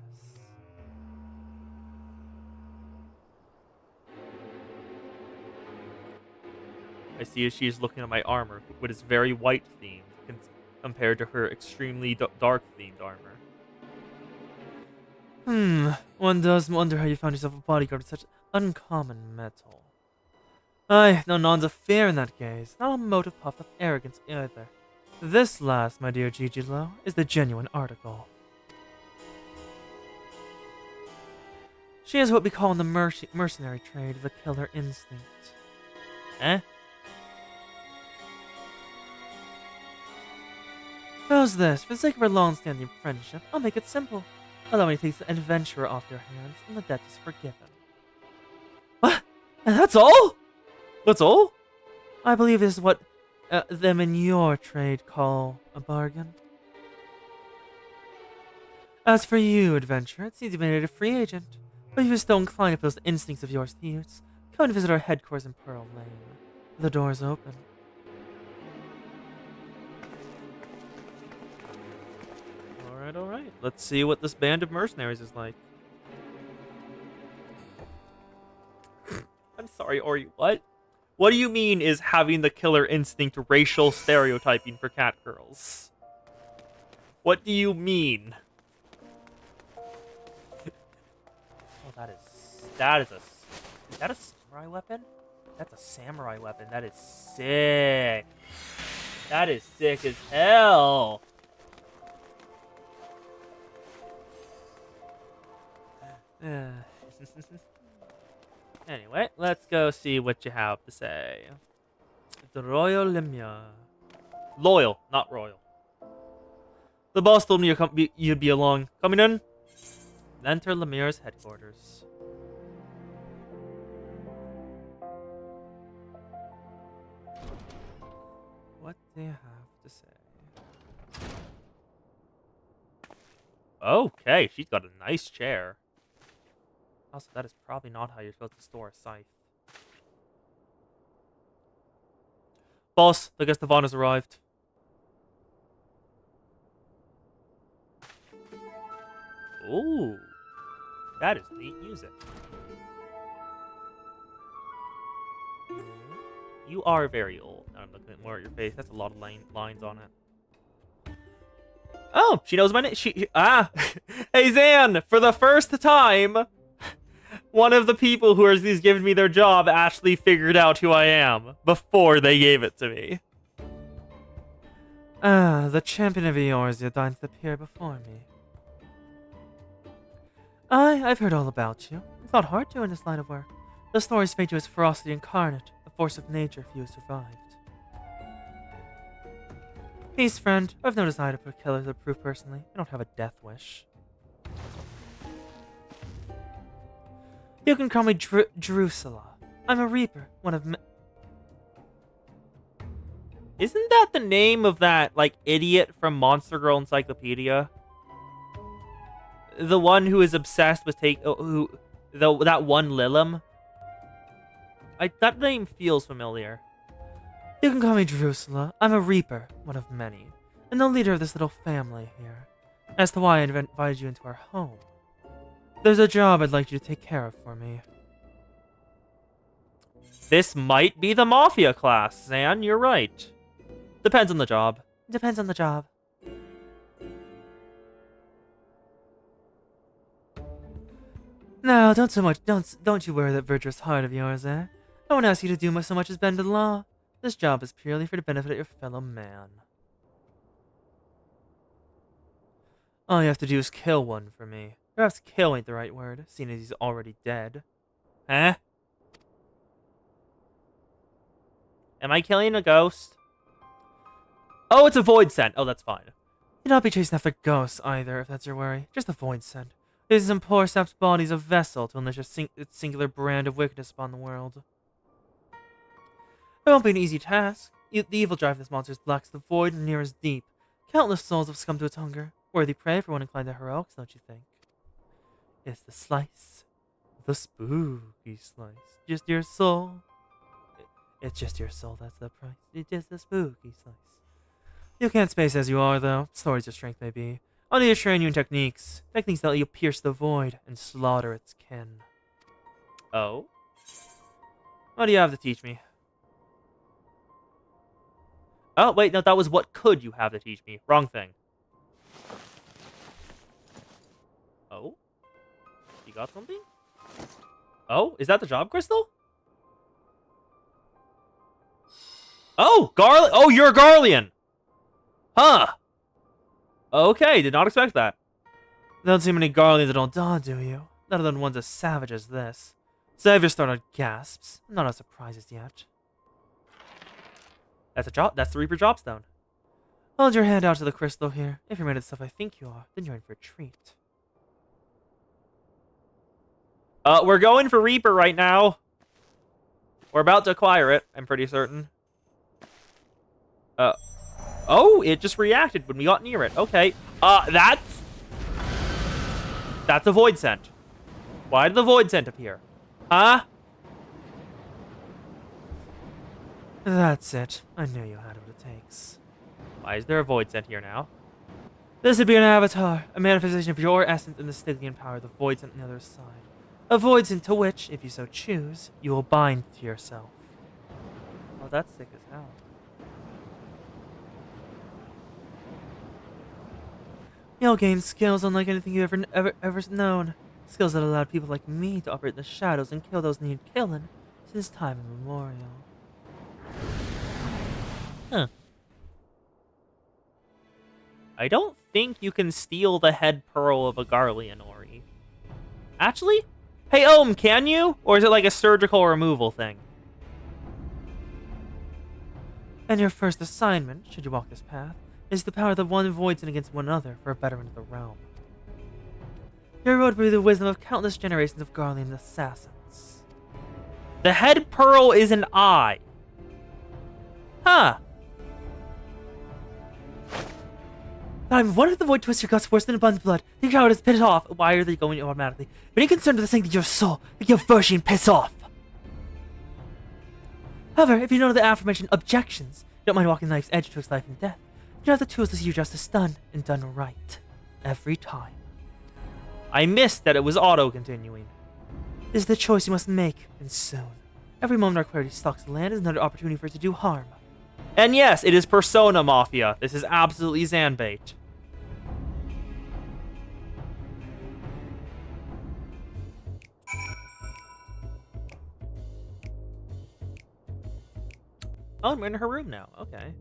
I see as she's looking at my armor, which is very white themed compared to her extremely dark themed armor. One does wonder how you found yourself a bodyguard with such uncommon metal. Aye, no non's a fear in that case, not a motive puffed up arrogance either. This last, my dear Jijilo, is the genuine article. She has what we call in the mercenary trade the killer instinct. Eh? How's this? For the sake of our long-standing friendship, I'll make it simple. Allow me to take the adventurer off your hands, and the debt is forgiven. What? And that's all? That's all? I believe this is what them in your trade call a bargain. As for you, adventurer, it seems you've made it a free agent. But if you're still inclined to those instincts of yours to use, come and visit our headquarters in Pearl Lane. The door's open. Alright. Let's see what this band of mercenaries is like. I'm sorry, Ori, what? What do you mean is having the killer instinct racial stereotyping for cat girls? What do you mean? Oh, is that a samurai weapon? That's a samurai weapon. That is sick. That is sick as hell. Anyway, let's go see what you have to say. The Royal Lemure. Loyal, not royal. The boss told me you'd be along. Coming in? Enter Lemure's headquarters. do you have to say? Okay, she's got a nice chair. Also, that is probably not how you're supposed to store a scythe. Boss, I guess the Vaughn has arrived. Ooh, that is neat music. You are very old. Now I'm looking more at your face. That's a lot of lines on it. Oh, she knows my name. Hey Zan, for the first time, one of the people who has given me their job actually figured out who I am before they gave it to me. Ah, the champion of Eorzea deigns to appear before me. I've heard all about you. It's not hard to in this line of work. The stories paint you as ferocity incarnate, the force of nature few survived. Peace, friend. I've no desire to put killers to proof personally. I don't have a death wish. You can call me Drusilla. I'm a Reaper, one of Isn't that the name of that, like, idiot from Monster Girl Encyclopedia? The one who is obsessed with that one Lilim? That name feels familiar. You can call me Drusilla. I'm a Reaper, one of many, and the leader of this little family here. As to why I invited you into our home. There's a job I'd like you to take care of for me. This might be the Mafia class, Zan. You're right. Depends on the job. Depends on the job. No, don't you worry that virtuous heart of yours, eh? I won't ask you to do so much as bend the law. This job is purely for the benefit of your fellow man. All you have to do is kill one for me. Perhaps kill ain't the right word, seeing as he's already dead. Huh? Am I killing a ghost? Oh, it's a void scent. Oh, that's fine. You'd not be chasing after ghosts either, if that's your worry. Just a void scent. Uses some poor sap's body as a vessel to unleash its singular brand of wickedness upon the world. It won't be an easy task. The evil drive of this monster is black as the void and near as deep. Countless souls have succumbed to its hunger. Worthy prey for one inclined to heroics, don't you think? It's the slice. The spooky slice. Just your soul. It's just your soul, that's the price. It's just the spooky slice. You can't space as you are, though. Stories of strength may be. I'll need to train you in techniques. Techniques that let you pierce the void and slaughter its kin. Oh? What do you have to teach me? Oh, wait, no, that was what could you have to teach me. Wrong thing. Oh? You got something? Oh, is that the job crystal? Oh, Oh, you're a Garlean! Huh! Okay, did not expect that. Don't see many Garleans that don't dawn, do you? Not alone ones as savage as this. Xavier started gasps. Not a surprise as yet. That's a job. That's the Reaper Dropstone. Hold your hand out to the crystal here. If you're made of the stuff I think you are, then you're in for a treat. We're going for Reaper right now. We're about to acquire it, I'm pretty certain. Oh, it just reacted when we got near it. Okay. That's a void scent. Why did the void scent appear? Huh? That's it. I knew you had what it takes. Why is there a void scent here now? This would be an avatar, a manifestation of your essence and the Stygian power of the void scent on the other side. A void scent to which, if you so choose, you will bind to yourself. Oh, that's sick as hell. You'll gain skills unlike anything you've ever known. Skills that allowed people like me to operate in the shadows and kill those needed killing since time immemorial. Huh. I don't think you can steal the head pearl of a Garlean, Ori. Actually? Hey, can you? Or is it like a surgical removal thing? And your first assignment, should you walk this path, is the power of the one voids against one other for a betterment of the realm. Your road will be the wisdom of countless generations of Garlean assassins. The head pearl is an eye. Huh. I'm wondering if the void twists your guts worse than a bun's blood. The crowd is piss off. Why are they going automatically? But are you concerned with the thing that your soul, like your virtue, piss off? However, if you know the aforementioned objections, you don't mind walking life's edge twixt life and death, you have the tools to see your justice done and done right. Every time. I missed that it was auto-continuing. This is the choice you must make, and soon. Every moment our clarity stalks the land is another opportunity for it to do harm. And yes, it is Persona Mafia. This is absolutely Zanbait. Oh, I'm in her room now. Okay.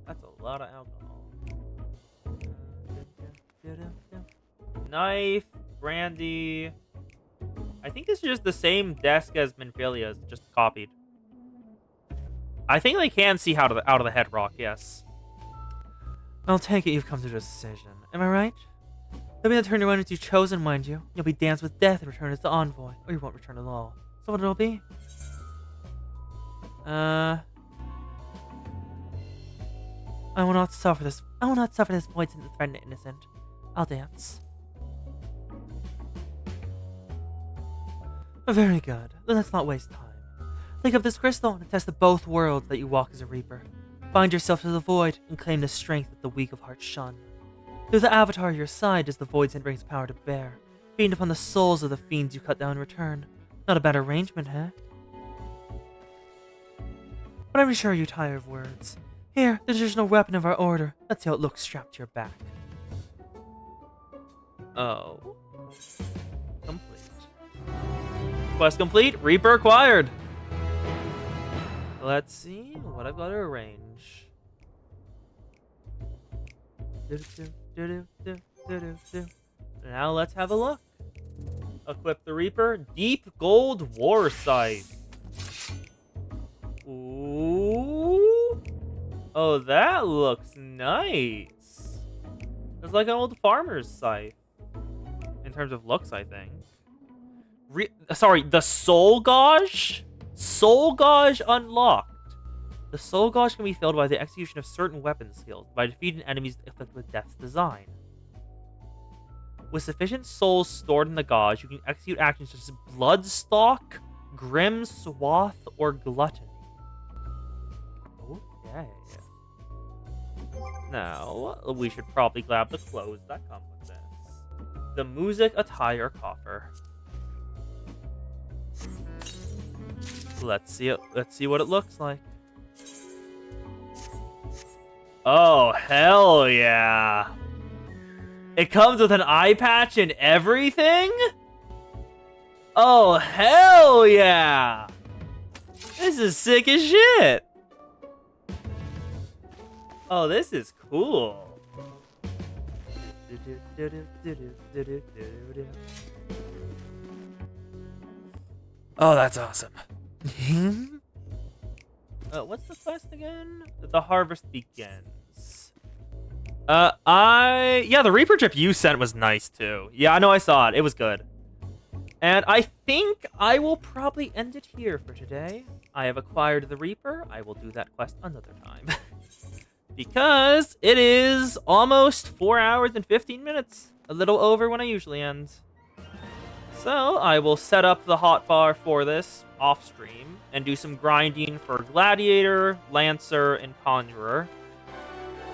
That's a lot of alcohol. Knife, brandy. I think this is just the same desk as Minfilia's, just copied. I think they can see out of the head rock, yes. I'll take it you've come to a decision. Am I right? There'll be a turn around into chosen, mind you. You'll be danced with death and returned as the envoy, or you won't return at all. So what it'll be? I will not suffer this. I will not suffer this poison to threaten the innocent. I'll dance. Very good. Then let's not waste time. Think of this crystal and test the both worlds that you walk as a reaper. Bind yourself to the void and claim the strength that the weak of heart shun. Through the avatar at your side does the void send brings power to bear. Feed upon the souls of the fiends you cut down in return. Not a bad arrangement, eh? But I'm sure you tire of words. Here, the traditional weapon of our order. Let's see how it looks strapped to your back. Oh. Complete. Quest complete. Reaper acquired. Let's see what I've got to arrange. Now let's have a look. Equip the Reaper. Deep Gold War Scythe. Ooh. Oh, that looks nice. It's like an old farmer's scythe. In terms of looks, I think. Sorry, the Soul Gauge? Soul Gauge unlocked. The Soul Gauge can be filled by the execution of certain weapon skills by defeating enemies afflicted with Death's Design. With sufficient souls stored in the Gauge, you can execute actions such as Bloodstalk, Grim Swath, or Gluttony. Okay. Now, we should probably grab the clothes that come with this. The Music Attire Coffer. Let's see it. Let's see what it looks like. Oh, hell yeah. It comes with an eye patch and everything? Oh, hell yeah. This is sick as shit. Oh, this is cool. Oh, that's awesome. What's the quest again? The harvest begins. Yeah, the Reaper trip you sent was nice too. Yeah, I know I saw it. It was good. And I think I will probably end it here for today. I have acquired the Reaper. I will do that quest another time. Because it is almost 4 hours and 15 minutes. A little over when I usually end. So I will set up the hotbar for this off stream and do some grinding for Gladiator, Lancer, and Conjurer.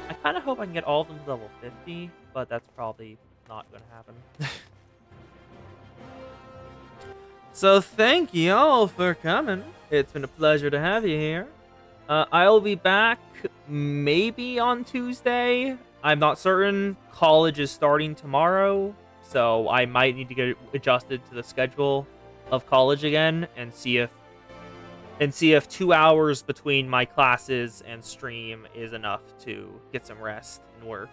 I kind of hope I can get all of them to level 50, but that's probably not going to happen. So thank you all for coming. It's been a pleasure to have you here. I'll be back maybe on Tuesday. I'm not certain. College is starting tomorrow, so I might need to get adjusted to the schedule of college again and see if 2 hours between my classes and stream is enough to get some rest and work.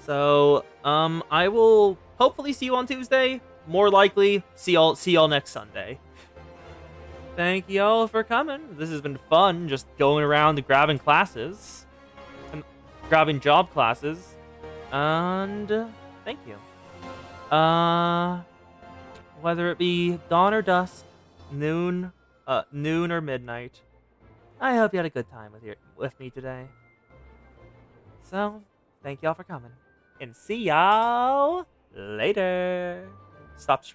So, I will hopefully see you on Tuesday. More likely, see y'all next Sunday. Thank y'all for coming. This has been fun, just going around and grabbing classes. And grabbing job classes. And thank you. Whether it be dawn or dusk, noon or midnight, I hope you had a good time with me today. So, thank y'all for coming. And see y'all later. Stop streaming.